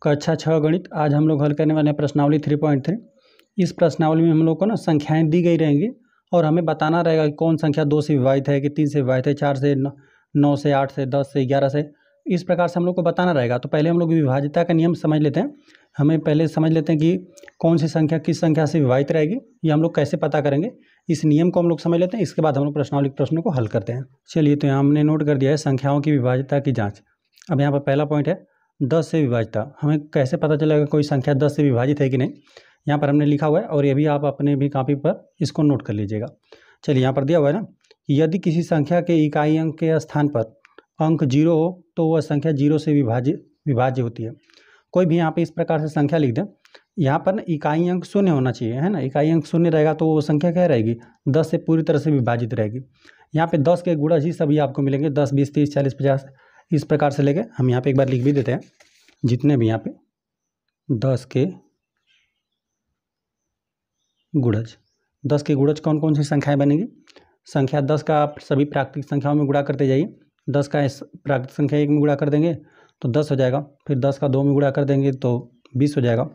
कक्षा 6 गणित। आज हम लोग हल करने वाले हैं प्रश्नावली 3.3। इस प्रश्नावली में हम लोग को ना संख्याएं दी गई रहेंगी और हमें बताना रहेगा कि कौन संख्या 2 से विभाजित है, कि 3 से विभाजित है, 4 से, 9 से, 8 से, 10 से, 11 से। इस प्रकार से हम लोग को बताना रहेगा। तो पहले हम लोग विभाजिता का नियम समझ लेते हैं। हमें पहले समझ लेते हैं कि कौन सी संख्या किस संख्या से विभाजित रहेगी, ये हम लोग कैसे पता करेंगे। इस नियम को हम लोग समझ लेते हैं, इसके बाद हम लोग प्रश्नावली के प्रश्नों को हल करते हैं। चलिए, तो यहाँ हमने नोट कर दिया है संख्याओं की विभाजिता की जाँच। अब यहाँ पर पहला पॉइंट है 10 से विभाजिता। हमें कैसे पता चलेगा कोई संख्या 10 से विभाजित है कि नहीं। यहाँ पर हमने लिखा हुआ है और ये भी आप अपने भी कापी पर इसको नोट कर लीजिएगा। चलिए, यहाँ पर दिया हुआ है ना, यदि किसी संख्या के इकाई अंक के स्थान पर अंक 0 हो तो वह संख्या 0 से विभाज्य होती है। कोई भी यहाँ पे इस प्रकार से संख्या लिख दें, यहाँ पर ना इकाई अंक 0 होना चाहिए, है ना। इकाई अंक 0 रहेगा तो वो संख्या क्या रहेगी, 10 से पूरी तरह से विभाजित रहेगी। यहाँ पे 10 के गुणज ही सभी आपको मिलेंगे, 10, 20, 30, 40, 50 इस प्रकार से लेके हम यहाँ पे एक बार लिख भी देते हैं। जितने भी यहाँ पे 10 के गुणज, 10 के गुणज कौन कौन सी संख्याएं बनेंगी। संख्या 10 का आप सभी प्राकृतिक संख्याओं में गुणा करते जाइए। 10 का प्राकृतिक संख्या 1 में गुणा कर देंगे तो 10 हो जाएगा, फिर 10 का 2 में गुणा कर देंगे तो 20 हो जाएगा,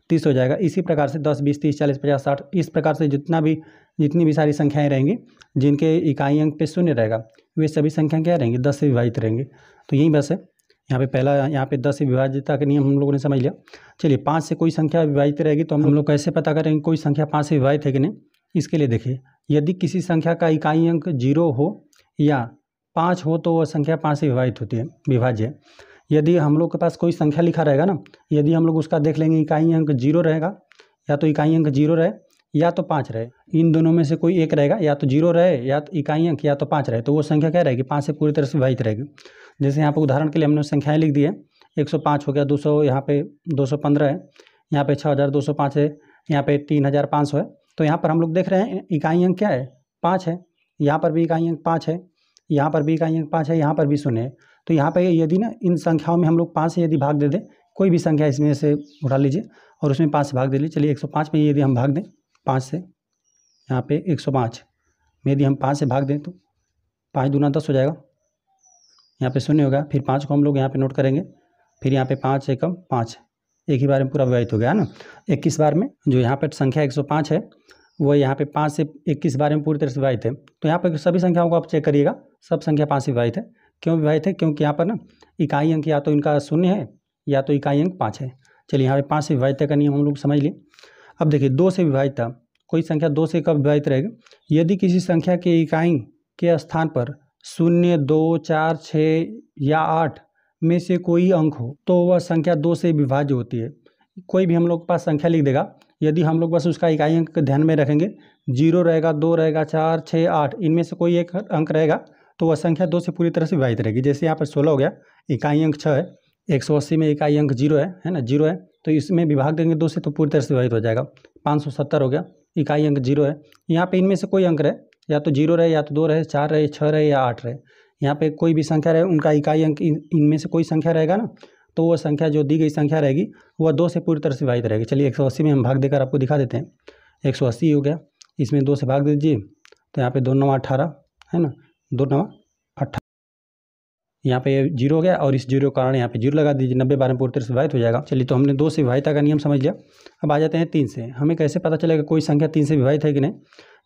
30 हो जाएगा। इसी प्रकार से 10, 20, 30, 40, 50, 60 इस प्रकार से जितनी भी सारी संख्याएं रहेंगी जिनके इकाई अंक पे 0 रहेगा, वे सभी संख्या क्या रहेंगी, 10 से विभाजित रहेंगे। तो यही बस है। यहाँ पे पहला, यहाँ पे 10 से विभाजितता का नियम हम लोगों ने समझ लिया। चलिए, 5 से कोई संख्या विभाजित रहेगी तो हम लोग कैसे पता करेंगे कोई संख्या 5 से विभाजित है कि नहीं। इसके लिए देखिए, यदि किसी संख्या का इकाई अंक 0 हो या 5 हो तो वह संख्या 5 से विभाजित होती है, विभाज्य। यदि हम लोग के पास कोई संख्या लिखा रहेगा ना, यदि हम लोग उसका देख लेंगे इकाई अंक 0 रहेगा, या तो इकाई अंक 0 रहे या तो 5 रहे, इन दोनों में से कोई एक रहेगा, या तो 0 रहे या तो इकाई अंक या तो 5 रहे, तो वो संख्या क्या रहेगी, 5 से पूरी तरह से विभाजित रहेगी। जैसे यहाँ पर उदाहरण के लिए हमने संख्याएं लिख दी है, 105 हो गया, 200, यहाँ पे 215 है, यहाँ पे 6205 है, यहाँ पे 3500 है। तो यहाँ पर हम लोग देख रहे हैं इकाई अंक क्या है, 5 है। यहाँ पर भी इकाई अंक 5 है, यहाँ पर भी इकाई अंक 5 है, यहाँ पर भी 0 है। तो यहाँ पे यदि ना इन संख्याओं में हम लोग 5 से यदि भाग दे दें, कोई भी संख्या इसमें से उठा लीजिए और उसमें 5 से भाग दे लीजिए। चलिए, 105 में यदि हम भाग दें 5 से, यहाँ पे 105 में यदि हम 5 से भाग दें तो 5 दूना 10 हो जाएगा, यहाँ पे 0 हो गया। फिर 5 को हम लोग यहाँ पे नोट करेंगे, फिर यहाँ पे 5 एकम 5, एक ही बार में पूरा विभाजित हो गया है ना। 21 बार में जो यहाँ पर संख्या 105 है वो यहाँ पे 5 से 21 बार में पूरी तरह से विभाजित है। तो यहाँ पर सभी संख्याओं को आप चेक करिएगा, सब संख्या 5 से विभाजित है। क्यों विभाजित है, क्योंकि यहाँ पर ना इकाई अंक या तो इनका 0 है या तो इकाई अंक 5 है। चलिए, यहाँ पे 5 से विभाजित का नियम हम लोग समझ लिए। अब देखिए, 2 से विभाजित, कोई संख्या 2 से कब विभाजित रहेगी, यदि किसी संख्या के इकाई के स्थान पर 0, 2, 4, 6 या 8 में से कोई अंक हो तो वह संख्या 2 से विभाज्य होती है। कोई भी हम लोग के पास संख्या लिख देगा, यदि हम लोग बस उसका इकाई अंक ध्यान में रखेंगे, 0 रहेगा, 2 रहेगा, 4, 6, 8 इनमें से कोई एक अंक रहेगा तो वह संख्या 2 से पूरी तरह से विभाजित रहेगी। जैसे यहाँ पर 16 हो गया, इकाई अंक 6 है, 180 में इकाई अंक 0 है ना, 0 है, तो इसमें विभाग देंगे 2 से तो पूरी तरह से विभाजित हो जाएगा। 570 हो गया, इकाई अंक 0 है, यहाँ पे इनमें से कोई अंक रहे, या तो 0 रहे या तो 2 रहे, 4 रहे, 6 रहे या 8 रहे, यहाँ पे कोई भी संख्या रहे, उनका इकाई अंक इनमें से कोई संख्या रहेगा ना, तो वह संख्या जो दी गई संख्या रहेगी वह 2 से पूरी तरह से विभाजित रहेगी। चलिए, 180 में हम भाग देकर आपको दिखा देते हैं। 180 हो गया, इसमें 2 से भाग दीजिए तो यहाँ पे 2 9 18 है ना, 2 9 18, यहाँ पे 0 हो गया और इस 0 के कारण यहाँ पे 0 लगा दीजिए, 90 बार में पूरी तरह से विभाजित हो जाएगा। चलिए, तो हमने 2 से विभाजिता का नियम समझ लिया। अब आ जाते हैं 3 से। हमें कैसे पता चलेगा कोई संख्या 3 से विभाजित है कि नहीं।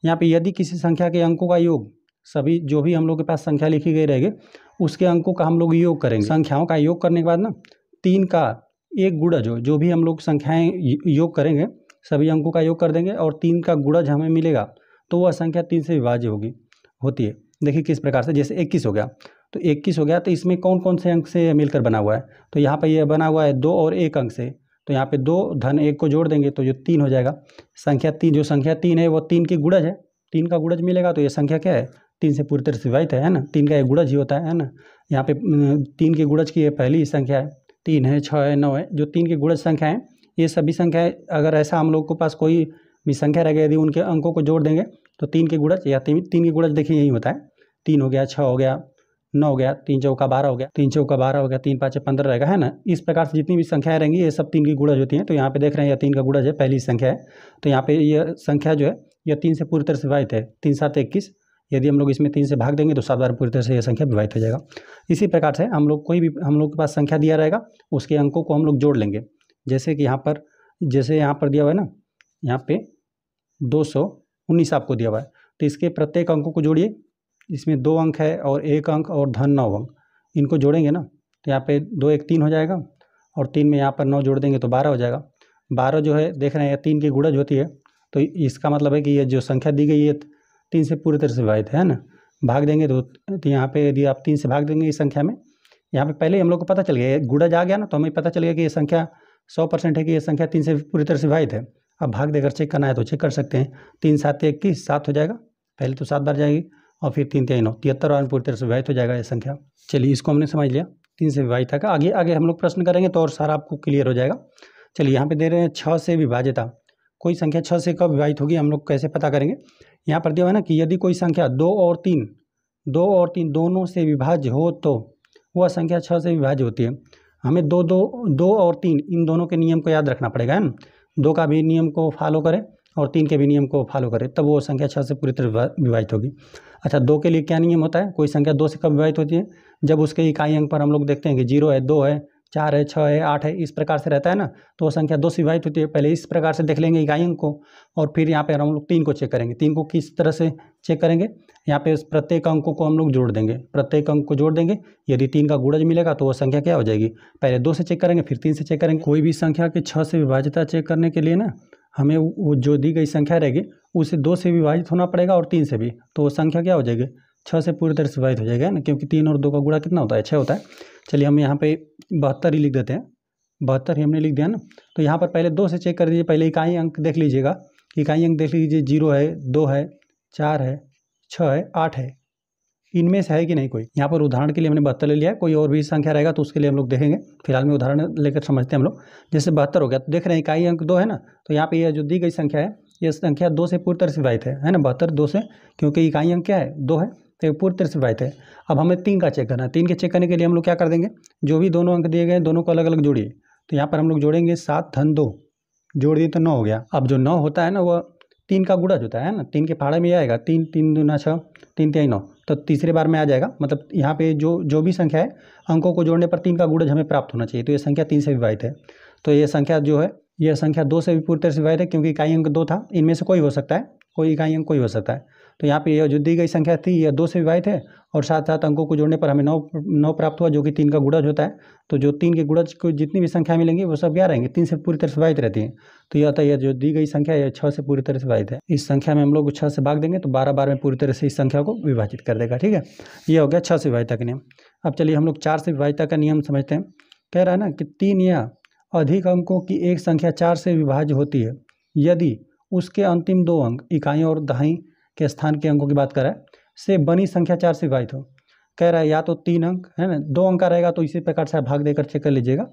यहाँ पे यदि किसी संख्या के अंकों का योग, सभी जो भी हम लोग के पास संख्या लिखी गई रहेगी उसके अंकों का हम लोग योग करेंगे। संख्याओं का योग करने के बाद ना 3 का एक गुणज हो, जो भी हम लोग संख्याएं योग करेंगे सभी अंकों का योग कर देंगे और 3 का गुणज हमें मिलेगा तो वह संख्या 3 से विभाज्य होती है। देखिए किस प्रकार से, जैसे 21 हो गया, तो 21 हो गया तो इसमें कौन कौन से अंक से मिलकर बना हुआ है, तो यहाँ पर यह बना हुआ है 2 और 1 अंक से, तो यहाँ पे 2 धन 1 को जोड़ देंगे तो जो 3 हो जाएगा। संख्या 3, जो संख्या 3 है वो 3 की गुणज है, 3 का गुणज मिलेगा तो ये संख्या क्या है, 3 से पूरी तरह से विभाजित है ना। 3 का एक गुणज ही होता है ना। यहाँ पे 3 के गुणज की ये पहली संख्या है, 3 है, 6 है, 9 है, जो 3 की गुणज संख्या है ये सभी संख्याएं, अगर ऐसा हम लोग के पास कोई भी संख्या रह गई यदि उनके अंकों को जोड़ देंगे तो 3 के गुणज या 3 के गुणज देखिए यही होता है। 3 हो गया, 6 हो गया, 9 हो गया, 3 चौका 12 हो गया, 3 चौका 12 हो गया, 3 5 15 रहेगा, है ना। इस प्रकार से जितनी भी संख्याएं रहेंगी ये सब 3 की गुणज होती हैं। तो यहाँ पे देख रहे हैं यह 3 का गुणज है, पहली संख्या है। तो यहाँ पे यह संख्या जो है यह 3 से पूरी तरह से विभाजित है। 3 7 21, यदि हम लोग इसमें 3 से भाग देंगे तो 7 बार पूरी तरह से ये संख्या विभाजित हो जाएगा। इसी प्रकार से हम लोग हम लोग के पास संख्या दिया रहेगा, उसके अंकों को हम लोग जोड़ लेंगे। जैसे कि यहाँ पर दिया हुआ है ना, यहाँ पे 219 आपको दिया हुआ है, तो इसके प्रत्येक अंकों को जोड़िए। इसमें 2 अंक है और 1 अंक और धन 9 अंक, इनको जोड़ेंगे ना तो यहाँ पे 2 1 3 हो जाएगा, और 3 में यहाँ पर 9 जोड़ देंगे तो 12 हो जाएगा। 12 जो है देख रहे हैं 3 की गुणज होती है, तो इसका मतलब है कि ये जो संख्या दी गई है 3 से पूरी तरह से विभाजित है ना। भाग देंगे तो यहाँ पे यदि आप 3 से भाग देंगे इस संख्या में, यहाँ पे पहले ही हम लोग को पता चल गया, गुणज आ गया ना, तो हमें पता चल गया कि ये संख्या 100% है कि ये संख्या 3 से पूरी तरह से विभाजित है। अब भाग देकर चेक करना है तो चेक कर सकते हैं। 3 7 21 7 हो जाएगा, पहले तो 7 बार जाएगी, और फिर 3 3 9 73 बार पूरी तरह से विभाजित हो जाएगा ये संख्या। चलिए इसको हमने समझ लिया, 3 से विभाजित है। आगे हम लोग प्रश्न करेंगे तो और सारा आपको क्लियर हो जाएगा। चलिए यहाँ पे दे रहे हैं 6 से विभाजिता, कोई संख्या 6 से कब विभाजित होगी, हम लोग कैसे पता करेंगे। यहाँ पर दिया हुआ है ना कि यदि कोई संख्या 2 और 3 दोनों से विभाज्य हो तो वह संख्या 6 से विभाज्य होती है। हमें 2 और 3 इन दोनों के नियम को याद रखना पड़ेगा, है ना। 2 का भी नियम को फॉलो करें और 3 के भी नियम को फॉलो करें, तब वो संख्या 6 से पूरी तरह विभाजित होगी। अच्छा, 2 के लिए क्या नियम होता है, कोई संख्या 2 से कब विभाजित होती है, जब उसके इकाई अंक पर हम लोग देखते हैं कि 0 है, 2 है, 4 है, 6 है, 8 है, इस प्रकार से रहता है ना, तो वो संख्या 2 से विभाजित होती है। पहले इस प्रकार से देख लेंगे इकाई अंक को, और फिर यहाँ पे हम लोग 3 को चेक करेंगे। 3 को किस तरह से चेक करेंगे, यहाँ पे प्रत्येक अंकों को हम लोग जोड़ देंगे, प्रत्येक अंक को जोड़ देंगे। यदि 3 का गुणज मिलेगा तो वो संख्या क्या हो जाएगी, पहले 2 से चेक करेंगे फिर 3 से चेक करेंगे। कोई भी संख्या के 6 से विभाजिता चेक करने के लिए ना हमें वो जो दी गई संख्या रहेगी उसे 2 से विभाजित होना पड़ेगा और 3 से भी, तो वो संख्या क्या हो जाएगी, 6 से पूरी तरह से विभाजित हो जाएगा ना, क्योंकि 3 और 2 का गुणा कितना होता है, 6 होता है। चलिए हम यहाँ पे 72 ही लिख देते हैं, 72 ही हमने लिख दिया ना। तो यहाँ पर पहले 2 से चेक कर दीजिए, पहले इकाई अंक देख लीजिएगा, इकाई अंक देख लीजिए, 0 है, 2 है, 4 है, 6 है, 8 है, इनमें से है कि नहीं कोई। यहाँ पर उदाहरण के लिए हमने 72 ले लिया है, कोई और भी संख्या रहेगा तो उसके लिए हम लोग देखेंगे, फिलहाल में उदाहरण लेकर समझते हैं हम लोग। जैसे 72 हो गया, तो देख रहे हैं इकाई अंक 2 है ना, तो यहाँ पे ये जो दी गई संख्या है ये संख्या 2 से पूरी तरह से विभाजित है ना। 72 2 से, क्योंकि इकाई अंक क्या है, 2 है, तो ये पूरी तरह से विभाजित है। अब हमें 3 का चेक करना है। 3 के चेक करने के लिए हम लोग क्या कर देंगे, जो भी दोनों अंक दिए गए हैं दोनों को अलग अलग जोड़िए। तो यहाँ पर हम लोग जोड़ेंगे 7 धन 2, जोड़ दिए तो 9 हो गया। अब जो 9 होता है ना वह 3 का गुणज होता है ना, 3 के पहाड़े में आएगा, 3 3 दूना 6, 3 3 9, तो तीसरे बार में आ जाएगा। मतलब यहाँ पे जो भी संख्या है अंकों को जोड़ने पर 3 का गुणज हमें प्राप्त होना चाहिए, तो ये संख्या 3 से विभाजित है। तो ये संख्या जो है यह संख्या 2 से भी पूरी तरह से विभाजित है, क्योंकि इकाई अंक 2 था, इनमें से कोई हो सकता है, कोई इकाई अंक कोई हो सकता है। तो यहाँ पे यह जो दी गई संख्या थी यह 2 से विभाजित है, और साथ साथ अंकों को जोड़ने पर हमें 9 प्राप्त हुआ, जो कि 3 का गुणज होता है। तो जो 3 के गुणज को जितनी भी संख्या मिलेंगी वो सब क्या रहेंगे, 3 से पूरी तरह से विभाजित रहती हैं। तो यह था, यह जो दी गई संख्या यह 6 से पूरी तरह से विभाजित है। इस संख्या में हम लोग 6 से भाग देंगे तो 12 बार में पूरी तरह से इस संख्या को विभाजित कर देगा। ठीक है, ये हो गया 6 से विभाजिता का नियम। अब चलिए हम लोग 4 से विभाजिता का नियम समझते हैं। कह रहा है ना कि 3 या अधिक अंकों की एक संख्या 4 से विभाज्य होती है यदि उसके अंतिम 2 अंक इकाई और दहाई के स्थान के अंकों की बात कर रहा है से बनी संख्या 4 से विभाजित हो। कह रहा है या तो 3 अंक है ना, 2 अंक का रहेगा तो इसी प्रकार से आप भाग देकर चेक कर लीजिएगा।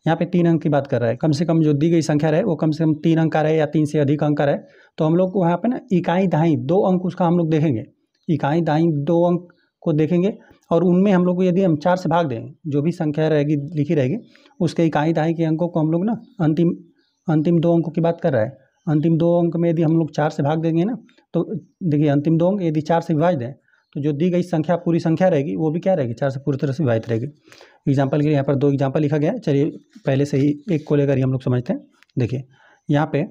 यहाँ पे 3 अंक की बात कर रहा है, कम से कम जो दी गई संख्या रहे वो कम से कम 3 अंक का रहे या 3 से अधिक अंक का रहे। तो हम लोग को वहाँ पे ना इकाई दहाई 2 अंक उसका हम लोग देखेंगे, इकाई दहाई 2 अंक को देखेंगे, और उनमें हम लोग को यदि हम 4 से भाग दें, जो भी संख्या रहेगी लिखी रहेगी उसके इकाई दहाई के अंकों को हम लोग ना अंतिम 2 अंकों की बात कर रहा है, अंतिम 2 अंक में यदि हम लोग 4 से भाग देंगे ना, तो देखिए अंतिम 2 अंक यदि 4 से विभाजित है तो जो दी गई संख्या पूरी संख्या रहेगी वो भी क्या रहेगी, 4 से पूरी तरह से विभाजित रहेगी। एग्जाम्पल के लिए यहाँ पर 2 एग्जाम्पल लिखा गया है। चलिए पहले से ही एक को लेकर ही हम लोग समझते हैं। देखिए यहाँ पे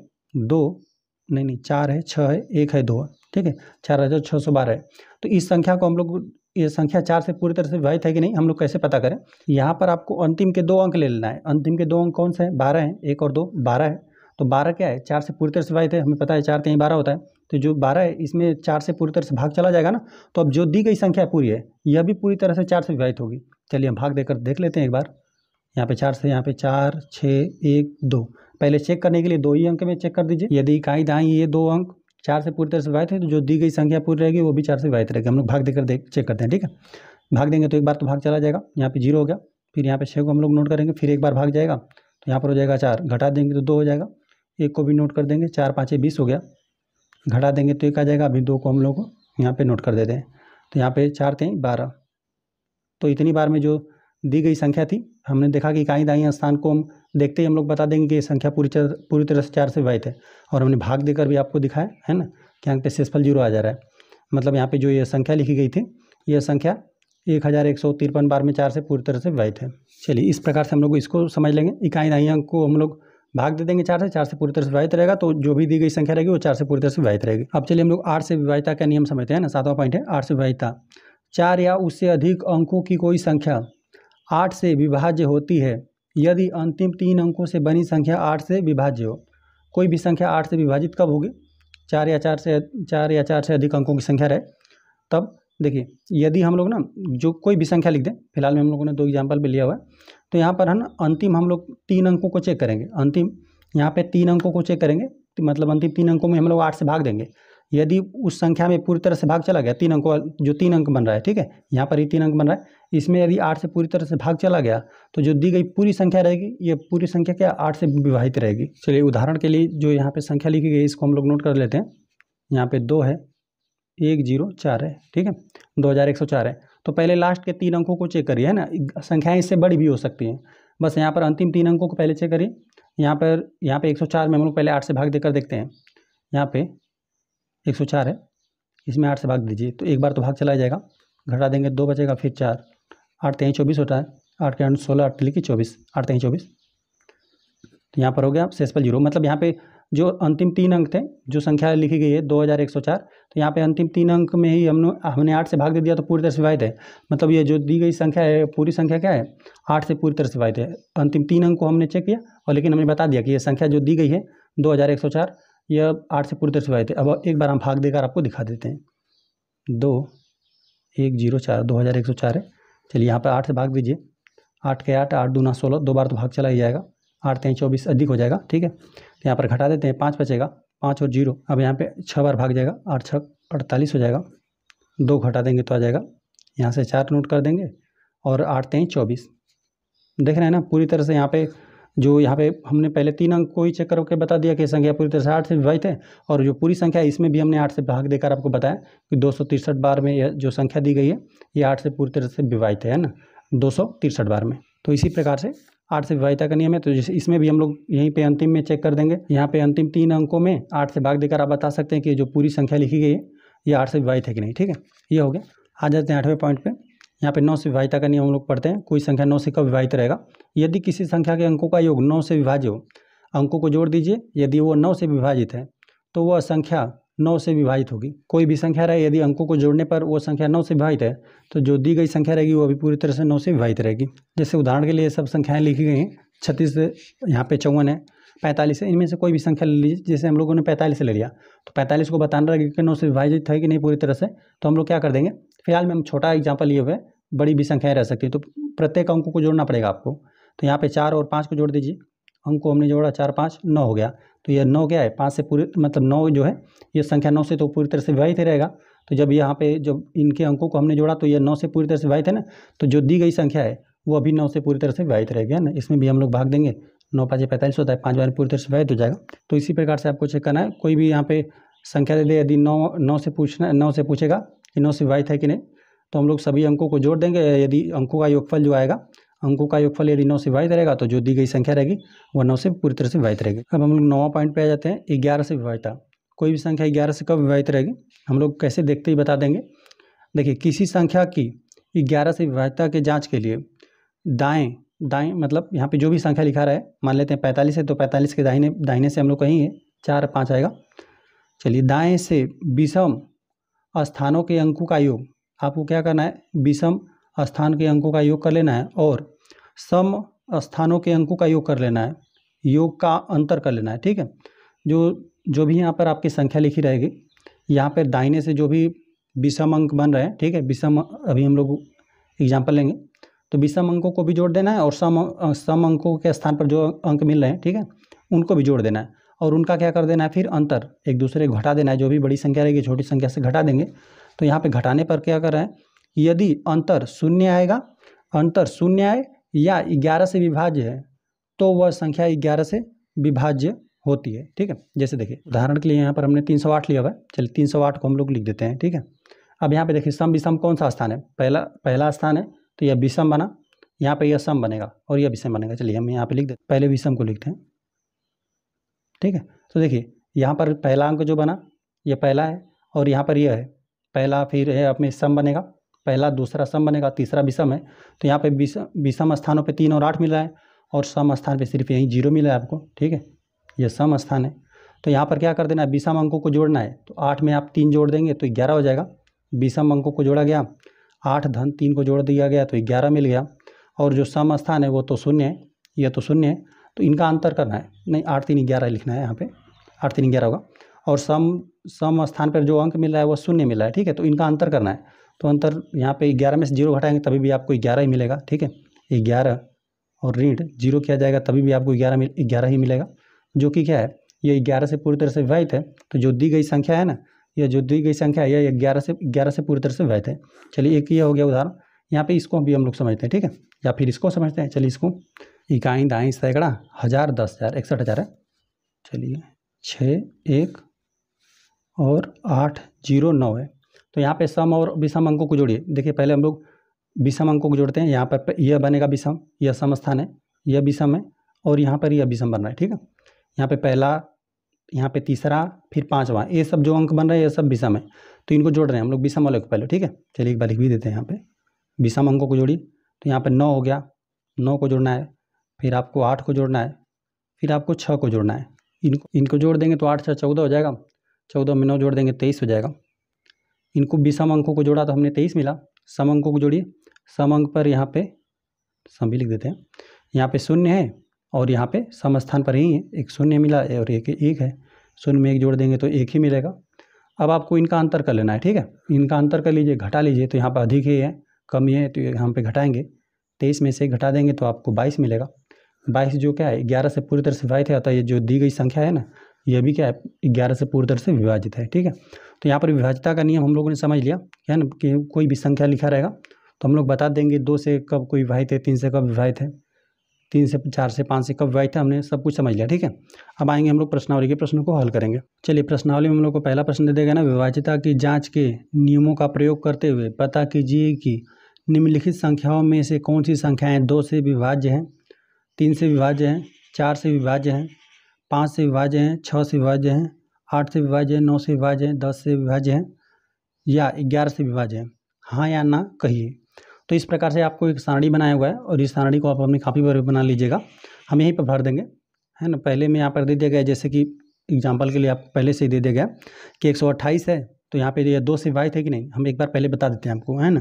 4 है, 6 है, 1 है, 2 है, ठीक है, 4612 है। तो इस संख्या को हम लोग, ये संख्या 4 से पूरी तरह से विभाजित है कि नहीं, हम लोग कैसे पता करें। यहाँ पर आपको अंतिम के 2 अंक ले लेना है। अंतिम के 2 अंक कौन से हैं, 12 हैं, 1 और 2, 12 है। तो 12 क्या है, 4 से पूरी तरह से विभाजित है, हमें पता है 4 3 12 होता है। तो जो 12 है इसमें 4 से पूरी तरह से भाग चला जाएगा ना, तो अब जो दी गई संख्या पूरी है यह भी पूरी तरह से 4 से विभाजित होगी। चलिए हम भाग देकर देख लेते हैं एक बार। यहाँ पे 4 से, यहाँ पे 4 6 1 2, पहले चेक करने के लिए 2 ही अंक में चेक कर दीजिए। यदि इकाई दहाई ये 2 अंक 4 से पूरी तरह से विभाजित है तो जो दी गई संख्या पूरी रहेगी वो भी 4 से विभाजित रहेगी। हम लोग भाग देकर चेक करते हैं। ठीक है, भाग देंगे तो एक बार तो भाग चला जाएगा, यहाँ पे 0 हो गया, फिर यहाँ पे 6 को हम लोग नोट करेंगे, फिर एक बार भाग जाएगा तो यहाँ पर हो जाएगा 4, घटा देंगे तो 2 हो जाएगा, 1 को भी नोट कर देंगे, 4 5 20 हो गया, घटा देंगे तो 1 आ जाएगा, अभी 2 को हम लोग यहाँ पे नोट कर देते हैं। तो यहाँ पे 4 3 12, तो इतनी बार में जो दी गई संख्या थी हमने देखा कि इकाई दहाई स्थान को हम देखते ही हम लोग बता देंगे कि ये संख्या पूरी तरह से 4 से विभाजित है, और हमने भाग देकर भी आपको दिखाया है ना कि अंक पे शेषफल 0 आ जा रहा है। मतलब यहाँ पे जो ये संख्या लिखी गई थी, यह संख्या 1153 बार में 4 से पूरी तरह से विभाजित है। चलिए इस प्रकार से हम लोग इसको समझ लेंगे। इकाई दहाई अंक को हम लोग भाग दे देंगे 4 से पूरी तरह से विभाजित रहेगा, तो जो भी दी गई संख्या रहेगी वो 4 से पूरी तरह से विभाजित रहेगी। अब चलिए हम लोग 8 से विभाजिता का नियम समझते हैं ना। 7वां पॉइंट है 8 से विभाजिता। 4 या उससे अधिक अंकों की कोई संख्या 8 से विभाज्य होती है यदि अंतिम 3 अंकों से बनी संख्या 8 से विभाज्य हो। कोई भी संख्या 8 से विभाजित कब होगी? 4 या 4 से अधिक अंकों की संख्या रहे तब। देखिए यदि हम लोग ना जो कोई भी संख्या लिख दें, फिलहाल में हम लोगों ने 2 एग्जाम्पल भी लिया हुआ है, तो यहाँ पर है ना अंतिम हम लोग 3 अंकों को चेक करेंगे। अंतिम यहाँ पे 3 अंकों को चेक करेंगे, तो मतलब अंतिम 3 अंकों में हम लोग 8 से भाग देंगे। यदि उस संख्या में पूरी तरह से भाग चला गया, 3 अंकों जो 3 अंक बन रहा है, ठीक है, यहाँ पर ही 3 अंक बन रहा है, इसमें यदि 8 से पूरी तरह से भाग चला गया तो जो दी गई पूरी संख्या रहेगी, ये पूरी संख्या क्या 8 से विभाजित रहेगी। चलिए उदाहरण के लिए जो यहाँ पे संख्या लिखी गई है इसको हम लोग नोट कर लेते हैं। यहाँ पे 2 है, 104 है, ठीक है, 2104 है। तो पहले लास्ट के 3 अंकों को चेक करिए, है ना। संख्याएं इससे बड़ी भी हो सकती हैं, बस यहाँ पर अंतिम 3 अंकों को पहले चेक करिए। यहाँ पे 104 में हम लोग पहले 8 से भाग देकर देखते हैं। यहाँ पे 104 है, इसमें 8 से भाग दीजिए तो एक बार तो भाग चला जाएगा, घटा देंगे 2 बचेगा, फिर 4, 8 3 24 होता है, 8 के 16, 8 लिखिए 24, 8 3 24, तो यहाँ पर हो गया शेषफल 0। मतलब यहाँ पे जो अंतिम 3 अंक थे, जो संख्या लिखी गई है 2104, तो यहाँ पे अंतिम 3 अंक में ही हमने 8 से भाग दे दिया तो पूरी तरह से विभाजित है। मतलब ये जो दी गई संख्या है पूरी संख्या क्या है 8 से पूरी तरह से विभाजित है। अंतिम 3 अंक को हमने चेक किया और लेकिन हमने बता दिया कि ये संख्या जो दी गई है 2104 यह 8 से पूरी तरह से विभाजित है। अब एक बार हम भाग देकर आपको दिखा देते हैं। 2104 2104 है। चलिए यहाँ पर 8 से भाग दीजिए, 8 के 8, 8 दूना 16, 2 बार तो भाग चला ही जाएगा, 8 3 24 अधिक हो जाएगा, ठीक है। तो यहाँ पर घटा देते हैं, 5 बचेगा, 5 और 0, अब यहाँ पे 6 बार भाग जाएगा, 8 6 48 हो जाएगा, 2 घटा देंगे तो आ जाएगा, यहाँ से 4 नोट कर देंगे और 8 3 24। देख रहे हैं ना पूरी तरह से यहाँ पे हमने पहले 3 अंक को ही चेक करके बता दिया कि संख्या पूरी तरह से 8 से विभाजित है, और जो पूरी संख्या है इसमें भी हमने 8 से भाग देकर आपको बताया कि 263 बार में यह जो संख्या दी गई है ये 8 से पूरी तरह से विभाजित है ना, 263 बार में। तो इसी प्रकार से 8 से विभाजिता का नियम है। तो जैसे इसमें भी हम लोग यहीं पे अंतिम में चेक कर देंगे। यहाँ पे अंतिम 3 अंकों में 8 से भाग देकर आप बता सकते हैं कि जो पूरी संख्या लिखी गई है ये 8 से विभाजित है कि नहीं, ठीक है। ये हो गया। आ जाते हैं 8वें पॉइंट पे। यहाँ पे 9 से विभाजिता का नियम हम लोग पढ़ते हैं। कोई संख्या 9 से कब विभाजित रहेगा? यदि किसी संख्या के अंकों का योग 9 से विभाज्य हो, अंकों को जोड़ दीजिए, यदि वो 9 से विभाजित है तो वह संख्या 9 से विभाजित होगी। कोई भी संख्या रहे, यदि अंकों को जोड़ने पर वो संख्या 9 से विभाजित है तो जो दी गई संख्या रहेगी वो भी पूरी तरह से 9 से विभाजित रहेगी। जैसे उदाहरण के लिए सब संख्याएं लिखी गई हैं, 36 से यहाँ पे 54 है, 45 है, इनमें से कोई भी संख्या ले लीजिए। जैसे हम लोगों ने 45 से ले लिया तो 45 को बताना रहेगा कि 9 से विभाजित है कि नहीं पूरी तरह से, तो हम लोग क्या कर देंगे, फिलहाल में हम छोटा एग्जाम्पल लिए हुए, बड़ी भी संख्याएं रह सकती है, तो प्रत्येक अंकों को जोड़ना पड़ेगा आपको। तो यहाँ पे 4 और 5 को जोड़ दीजिए, अंक को हमने जोड़ा 4 5 9 हो गया। तो ये 9 क्या है 5 से पूरी, मतलब 9 जो है ये संख्या 9 से तो पूरी तरह से विभाजित ही रहेगा। तो जब यहाँ पे जब इनके अंकों को हमने जोड़ा तो ये 9 से पूरी तरह से विभाजित है ना, तो जो दी गई संख्या है वो अभी 9 से पूरी तरह से विभाजित रहेगी, है ना। इसमें भी हम लोग भाग देंगे, 9 5 45 होता है, 5 बार पूरी तरह से विभाजित हो जाएगा। तो इसी प्रकार से आपको चेक करना है। कोई भी यहाँ पे संख्या दे दे, यदि 9 से पूछेगा कि 9 से विभाजित है कि नहीं, तो हम लोग सभी अंकों को जोड़ देंगे। यदि अंकों का योगफल जो आएगा, अंकों का योगफल यदि 9 से विभाजित रहेगा तो जो दी गई संख्या रहेगी वह 9 से पूरी तरह से विभाजित रहेगी। अब हम लोग 9वां पॉइंट पे आ जाते हैं, 11 से विभाजिता। कोई भी संख्या 11 से कब विभाजित रहेगी, हम लोग कैसे देखते ही बता देंगे। देखिए किसी संख्या की 11 से विभाजिता के जाँच के लिए दाएँ मतलब यहाँ पे जो भी संख्या लिखा रहा है, मान लेते हैं 45 है तो 45 के दाहिने से हम लोग कहेंगे 4 5 आएगा। चलिए दाएँ से विषम स्थानों के अंकों का योग, आपको क्या करना है, विषम स्थान के अंकों का योग कर लेना है और सम स्थानों के अंकों का योग कर लेना है, योग का अंतर कर लेना है, ठीक है। जो भी यहाँ पर आपकी संख्या लिखी रहेगी, यहाँ पर दाहिने से जो भी विषम अंक बन रहे हैं, ठीक है, विषम, अभी हम लोग एग्जाम्पल लेंगे तो विषम अंकों को भी जोड़ देना है और सम अंकों के स्थान पर जो अंक मिल रहे हैं, ठीक है, उनको भी जोड़ देना है और उनका क्या कर देना है, फिर अंतर एक दूसरे को घटा देना है। जो भी बड़ी संख्या रहेगी छोटी संख्या से घटा देंगे। तो यहाँ पे घटाने पर क्या कर रहे हैं, यदि अंतर शून्य आएगा, अंतर शून्य आए या 11 से विभाज्य है तो वह संख्या 11 से विभाज्य होती है, ठीक है। जैसे देखिए उदाहरण के लिए यहाँ पर हमने 308 लिया हुआ है, चलिए 308 को हम लोग लिख देते हैं, ठीक है। अब यहाँ पे देखिए सम विषम कौन सा स्थान है, पहला स्थान है तो यह विषम बना, यहाँ पे यह सम बनेगा और यह विषम बनेगा। चलिए हम यहाँ पे लिख देते, पहले विषम को लिखते हैं, ठीक है। तो देखिए यहाँ पर पहला अंक जो बना ये पहला है और यहाँ पर यह है, पहला फिर है अपने सम बनेगा, पहला दूसरा सम बनेगा, तीसरा विषम है। तो यहाँ पे विषम स्थानों पे 3 और 8 मिल रहा है और सम स्थान पे सिर्फ यहीं 0 मिला है आपको, ठीक है, ये सम स्थान है। तो यहाँ पर क्या कर देना है, विषम अंकों को जोड़ना है। तो 8 में आप 3 जोड़ देंगे तो 11 हो जाएगा। विषम अंकों को जोड़ा गया, 8 धन 3 को जोड़ दिया गया तो 11 मिल गया। और जो सम स्थान है वो तो 0 है, यह तो 0 है, तो इनका अंतर करना है। नहीं, 8 3 11 लिखना है यहाँ पे, 8 3 11 होगा। और सम स्थान पर जो अंक मिल रहा है वो 0 मिला है, ठीक है, तो इनका अंतर करना है। तो अंतर यहाँ पे 11 में से 0 घटाएंगे तभी भी आपको 11 ही मिलेगा, ठीक है। 11 और ऋण 0 किया जाएगा तभी भी आपको 11 ही मिलेगा, जो कि क्या है, ये 11 से पूरी तरह से विभाजित है। तो जो दी गई संख्या है ना, यह जो दी गई संख्या है यह 11 से पूरी तरह से विभाजित है। चलिए एक ये हो गया उदाहरण। यहाँ पे इसको भी हम लोग समझते हैं, ठीक है, या फिर इसको समझते हैं। चलिए इसको, इकाई दाई सैकड़ा 1000 10,000 61,000 है। चलिए 6 1 और 8 0 9 है। तो यहाँ पे सम और विषम अंकों को जोड़िए। देखिए पहले हम लोग विषम अंकों को जोड़ते हैं। यहाँ पर यह बनेगा विषम, यह सम स्थान है, यह विषम है और यहाँ पर यह विषम बन रहा है, ठीक है। यहाँ पे पहला, यहाँ पे तीसरा, फिर 5वां, ये सब जो अंक बन रहे हैं ये सब विषम है। तो इनको जोड़ रहे हैं हम लोग विषम वाले को पहले, ठीक है। चलिए एक बार लिख भी देते हैं यहाँ पे, विषम अंकों को जोड़िए। तो यहाँ पे 9 हो गया, 9 को जोड़ना है, फिर आपको 8 को जोड़ना है, फिर आपको 6 को जोड़ना है। इनको जोड़ देंगे तो 8 6 14 हो जाएगा, 14 में 9 जोड़ देंगे 23 हो जाएगा। इनको विषम अंकों को जोड़ा तो हमने 23 मिला। सम अंकों को जोड़िए, सम अंक पर यहाँ पे सम भी लिख देते हैं, यहाँ पे 0 है और यहाँ पे सम स्थान पर ही है, एक 0 मिला और एक 1 है। 0 में 1 जोड़ देंगे तो 1 ही मिलेगा। अब आपको इनका अंतर कर लेना है, ठीक है। इनका अंतर कर लीजिए, घटा लीजिए। तो यहाँ पर अधिक ही है, कम ही है, तो यहाँ पे घटाएंगे। 23 में से घटा देंगे तो आपको 22 मिलेगा। 22 जो क्या है, 11 से पूरी तरह से विभाजित है, अतः ये जो दी गई संख्या है ना, यह भी क्या है, 11 से पूरी तरह से विभाजित है, ठीक है। तो यहाँ पर विभाज्यता का नियम हम लोगों ने समझ लिया है ना, कि कोई भी संख्या लिखा रहेगा तो हम लोग बता देंगे 2 से कब कोई विभाजित है, 3 से कब विभाजित है, 3 से 4 से 5 से कब विभाजित है, हमने सब कुछ समझ लिया, ठीक है। अब आएंगे हम लोग प्रश्नावली के प्रश्नों को हल करेंगे। चलिए प्रश्नावली में हम लोग को पहला प्रश्न दे देगा ना, विभाज्यता की जाँच के नियमों का प्रयोग करते हुए पता कीजिए कि निम्नलिखित संख्याओं में से कौन सी संख्याएँ 2 से विभाज्य हैं, 3 से विभाज्य हैं, 4 से विभाज्य हैं, 5 से विभाज्य हैं, 6 से विभाज्य हैं, 8 से विभाज्य हैं, 9 से विभाज्य हैं, 10 से विभाज्य हैं या 11 से विभाज्य हैं, हाँ या ना कहिए। तो इस प्रकार से आपको एक सारणी बनाया हुआ है और इस सारणी को आप अपनी कॉपी पर बना लीजिएगा, हम यहीं पर भर देंगे, है ना। पहले में यहाँ पर दे दिया गया, जैसे कि एग्जाम्पल के लिए आप पहले से ही दे दिया गया कि 128 है, तो यहाँ पे ये 2 से विभाजित है कि नहीं, हम एक बार पहले बता देते हैं आपको, है ना।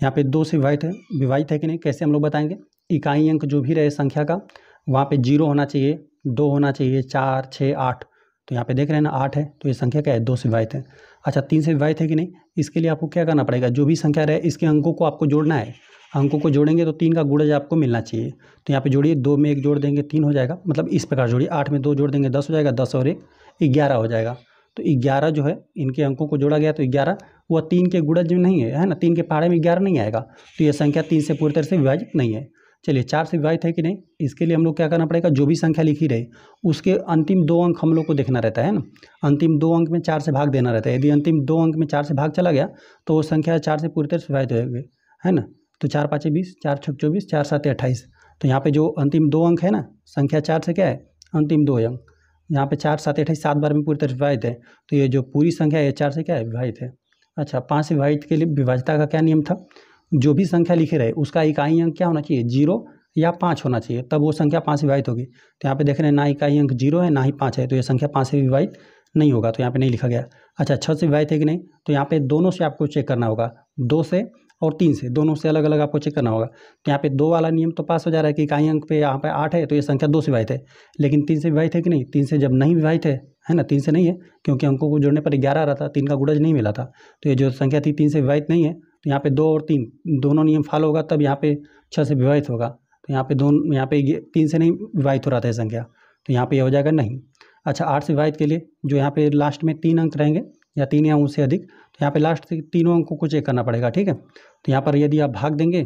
यहाँ पे 2 से विभाजित है कि नहीं, कैसे हम लोग बताएंगे, इकाई अंक जो भी रहे संख्या का वहाँ पे 0 होना चाहिए, 2 होना चाहिए, 4 6 8। तो यहाँ पे देख रहे हैं ना 8 है, तो ये संख्या क्या है, 2 से विभाजित है। अच्छा 3 से विभाजित है कि नहीं, इसके लिए आपको क्या करना पड़ेगा, जो भी संख्या रहे इसके अंकों को आपको जोड़ना है। अंकों को जोड़ेंगे तो 3 का गुणज आपको मिलना चाहिए। तो यहाँ पे जोड़िए, 2 में 1 जोड़ देंगे 3 हो जाएगा, मतलब इस प्रकार जोड़िए। 8 में 2 जोड़ देंगे 10 हो जाएगा, 10 और 1 11 हो जाएगा। तो 11 जो है इनके अंकों को जोड़ा गया, तो 11 वह 3 के गुणज में नहीं है ना, 3 के पहाड़े में 11 नहीं आएगा, तो ये संख्या 3 से पूरी तरह से विभाजित नहीं है। चलिए 4 से विभाजित है कि नहीं, इसके लिए हम लोग क्या करना पड़ेगा, जो भी संख्या लिखी रहे उसके अंतिम 2 अंक हम लोग को देखना रहता है ना। अंतिम 2 अंक में 4 से भाग देना रहता है। यदि अंतिम 2 अंक में 4 से भाग चला गया तो वो संख्या 4 से पूरी तरह से विभाजित होगी, है ना। तो 4 5 20, 4 6 24, 4 7 28। तो यहाँ पे जो अंतिम 2 अंक है ना, संख्या 4 से क्या है, अंतिम 2 अंक, यहाँ पे 4 7 28 7 बार में पूरी तरह से विभाजित है। तो ये जो पूरी संख्या है 4 से क्या है, विभाजित है। अच्छा 5 से विभाजित के लिए विभाज्यता का क्या नियम था, जो भी संख्या लिखे रहे उसका इकाई अंक क्या होना चाहिए, 0 या 5 होना चाहिए, तब वो संख्या 5 से विभाजित होगी। तो यहाँ पे देख रहे हैं ना इकाई अंक 0 है ना ही 5 है, तो ये संख्या 5 से विभाजित नहीं होगा, तो यहाँ पे नहीं लिखा गया। अच्छा 6 से विभाजित है कि नहीं, तो यहाँ पे दोनों से आपको चेक करना होगा, 2 से और 3 से, दोनों से अलग अलग आपको चेक करना होगा। तो यहाँ पे 2 वाला नियम तो पास हो जा रहा है कि इकाई अंक पे यहाँ पे 8 है, तो ये संख्या 2 से विभाजित है। लेकिन 3 से विभाजित है कि नहीं, 3 से जब नहीं विभाजित है ना, 3 से नहीं है, क्योंकि अंकों को जोड़ने पर 11 आ रहा था, 3 का गुणज नहीं मिला था। तो ये जो संख्या थी 3 से विभाजित नहीं है, तो यहाँ पे 2 और 3 दोनों नियम फॉलो होगा, तब यहाँ पे 6 से विभाजित होगा। तो यहाँ पे यहाँ पे 3 से नहीं विभाजित हो रहा था ये संख्या, तो यहाँ पे हो जाएगा नहीं। अच्छा 8 से विभाजित के लिए जो यहाँ पे लास्ट में 3 अंक रहेंगे या 3 या उससे अधिक, तो यहाँ पे लास्ट से तीनों अंकों को चेक करना पड़ेगा, ठीक है। तो यहाँ पर यदि आप भाग देंगे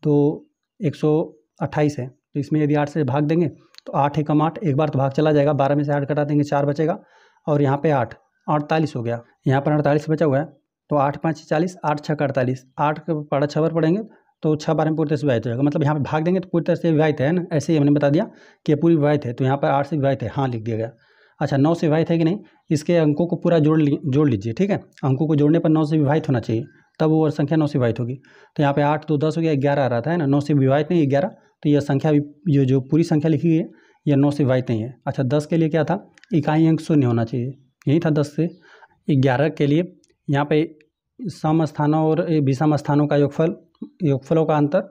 तो 128 है, तो इसमें यदि 8 से भाग देंगे तो 8 एकम 8, एक बार तो भाग चला जाएगा, 12 में से 8 घटा देंगे 4 बचेगा, और यहाँ पे 8 48 हो गया, यहाँ पर 48 बचा हुआ है। तो 8 5 40, 8 6 48, 8 के पढ़ा 6 बार पढ़ेंगे तो 6 बार में पूरी तरह से विभाजित हो जाएगा, मतलब यहाँ पे भाग देंगे तो पूरी तरह से विभाजित है ना, ऐसे ही हमने बता दिया कि पूरी विभाजित है। तो यहाँ पर 8 से विभाजित है, हाँ लिख दिया गया। अच्छा 9 से विभाजित है कि नहीं, इसके अंकों को पूरा जोड़ लीजिए, ठीक है। अंकों को जोड़ने पर 9 से विभाजित होना चाहिए, तब वो संख्या 9 से विभाजित होगी। तो यहाँ पे 8 तो 10 हो गया, 11 आ रहा था, है ना। 9 से विभाजित नहीं 11, तो यह संख्या भी जो पूरी संख्या लिखी है यह 9 से विभाजित नहीं है। अच्छा 10 के लिए क्या था, इकाई अंक शून्य होना चाहिए, यही था 10 से। 11 के लिए यहाँ पे सम स्थानों और विषम स्थानों का योगफलों का अंतर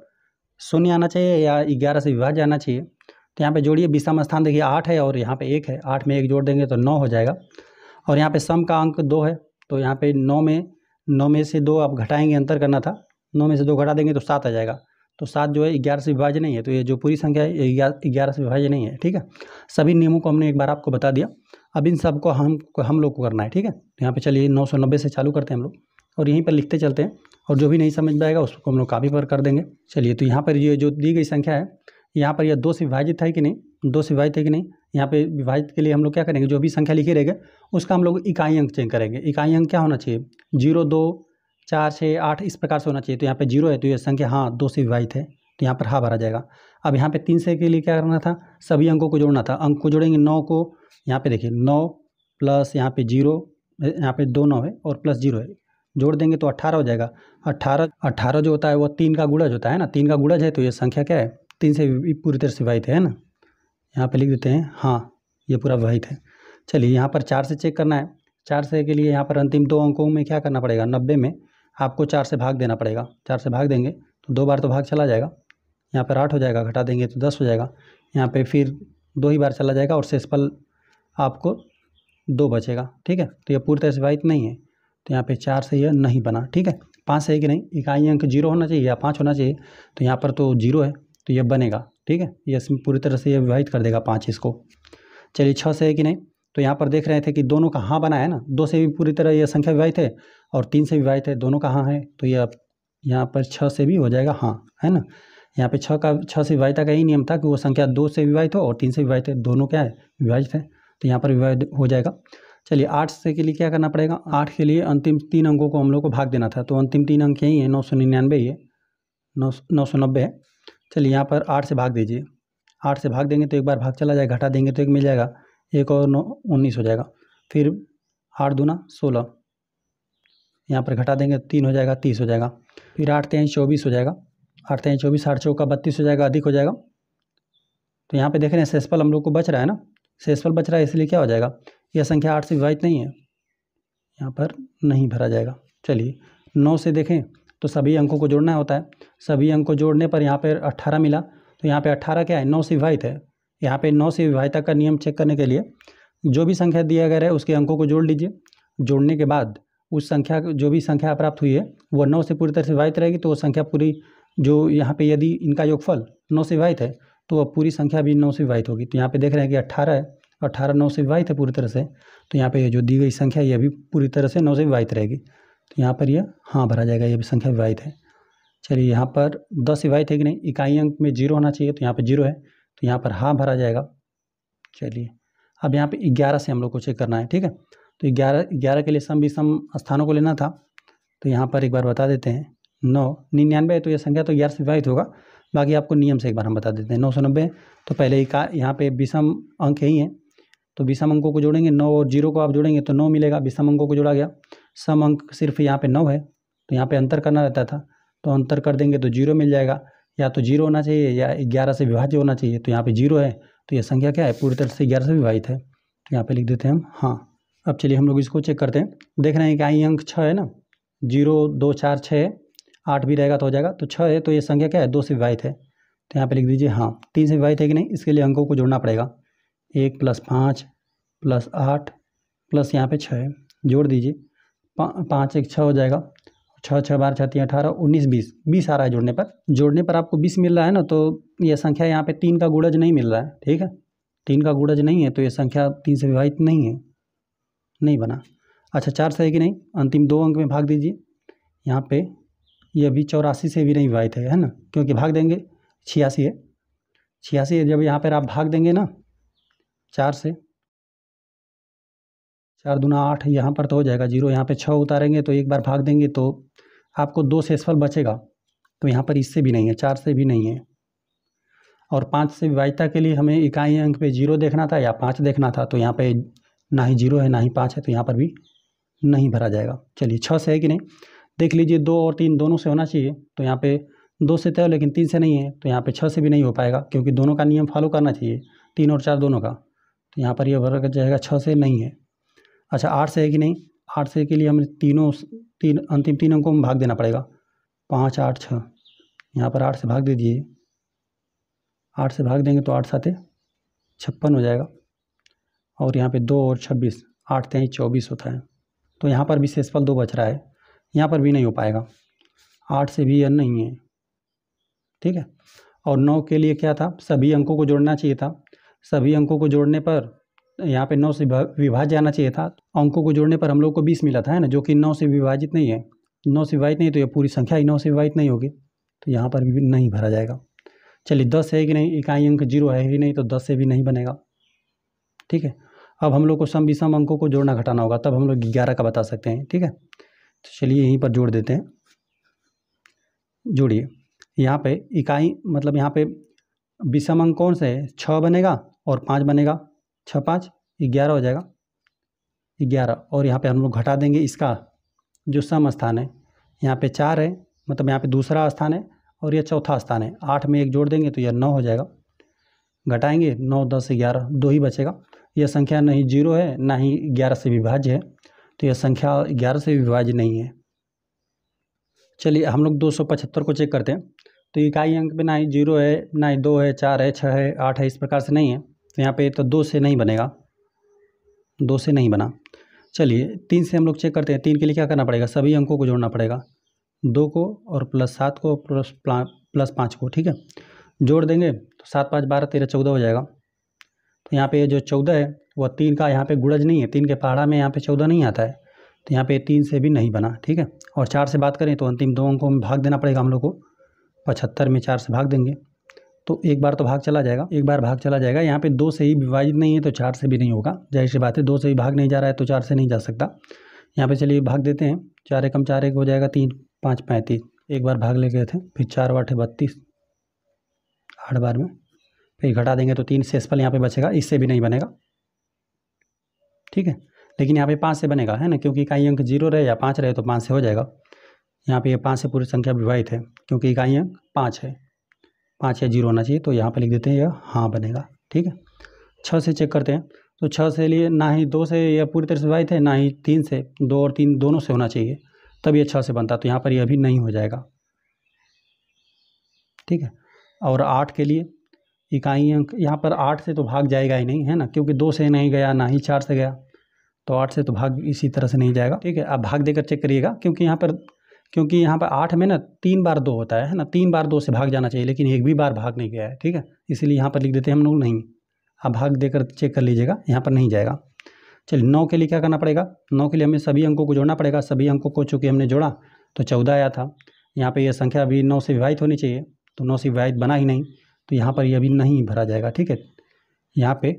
शून्य आना चाहिए या 11 से विभाज्य आना चाहिए। तो यहाँ पे जोड़िए, विषम स्थान देखिए 8 है और यहाँ पे 1 है, 8 में 1 जोड़ देंगे तो 9 हो जाएगा। और यहाँ पे सम का अंक 2 है, तो यहाँ पे 9 में से 2 आप घटाएंगे, अंतर करना था, 9 में से 2 घटा देंगे तो 7 आ जाएगा। तो 7 जो है 11 से विभाज्य नहीं है, तो ये जो पूरी संख्या है ये 11 से विभाज्य नहीं है, ठीक है। सभी नियमों को हमने एक बार आपको बता दिया, अब इन सब को हम लोग को करना है, ठीक है। तो यहाँ पे चलिए 990 से चालू करते हैं हम लोग और यहीं पर लिखते चलते हैं, और जो भी नहीं समझ में आएगा उसको हम लोग कॉपी पर कर देंगे। चलिए, तो यहाँ पर ये जो दी गई संख्या है, यहाँ पर यह 2 से विभाजित है कि नहीं, 2 से विभाजित है कि नहीं। यहाँ पे विभाजित के लिए हम लोग क्या करेंगे, जो भी संख्या लिखी रहेगी उसका हम लोग इकाई अंक चेक करेंगे। इकाई अंक क्या होना चाहिए, 0, 2, 4, 6, 8 इस प्रकार से होना चाहिए। तो यहाँ पे 0 है तो ये संख्या हाँ 2 से विभाजित है, तो यहाँ पर हाँ भरा जाएगा। अब यहाँ पे 3 से के लिए क्या करना था, सभी अंकों को जोड़ना था। अंक को जोड़ेंगे 9 को, यहाँ पे देखिए 9 प्लस यहाँ पे 0, यहाँ पे 2 9 है और प्लस 0 है, जोड़ देंगे तो 18 हो जाएगा। 18 जो होता है वो 3 का गुणज होता है ना, 3 का गुणज है, तो ये संख्या क्या है, 3 से पूरी तरह से विभाजित है ना। यहाँ पे लिख देते हैं हाँ ये पूरा विभाजित है। चलिए यहाँ पर 4 से चेक करना है। 4 से के लिए यहाँ पर अंतिम 2 अंकों में क्या करना पड़ेगा, 90 में आपको 4 से भाग देना पड़ेगा। 4 से भाग देंगे तो 2 बार तो भाग चला जाएगा, यहाँ पर 8 हो जाएगा, घटा देंगे तो 10 हो जाएगा। यहाँ पे फिर 2 ही बार चला जाएगा और शेषफल आपको 2 बचेगा, ठीक है। तो यह पूरी तरह से विभाजित नहीं है, तो यहाँ पे 4 से यह नहीं बना, ठीक है। 5 से है कि नहीं, इकाई अंक 0 होना चाहिए या 5 होना चाहिए, तो यहाँ पर तो 0 है तो यह बनेगा, ठीक है। ये इसमें पूरी तरह से यह विभाजित कर देगा 5 इसको। चलिए 6 से है कि नहीं, तो यहाँ पर देख रहे थे कि दोनों का हाँ बना है ना, 2 से भी पूरी तरह यह संख्या विभाजित है और 3 से विभाजित है, दोनों का हाँ है, तो यह यहाँ पर 6 से भी हो जाएगा हाँ, है ना। यहाँ पे 6 से विभाजित का यही नियम था कि वो संख्या 2 से विभाजित हो और 3 से विभाजित है, दोनों क्या है विभाजित है, तो यहाँ पर विभाजित हो जाएगा। चलिए 8 से के लिए क्या करना पड़ेगा, 8 के लिए अंतिम 3 अंकों को हम लोग को भाग देना था, तो अंतिम 3 अंक यही है, 999 ही है, 990 है। चलिए यहाँ पर 8 से भाग दीजिए, 8 से भाग देंगे तो एक बार भाग चला जाएगा, घटा देंगे तो 1 मिल जाएगा, 1 और 9 19 हो जाएगा। फिर 8 दूना 16, यहाँ पर घटा देंगे 3 हो जाएगा, 30 हो जाएगा। फिर 8 3 24 हो जाएगा, 8 3 24, 8 चौका 32 हो जाएगा, अधिक हो जाएगा। तो यहाँ पे देख रहे हैं शेषफल हम लोग को बच रहा है ना, शेषफल बच रहा है, इसलिए क्या हो जाएगा, यह संख्या 8 से विभाजित नहीं है, यहाँ पर नहीं भरा जाएगा। चलिए 9 से देखें तो सभी अंकों को जोड़ना होता है, सभी अंक को जोड़ने पर यहाँ पर 18 मिला, तो यहाँ पे 18 क्या है, 9 से विभाजित है। यहाँ पे 9 से विभाजित का नियम चेक करने के लिए जो भी संख्या दिया गया है उसके अंकों को जोड़ लीजिए, जोड़ने के बाद उस संख्या जो भी संख्या प्राप्त हुई है वो 9 से पूरी तरह से विभाजित रहेगी, तो वो संख्या पूरी जो यहाँ पे यदि इनका योगफल 9 से विभाजित है तो वह पूरी संख्या भी 9 से विभाजित होगी। तो यहाँ पे देख रहे हैं कि 18 है, 18 9 से विभाजित है पूरी तरह से, तो यहाँ पे ये जो दी गई संख्या यह भी पूरी तरह से 9 से विभाजित रहेगी, तो यहाँ पर यह हाँ भरा जाएगा, यह भी संख्या विभाजित है। चलिए यहाँ पर 10 विभाजित है कि नहीं, इकाई अंक में 0 होना चाहिए, तो यहाँ पर 0 है, तो यहाँ पर हाँ भरा जाएगा। चलिए अब यहाँ पे 11 से हम लोग को चेक करना है, ठीक है। तो 11 के लिए सम विषम स्थानों को लेना था, तो यहाँ पर एक बार बता देते हैं 99 है, तो ये संख्या तो 11 से विभाजित होगा, बाकी आपको नियम से एक बार हम बता देते हैं। 990 तो पहले यहाँ पे विषम अंक यही है, तो विषम अंकों को जोड़ेंगे, 9 और 0 को आप जोड़ेंगे तो 9 मिलेगा, विषम अंकों को जोड़ा गया। सम अंक सिर्फ यहाँ पे 9 है, तो यहाँ पे अंतर करना रहता था, तो अंतर कर देंगे तो 0 मिल जाएगा, या तो 0 होना चाहिए या 11 से विभाज्य होना चाहिए, तो यहाँ पे 0 है, तो ये संख्या क्या है पूरी तरह से 11 से विभाजित है, तो यहाँ पे लिख देते हैं हम हाँ। अब चलिए हम लोग इसको चेक करते हैं, देख रहे हैं कि आई अंक 6 है ना, 0 2 4 6 8 भी रहेगा तो हो जाएगा, तो 6 है, तो ये संख्या क्या है 2 से विभाजित है, तो यहाँ पे लिख दीजिए हाँ। 3 से विभाजित है कि नहीं, इसके लिए अंकों को जोड़ना पड़ेगा, 1 + 5 + 8 प्लस यहाँ पे 6 है, जोड़ दीजिए, 5 1 6 हो जाएगा, 6 6 12 6 3 18 19 20 आ रहा है जोड़ने पर आपको 20 मिल रहा है ना, तो यह संख्या यहाँ पे 3 का गुणज नहीं मिल रहा है, ठीक है, 3 का गुणज नहीं है, तो ये संख्या 3 से विभाजित नहीं है, नहीं बना। अच्छा 4 से है कि नहीं, अंतिम 2 अंक में भाग दीजिए, यहाँ पे यह भी 84 से भी नहीं विभाजित है ना, क्योंकि भाग देंगे 86 है, 86 है, जब यहाँ पर आप भाग देंगे ना 4 से, 4 दूना 8 यहाँ पर तो हो जाएगा 0, यहाँ पे 6 उतारेंगे तो एक बार भाग देंगे तो आपको 2 शेषफल बचेगा, तो यहाँ पर इससे भी नहीं है, 4 से भी नहीं है। और 5 से विभाज्यता के लिए हमें इकाई अंक पे 0 देखना था या 5 देखना था, तो यहाँ पे ना ही 0 है ना ही 5 है, तो यहाँ पर भी नहीं भरा जाएगा। चलिए 6 से है कि नहीं देख लीजिए, 2 और 3 दोनों से होना चाहिए, तो यहाँ पे 2 से तय हो लेकिन 3 से नहीं है, तो यहाँ पे 6 से भी नहीं हो पाएगा क्योंकि दोनों का नियम फॉलो करना चाहिए, 3 और 4 दोनों का, तो यहाँ पर ये भर जाएगा 6 से नहीं है। अच्छा 8 से है कि नहीं, 8 से के लिए हमें अंतिम 3 अंकों में भाग देना पड़ेगा, 5 8 6, यहाँ पर 8 से भाग दे दीजिए, 8 से भाग देंगे तो 8 7 56 हो जाएगा, और यहाँ पे 2 और 26, 8 3 24 होता है, तो यहाँ पर भी शेषफल 2 बच रहा है, यहाँ पर भी नहीं हो पाएगा, 8 से भी यह नहीं है, ठीक है। और 9 के लिए क्या था, सभी अंकों को जोड़ना चाहिए था, सभी अंकों को जोड़ने पर यहाँ पे 9 से विभाज्य आना चाहिए था, अंकों को जोड़ने पर हम लोग को 20 मिला था, है ना, जो कि 9 से विभाजित नहीं है, 9 से विभाजित नहीं तो ये पूरी संख्या ही 9 से विभाजित नहीं होगी, तो यहाँ पर भी नहीं भरा जाएगा। चलिए 10 है कि नहीं, इकाई अंक 0 है ही नहीं, तो 10 से भी नहीं बनेगा, ठीक है। अब हम लोग को सम विषम अंकों को जोड़ना घटाना होगा, तब हम लोग 11 का बता सकते हैं, ठीक है। तो चलिए यहीं पर जोड़ देते हैं, जोड़िए, यहाँ पे इकाई मतलब यहाँ पे विषम अंक कौन से है, 6 बनेगा और 5 बनेगा, 6 5 11 हो जाएगा, 11, और यहाँ पे हम लोग घटा देंगे इसका जो सम स्थान है, यहाँ पे 4 है, मतलब यहाँ पे दूसरा स्थान है और यह चौथा स्थान है, 8 में 1 जोड़ देंगे तो यह 9 हो जाएगा, घटाएंगे 9 10 11, 2 ही बचेगा, यह संख्या नहीं 0 है ना ही 11 से विभाज्य है, तो यह संख्या 11 से विभाज्य नहीं है। चलिए हम लोग 275 को चेक करते हैं, तो इकाई अंक पे ना ही 0 है ना ही 2 है 4 है 6 है 8 है, इस प्रकार से नहीं है, तो यहाँ पे तो 2 से नहीं बनेगा, 2 से नहीं बना। चलिए 3 से हम लोग चेक करते हैं, 3 के लिए क्या करना पड़ेगा, सभी अंकों को जोड़ना पड़ेगा, 2 को और प्लस 7 को प्लस 5 को, ठीक है, जोड़ देंगे तो 7 5 12 13 14 हो जाएगा, तो यहाँ पे जो 14 है वह 3 का यहाँ पे गुणज नहीं है, 3 के पहाड़ा में यहाँ पे 14 नहीं आता है, तो यहाँ पे 3 से भी नहीं बना, ठीक है। और 4 से बात करें तो अंतिम 2 अंकों में भाग देना पड़ेगा हम लोग को, 75 में 4 से भाग देंगे तो एक बार तो भाग चला जाएगा, एक बार भाग चला जाएगा, यहाँ पे 2 से ही विभाजित नहीं है तो 4 से भी नहीं होगा, जाहिर सी बात है, 2 से ही भाग नहीं जा रहा है तो 4 से नहीं जा सकता। यहाँ पे चलिए भाग देते हैं, 4 एकम 4 1 हो जाएगा, 3 5 35, एक बार भाग ले गए थे, फिर 4 8 32, 8 बार में फिर घटा देंगे तो 3 शेषफल यहाँ पे बचेगा, इससे भी नहीं बनेगा, ठीक है। लेकिन यहाँ पे 5 से बनेगा, है ना, क्योंकि इकाई अंक 0 रहे या 5 रहे तो 5 से हो जाएगा, यहाँ पे ये 5 से पूरी संख्या विभाजित है क्योंकि इकाई अंक 5 है, 5 या 0 होना चाहिए, तो यहाँ पर लिख देते हैं यह हाँ बनेगा, ठीक है। 6 से चेक करते हैं, तो 6 से लिए ना ही 2 से यह पूरी तरह से विभाजित है ना ही 3 से, 2 और 3 दोनों से होना चाहिए तब ये 6 से बनता, तो यहाँ पर यह भी नहीं हो जाएगा, ठीक है। और 8 के लिए इकाई अंक यहाँ पर 8 से तो भाग जाएगा ही नहीं, है ना, क्योंकि 2 से नहीं गया ना ही 4 से गया, तो 8 से तो भाग इसी तरह से नहीं जाएगा, ठीक है। आप भाग देकर चेक करिएगा, क्योंकि यहाँ पर 8 में ना 3 बार 2 होता है ना, 3 बार 2 से भाग जाना चाहिए, लेकिन एक भी बार भाग नहीं गया है, ठीक है, इसीलिए यहाँ पर लिख देते हैं हम लोग नहीं, आप भाग देकर चेक कर लीजिएगा, यहाँ पर नहीं जाएगा। चलिए 9 के लिए क्या करना पड़ेगा, 9 के लिए हमें सभी अंकों को जोड़ना पड़ेगा, सभी अंकों को चूँकि हमने जोड़ा तो 14 आया था, यहाँ पर यह संख्या अभी 9 से विभाजित होनी चाहिए, तो 9 से विभाजित बना ही नहीं, तो यहाँ पर यह भी नहीं भरा जाएगा, ठीक है। यहाँ पे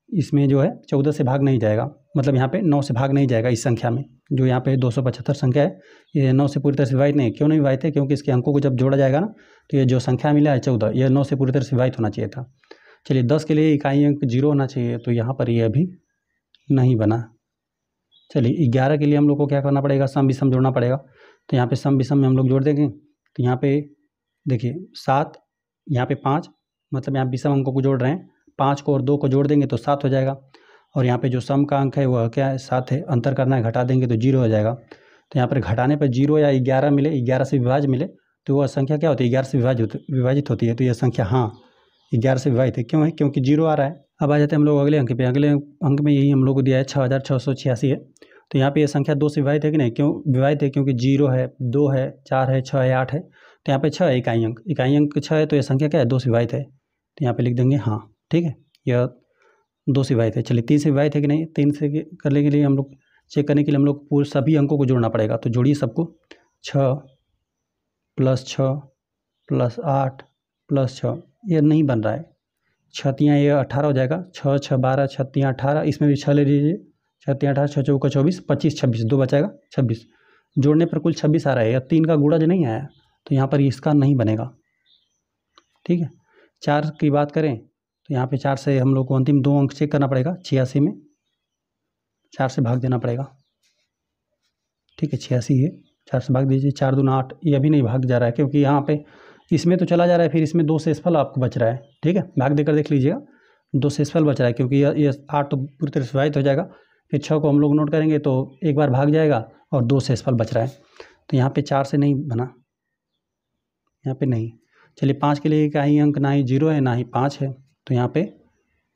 इसमें जो है 14 से भाग नहीं जाएगा, मतलब यहाँ पे 9 से भाग नहीं जाएगा, इस संख्या में जो यहाँ पे 275 संख्या है ये 9 से पूरी तरह से विभाजित नहीं है, क्यों नहीं विभाजित है, क्योंकि इसके अंकों को जब जोड़ा जाएगा ना तो ये जो संख्या मिला है 14, यह 9 से पूरी तरह से विभाजित होना चाहिए था। चलिए 10 के लिए इकाई अंक 0 होना चाहिए, तो यहाँ पर ये अभी नहीं बना। चलिए 11 के लिए हम लोग को क्या करना पड़ेगा, सम विषम जोड़ना पड़ेगा, तो यहाँ पे सम विषम में हम लोग जोड़ देंगे, तो यहाँ पे देखिए 7, यहाँ पे 5, मतलब यहाँ विषम अंकों को जोड़ रहे हैं, 5 को और 2 को जोड़ देंगे तो 7 हो जाएगा, और यहाँ पे जो सम का अंक है वह क्या है 7 है, अंतर करना है, घटा देंगे तो 0 हो जाएगा, तो यहाँ पर घटाने पर 0 या 11 मिले, 11 से विभाज्य मिले तो वह संख्या क्या होती है 11 से विभाजित होती है, तो यह संख्या हाँ 11 से विभाजित है, क्यों है, क्योंकि 0 आ रहा है। अब आ जाते हैं हम लोग अगले अंक पे, अगले अंक में यही हम लोग को दिया है 6686 है, तो यहाँ पे ये संख्या 2 से विभाजित है कि नहीं, क्यों विभाजित है, क्योंकि 0 है 2 है 4 है 6 है 8 है, तो यहाँ पे 6 है इकाई अंक 6 है, तो ये संख्या क्या है 2 से विभाजित है, तो यहाँ पे लिख देंगे हाँ, ठीक है, यह 2 से विभाजित है। चलिए 3 से विभाजित है कि नहीं, 3 से करने के लिए हम लोग चेक करने के लिए हम लोग पूरे सभी अंकों को जोड़ना पड़ेगा, तो जोड़िए सबको, 6 + 8 + 6, ये नहीं बन रहा है, 6 3 ये 18 हो जाएगा, 6 6 12 6 3 18, इसमें भी 6 ले लीजिए, 6 3 18 6 4 24 25 26, 2 बचाएगा 26, जोड़ने पर कुल 26 आ रहा है, या 3 का गुणज नहीं आया, तो यहाँ पर इसका नहीं बनेगा, ठीक है। 4 की बात करें तो यहाँ पे 4 से हम लोग को अंतिम 2 अंक चेक करना पड़ेगा। 86 में 4 से भाग देना पड़ेगा, ठीक है। 86 है, 4 से भाग दीजिए, 4 दूना 8। ये अभी नहीं भाग जा रहा है क्योंकि यहाँ पे इसमें तो चला जा रहा है, फिर इसमें 2 शेषफल आपको बच रहा है, ठीक है। भाग देकर देख लीजिएगा, 2 शेषफल बच रहा है क्योंकि ये 8 तो पूरी तरह से विभाजित हो जाएगा। फिर 6 को हम लोग नोट करेंगे तो एक बार भाग जाएगा और 2 शेषफल बच रहा है। तो यहाँ पे 4 से नहीं बना, यहाँ पे नहीं। चलिए 5 के लिए का ही अंक ना ही 0 है ना ही 5 है, तो यहाँ पे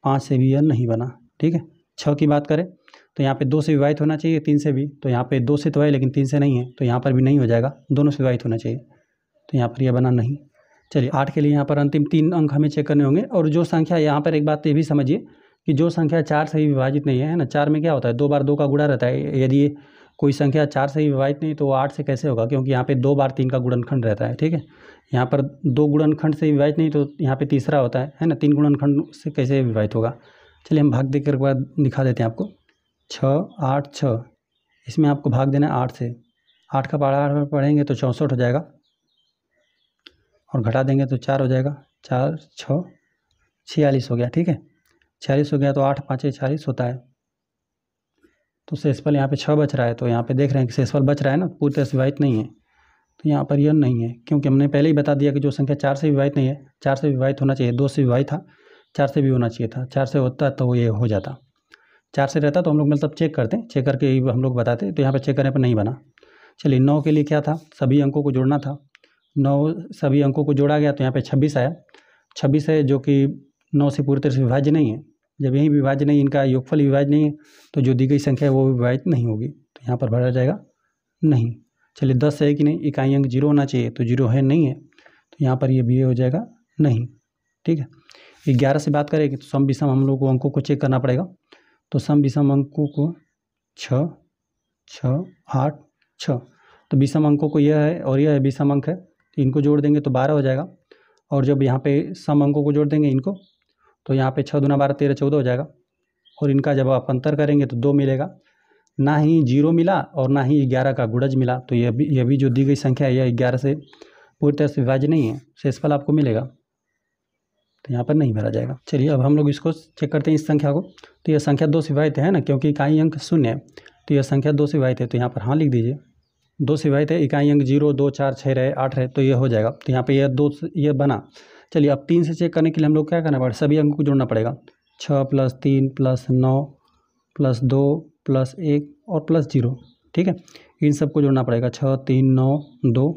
5 से भी यह नहीं बना, ठीक है। 6 की बात करें तो यहाँ पे 2 से विभाजित होना चाहिए, 3 से भी। तो यहाँ पे 2 से तो है लेकिन 3 से नहीं है, तो यहाँ पर भी नहीं हो जाएगा, दोनों से विभाजित होना चाहिए, तो यहाँ पर यह बना नहीं। चलिए 8 के लिए यहाँ पर अंतिम 3 अंक हमें चेक करने होंगे। और जो संख्या यहाँ पर एक बात ये भी समझिए कि जो संख्या 4 से ही विभाजित नहीं है ना, 4 में क्या होता है 2 बार 2 का गुणा रहता है। यदि कोई संख्या 4 से ही विभाजित नहीं तो 8 से कैसे होगा, क्योंकि यहाँ पे 2 बार 3 का गुणनखंड रहता है, ठीक है। यहाँ पर 2 गुणनखंड से विभाजित नहीं तो यहाँ पे तीसरा होता है ना, 3 गुणनखंड से कैसे विभाजित होगा। चलिए हम भाग देकर बाद दिखा देते हैं आपको। 6 8 6, इसमें आपको भाग देना है 8 से। 8 का पहाड़ा पढ़ेंगे तो 64 हो जाएगा और घटा देंगे तो 4 हो जाएगा। 4 6 46 हो गया, ठीक है। 46 हो गया तो 8 5 40 होता है। तो शेषफल यहाँ पे 6 बच रहा है, तो यहाँ पे देख रहे हैं कि शेषफल बच रहा है ना, पूरी तरह से विभाजित नहीं है, तो यहाँ पर यह नहीं है क्योंकि हमने पहले ही बता दिया कि जो संख्या 4 से विभाजित नहीं है, 4 से विभाजित होना चाहिए, 2 से विभाजित था, 4 से भी होना चाहिए था। 4 से होता तो ये हो जाता, 4 से रहता तो हम लोग मतलब चेक करते, चेक करके हम लोग बताते, तो यहाँ पर चेक करने पर नहीं बना। चलिए 9 के लिए क्या था, सभी अंकों को जोड़ना था। 9 सभी अंकों को जोड़ा गया तो यहाँ पे 26 आया। 26 है जो कि 9 से पूरी तरह से विभाज्य नहीं है। जब यही विभाज्य नहीं, इनका योगफल विभाज्य नहीं है, तो जो दी गई संख्या है वो विभाजित नहीं होगी, तो यहाँ पर भरा जाएगा नहीं। चलिए 10 है कि नहीं, इकाई अंक 0 होना चाहिए, तो 0 है नहीं है, तो यहाँ पर ये भी हो जाएगा नहीं, ठीक है। 11 से बात करें तो सम विषम हम लोग को अंकों को चेक करना पड़ेगा। तो सम विषम अंकों को 6 6 8 6, तो विषम अंकों को यह है और यह है विषम अंक है, तो इनको जोड़ देंगे तो 12 हो जाएगा। और जब यहाँ पे सम अंकों को जोड़ देंगे इनको, तो यहाँ पे 6 दूना 12 13 14 हो जाएगा। और इनका जब आप अंतर करेंगे तो 2 मिलेगा, ना ही 0 मिला और ना ही 11 का गुणज मिला। तो यह भी जो दी गई संख्या है यह 11 से पूरी तरह से विभाज्य नहीं है, शेषफल आपको मिलेगा, तो यहाँ पर नहीं भरा जाएगा। चलिए अब हम लोग इसको चेक करते हैं इस संख्या को। तो यह संख्या 2 से विभाजित है ना, क्योंकि इकाई अंक 0 है, तो यह संख्या 2 से विभाजित है, तो यहाँ पर हाँ लिख दीजिए। 2 से विभाजित है, इकाई अंक 0 2 4 6 रहे 8 रहे, तो यह हो जाएगा, तो यहाँ पे यह 2 ये बना। चलिए अब 3 से चेक करने के लिए हम लोग क्या करना पड़ेगा, सभी अंकों को जोड़ना पड़ेगा। 6 + 3 + 9 + 2 + 1 और +0, ठीक है। इन सबको जोड़ना पड़ेगा। 6 3 9 2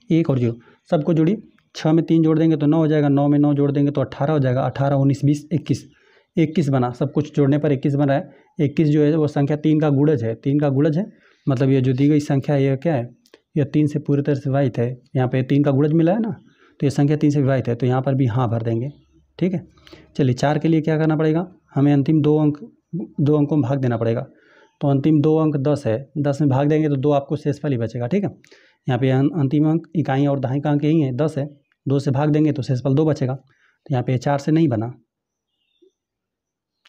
1 और 0 सबको जोड़िए। 6 में 3 जोड़ देंगे तो 9 हो जाएगा, 9 में 9 जोड़ देंगे तो 18 हो जाएगा। 18 19 20 21 21 बना, सब कुछ जोड़ने पर 21 बन रहा है। 21 जो है वो संख्या 3 का गुणज है, 3 का गुणज है, मतलब ये जो दी गई संख्या है यह क्या है, यह 3 से पूरी तरह से विभाजित है। यहाँ पे 3 का गुणज मिला है ना, तो ये संख्या 3 से विभाजित है, तो यहाँ पर भी हाँ भर देंगे, ठीक है। चलिए 4 के लिए क्या करना पड़ेगा, हमें अंतिम 2 अंकों में भाग देना पड़ेगा। तो अंतिम 2 अंक 10 है, 10 में भाग देंगे तो 2 आपको शेषफल ही बचेगा, ठीक है। यहाँ पे अंतिम अंक इकाई और दहाई का अंक यही है, 10 है, 2 से भाग देंगे तो शेषफल 2 बचेगा, तो यहाँ पे 4 से नहीं बना,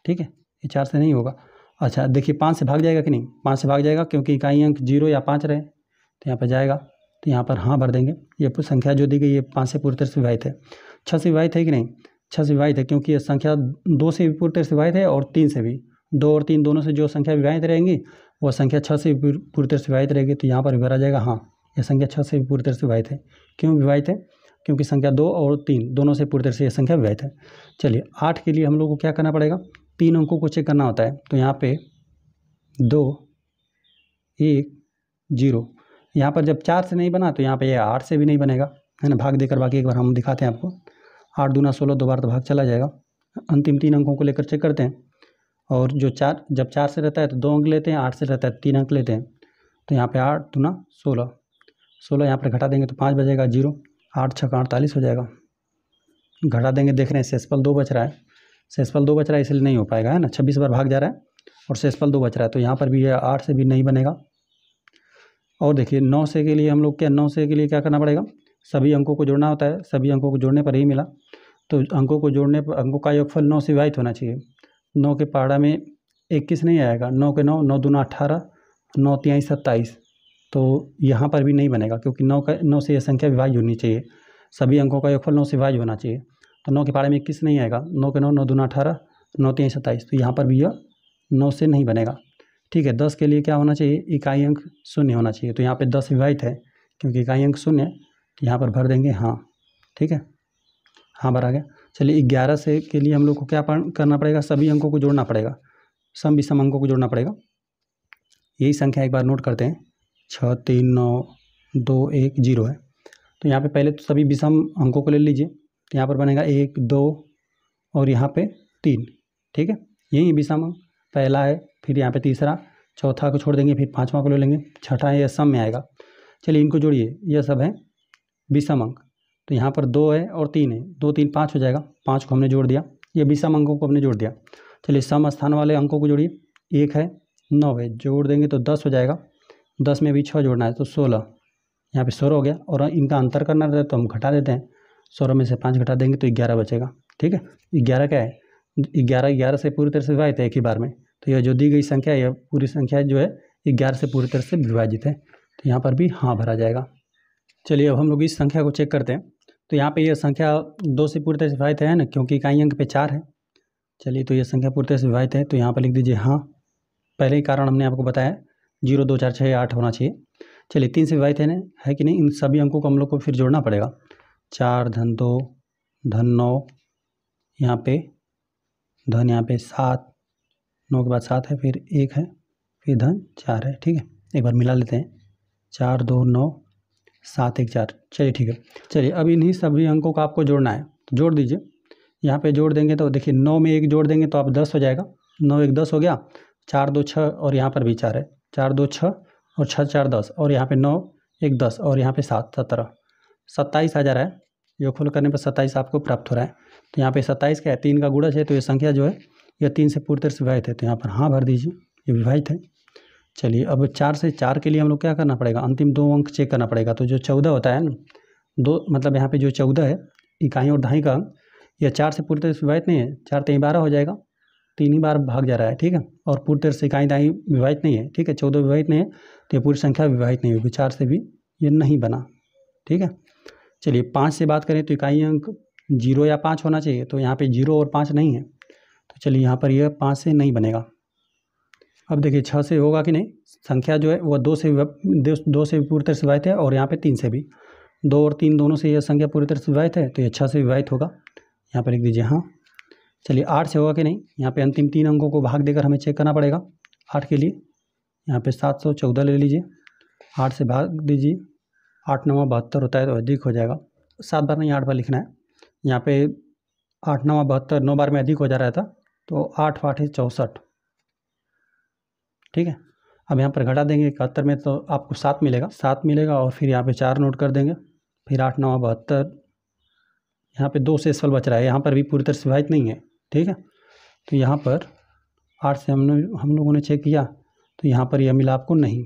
ठीक है, ये 4 से नहीं होगा। अच्छा देखिए 5 से भाग जाएगा कि नहीं, 5 से भाग जाएगा क्योंकि इकाई अंक 0 या 5 रहे, तो यहाँ पर जाएगा, तो यहाँ पर हाँ भर देंगे। ये संख्या जो दी गई ये 5 से पूरी तरह से विभाजित है। 6 से विभाजित है कि नहीं, 6 से विभाजित है क्योंकि ये संख्या 2 से भी पूरी तरह से विभाजित है और 3 से भी, 2 और 3 दोनों से जो संख्या विभाजित रहेंगी वो संख्या 6 से पूरी तरह से विभाजित रहेगी, तो यहाँ पर भरा जाएगा हाँ, यह संख्या 6 से भी पूरी तरह से विभाजित है। क्यों विभाजित है, क्योंकि संख्या 2 और 3 दोनों से पूरी तरह से यह संख्या विभाजित है। चलिए 8 के लिए हम लोग को क्या करना पड़ेगा, 3 अंकों को चेक करना होता है। तो यहाँ पे 2 1 0, यहाँ पर जब 4 से नहीं बना तो यहाँ पे ये 8 से भी नहीं बनेगा, है ना। भाग देकर बाकी एक बार हम दिखाते हैं आपको। 8 दूना 16, 2 बार तो भाग चला जाएगा। अंतिम 3 अंकों को लेकर चेक करते हैं। और जो जब 4 से रहता है तो 2 अंक लेते हैं, 8 से रहता है 3 अंक लेते हैं। तो यहाँ पे 8 दूना 16, 16 यहाँ पर घटा देंगे तो 5 बचेगा 0, 8 6 48 हो जाएगा। घटा देंगे, देख रहे हैं शेषफल 2 बच रहा है, शेषफल 2 बच रहा है इसलिए नहीं हो पाएगा, है ना। 26 बार भाग जा रहा है और शेषफल 2 बच रहा है, तो यहाँ पर भी यह 8 से भी नहीं बनेगा। और देखिए 9 से के लिए हम लोग 9 से के लिए क्या करना पड़ेगा, सभी अंकों को जोड़ना होता है। सभी अंकों को जोड़ने पर ही मिला, तो अंकों को जोड़ने पर अंकों का योगफल 9 से विभाजित होना चाहिए। 9 के पहाड़ा में 21 नहीं आएगा, 9 के 9, 9 दूना 18, 9 3 27, तो यहाँ पर भी नहीं बनेगा क्योंकि 9 से यह संख्या विभाज्य होनी चाहिए। सभी अंकों का योगफल 9 से विभाज्य होना चाहिए। तो 9 के पारे में 21 नहीं आएगा, 9 के 9, 9 दूना 18, 9 3 27, तो यहाँ पर भी यह 9 से नहीं बनेगा। ठीक है, 10 के लिए क्या होना चाहिए, इकाई अंक शून्य होना चाहिए। तो यहाँ पे 10 विभाजित है, क्योंकि इकाई अंक शून्य है, तो यहाँ पर भर देंगे हाँ। ठीक है, हाँ भरा गया। चलिए 11 से के लिए हम लोग को क्या करना पड़ेगा, सभी अंकों को जोड़ना पड़ेगा, सम विषम अंकों को जोड़ना पड़ेगा। यही संख्या एक बार नोट करते हैं, 6 3 9 2 1 0 है। तो यहाँ पे पहले तो सभी विषम अंकों को ले लीजिए, तो यहाँ पर बनेगा 1 2 और यहाँ पे 3। ठीक है, यही विषम अंक पहला है, फिर यहाँ पे तीसरा, चौथा को छोड़ देंगे, फिर पाँचवा को ले लेंगे, छठा है, यह सम में आएगा। चलिए इनको जोड़िए, यह सब है विषम अंक। तो यहाँ पर 2 है और 3 है, 2 3 5 हो जाएगा, 5 को हमने जोड़ दिया, ये विषम अंकों को हमने जोड़ दिया। चलिए सम स्थान वाले अंकों को जोड़िए, 1 है 9 है, जोड़ देंगे तो 10 हो जाएगा, 10 में भी 6 जोड़ना है तो 16, यहाँ पे 16 हो गया। और इनका अंतर करना रहता है तो हम घटा देते हैं, 16 में से 5 घटा देंगे तो 11 बचेगा। ठीक है, 11 क्या है, 11 से पूरी तरह से विभाजित है एक ही बार में। तो यह जो दी गई संख्या है, यह पूरी संख्या जो है 11 से पूरी तरह से विभाजित है, तो यहाँ पर भी हाँ भरा जाएगा। चलिए अब हम लोग इस संख्या को चेक करते हैं। तो यहाँ पे यह संख्या 2 से पूरी तरह से विभाजित है ना, क्योंकि इकाई अंक पे 4 है। चलिए तो यह संख्या पूरी तरह से विभाजित है, तो यहाँ पर लिख दीजिए हाँ। पहले ही कारण हमने आपको बताया 0 2 4 6 8 होना चाहिए। चलिए 3 से विभाजित है कि नहीं, इन सभी अंकों को हम लोग को फिर जोड़ना पड़ेगा। 4 धन 2 धन 9, यहाँ पे धन, यहाँ पे 7, 9 के बाद 7 है, फिर 1 है, फिर धन 4 है। ठीक है, एक बार मिला लेते हैं, 4 2 9 7 1 4। चलिए ठीक है, चलिए अब इन्हीं सभी अंकों को आपको जोड़ना है, तो जोड़ दीजिए। यहाँ पे जोड़ देंगे तो देखिए 9 में 1 जोड़ देंगे तो आप 10 हो जाएगा, 9 1 10 हो गया, 4 2 6 और यहाँ पर भी 4 है, 4 2 6 और 6 4 10, और यहाँ पे 9 1 10 और यहाँ पे 7 17, 27 आ जा रहा है। योगफल करने पर 27 आपको प्राप्त हो रहा है। तो यहाँ पे 27 क्या है, 3 का गुणज है, तो ये संख्या जो है यह 3 से पूरी तरह से विभाजित है, तो यहाँ पर हाँ भर दीजिए, ये विभाजित है। चलिए अब 4 से 4 के लिए हम लोग क्या करना पड़ेगा, अंतिम 2 अंक चेक करना पड़ेगा। तो जो 14 होता है ना, 2 मतलब यहाँ पे जो 14 है इकाई और दहाई का अंक, यह 4 से पूरी तरह से विभाजित नहीं है, 4 3 12 हो जाएगा, 3 ही बार भाग जा रहा है। ठीक है, और पूरी तरह से इकाई दहाई विभाजित नहीं है। ठीक है, 14 विभाजित नहीं है, तो ये पूरी संख्या विभाजित नहीं होगी, 4 से भी ये नहीं बना। ठीक है, चलिए 5 से बात करें तो इकाई अंक 0 या 5 होना चाहिए, तो यहाँ पे 0 और 5 नहीं है, तो चलिए यहाँ पर यह 5 से नहीं बनेगा। अब देखिए 6 से होगा कि नहीं, संख्या जो है वह 2 से पूरी तरह से विभाजित है, और यहाँ पे 3 से भी, 2 और 3 दोनों से यह संख्या पूरी तरह से विभाजित है, तो यह 6 से विभाजित होगा, यहाँ पर लिख दीजिए हाँ। चलिए 8 से होगा कि नहीं, यहाँ पे अंतिम 3 अंकों को भाग देकर हमें चेक करना पड़ेगा। 8 के लिए यहाँ पे 714 ले लीजिए, 8 से भाग दीजिए, 8 9 72 होता है, तो अधिक हो जाएगा, 7 बार नहीं 8 बार लिखना है। यहाँ पे 8 9 72, 9 बार में अधिक हो जा रहा था, तो 8 8 है 64। ठीक है, अब यहाँ पर घटा देंगे 71 में, तो आपको 7 मिलेगा, और फिर यहाँ पे 4 नोट कर देंगे, फिर 8 9 72, यहाँ पे 2 शेषफल बच रहा है, यहाँ पर भी पूरी तरह से विभाजित नहीं है। ठीक है, तो यहाँ पर 8 से हम लोगों ने चेक किया, तो यहाँ पर यह मिला आपको नहीं।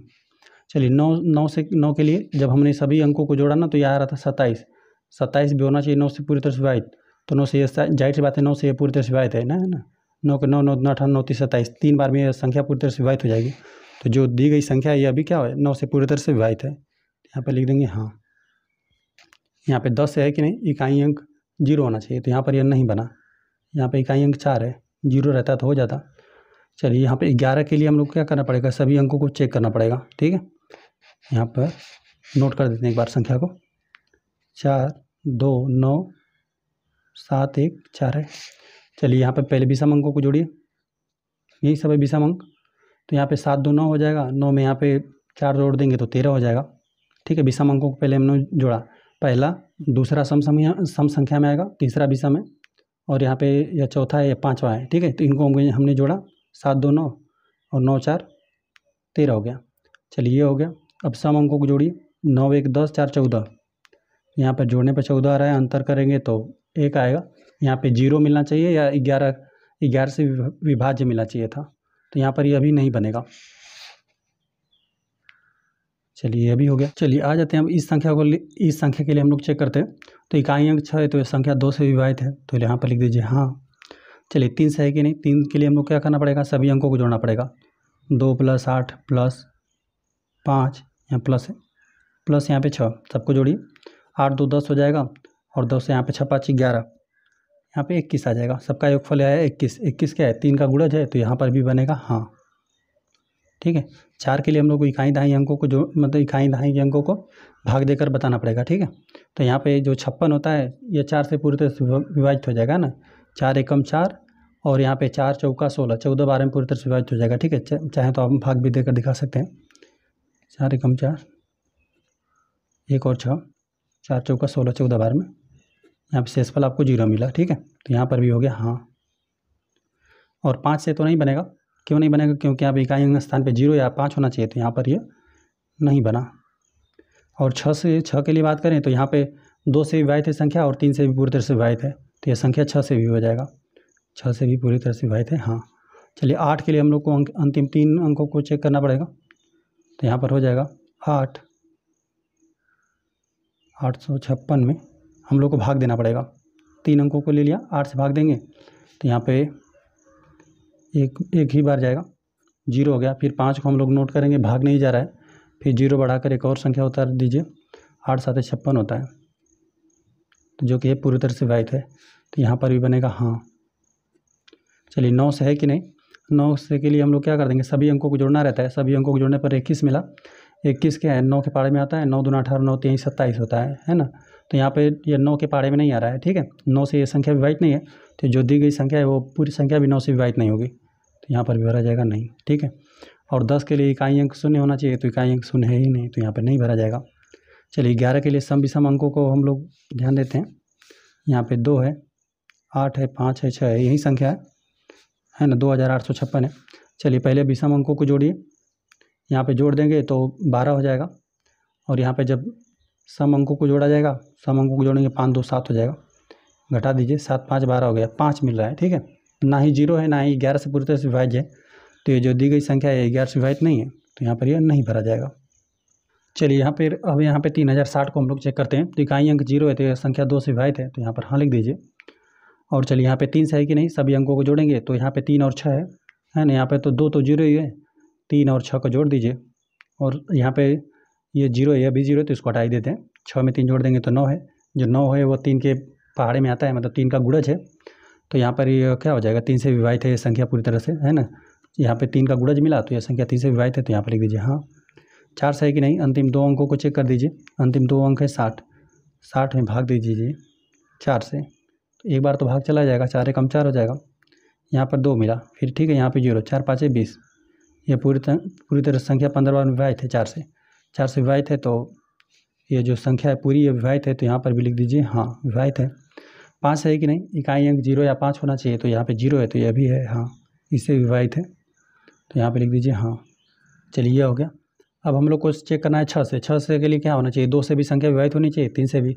चलिए 9 के लिए जब हमने सभी अंकों को जोड़ा ना, तो यह आ रहा था 27 भी होना चाहिए 9 से पूरी तरह से विभाजित, तो 9 से जाहिर सी बात है 9 से पूरी तरह से विभाजित है ना, 9 के 9 9 18 9 30 27, 3 बार में यह संख्या पूरी तरह से विभाजित हो जाएगी। तो जो दी गई संख्या है यह अभी क्या है, 9 से पूरी तरह से विभाजित है, यहाँ पर लिख देंगे हाँ। यहाँ पे 10 है कि नहीं, इकाई अंक 0 होना चाहिए, तो यहाँ पर यह नहीं बना, यहाँ पे इकाई अंक 4 है, 0 रहता तो हो जाता। चलिए यहाँ पे 11 के लिए हम लोग क्या करना पड़ेगा, सभी अंकों को चेक करना पड़ेगा। ठीक है, यहाँ पर नोट कर देते हैं एक बार संख्या को, 4 2 9 7 1 4 है। चलिए यहाँ पर पहले विषम अंकों को जोड़िए, यही सब है विषम अंक, तो यहाँ पे 7 2 9 हो जाएगा, 9 में यहाँ पे 4 जोड़ देंगे तो 13 हो जाएगा। ठीक है, विषम अंकों को पहले हमने जोड़ा, पहला दूसरा सम संख्या में आएगा, तीसरा विषम है, और यहाँ पे यह चौथा है, यह 5वां है। ठीक है, तो इनको हमने जोड़ा, 7 2 9 और 9 4 13 हो गया। चलिए ये हो गया। अब सम अंकों को जोड़िए, 9 1 10 4 14, यहाँ पर जोड़ने पर 14 आ रहा है, अंतर करेंगे तो 1 आएगा। यहाँ पे 0 मिलना चाहिए या 11 से विभाज्य मिलना चाहिए था, तो यहाँ पर ये अभी नहीं बनेगा। चलिए ये भी हो गया। चलिए आ जाते हैं अब इस संख्या के लिए हम लोग चेक करते हैं। तो इकाई अंक 6 है, तो ये संख्या 2 से विभाजित है, तो यहाँ पर लिख दीजिए हाँ। चलिए 3 से है कि नहीं, 3 के लिए हम लोग क्या करना पड़ेगा, सभी अंकों को जोड़ना पड़ेगा। 2 + 8 + 5, यहाँ प्लस है, प्लस यहाँ पे 6, सबको जोड़िए, 8 2 10 हो जाएगा, और 2 से यहाँ पे 6 5 11, यहाँ पे 21 आ जाएगा। सबका योगफल आया 21। 21 क्या है, 3 का गुणज है, तो यहाँ पर भी बनेगा हाँ। ठीक है, 4 के लिए हम लोग को इकाई दहाई अंकों को जो मतलब इकाई दहाई अंकों को भाग देकर बताना पड़ेगा। ठीक है, तो यहाँ पे जो 56 होता है ये 4 से पूरी तरह से विभाजित हो जाएगा ना। 4 एकम 4 और यहाँ पे 4 चौका 16, 14 12 में पूरी तरह से विभाजित हो जाएगा। ठीक है, चाहे तो आप भाग भी देकर दिखा सकते हैं। 4 एकम 4, 1 और 6, 4 चौका 16, 14 12 में यहाँ पे शेषफल आपको 0 मिला। ठीक है, तो यहाँ पर भी हो गया हाँ। और 5 से तो नहीं बनेगा, क्यों नहीं बनेगा, क्योंकि यहाँ पे इकाई अंक स्थान पे 0 या 5 होना चाहिए, तो यहाँ पर ये नहीं बना। और 6 के लिए बात करें तो यहाँ पे 2 से विभाजित है संख्या और 3 से भी पूरी तरह से विभाजित है, तो यह संख्या 6 से भी हो जाएगा। 6 से भी पूरी तरह से विभाजित है हाँ। चलिए 8 के लिए हम लोग को अंतिम 3 अंकों को चेक करना पड़ेगा, तो यहाँ पर हो जाएगा 8। 856 में हम लोग को भाग देना पड़ेगा। 3 अंकों को ले लिया, 8 से भाग देंगे तो यहाँ पे एक ही बार जाएगा, 0 हो गया। फिर 5 को हम लोग नोट करेंगे, भाग नहीं जा रहा है, फिर 0 बढ़ाकर एक और संख्या उतार दीजिए, 8 7 56 होता है, तो जो कि ये पूरी तरह से विभाजित है, तो यहाँ पर भी बनेगा हाँ। चलिए 9 से है कि नहीं, 9 से के लिए हम लोग क्या कर देंगे, सभी अंकों को जोड़ना रहता है। सभी अंकों को जोड़ने पर 21 मिला। 21 क्या है, 9 के पाड़े में आता है, 9 दूना 18, 9 3 27 होता है ना। तो यहाँ पे ये 9 के पाड़े में नहीं आ रहा है। ठीक है, 9 से ये संख्या विभाजित नहीं है, तो जो दी गई संख्या है वो पूरी संख्या भी 9 से विभाजित नहीं होगी, तो यहाँ पर भी भरा जाएगा नहीं। ठीक है, और 10 के लिए इकाई अंक 0 होना चाहिए, तो इकाई अंक 0 है ही नहीं, तो यहाँ पर नहीं भरा जाएगा। चलिए 11 के लिए सम विषम अंकों को हम लोग ध्यान देते हैं। यहाँ पे 2 है, 8 है, 5 है, 6 है, यही संख्या है ना, 2856 है। चलिए पहले विषम अंकों को जोड़िए, यहाँ पे जोड़ देंगे तो 12 हो जाएगा। और यहाँ पे जब सम अंकों को जोड़ा जाएगा, सम अंकों को जोड़ेंगे 5 2 7 हो जाएगा, घटा दीजिए, 7 5 12 हो गया, 5 मिल रहा है। ठीक है, ना ही 0 है, ना ही 11 से पूरी तरह से विभाज्य है, तो ये जो दी गई संख्या है 11 से विभाजित नहीं है, तो यहाँ पर यह नहीं भरा जाएगा। चलिए यहाँ पर अब यहाँ पे 3060 को हम लोग चेक करते हैं, तो इकाई अंक 0 है, तो यह संख्या 2 से विभाजित है, तो यहाँ पर हाँ लिख दीजिए। और चलिए यहाँ पे 3 से है कि नहीं, सभी अंकों को जोड़ेंगे, तो यहाँ पे 3 और 6 है ना। यहाँ पे तो 2 तो 0 ही है, 3 और 6 को जोड़ दीजिए। और यहाँ पे ये 0 है, यह भी 0 है, तो इसको हटा ही देते हैं। 6 में 3 जोड़ देंगे तो 9 है, जो 9 है वो 3 के पहाड़े में आता है, मतलब 3 का गुणज है, तो यहाँ पर ये क्या हो जाएगा, 3 से विभाजित है ये संख्या पूरी तरह से, है ना। यहाँ पे 3 का गुणज मिला, तो यह संख्या 3 से विभाजित है, तो यहाँ पर लिख दीजिए हाँ। 4 से है कि नहीं, अंतिम 2 अंकों को चेक कर दीजिए। अंतिम 2 अंक है 60, 60 में भाग दीजिए 4 से, तो एक बार तो भाग चला जाएगा, 4 एकम 4 हो जाएगा। यहाँ पर 2 मिला, फिर ठीक है, यहाँ पे 0, 4 5 20, ये पूरी तरह संख्या 15 बार विभाजित है, 4 से विभाजित है, तो ये जो संख्या है पूरी ये विभाजित है, तो यहाँ पर भी लिख दीजिए हाँ विभाजित है। 5 है कि नहीं, इकाई अंक 0 या 5 होना चाहिए, तो यहाँ पे 0 है, तो यह भी है हाँ, इससे विभाजित है, तो यहाँ पे लिख दीजिए हाँ। चलिए यह हो गया। अब हम लोग को चेक करना है 6 से। 6 से के लिए क्या होना चाहिए, 2 से भी संख्या विभाजित होनी चाहिए, 3 से भी,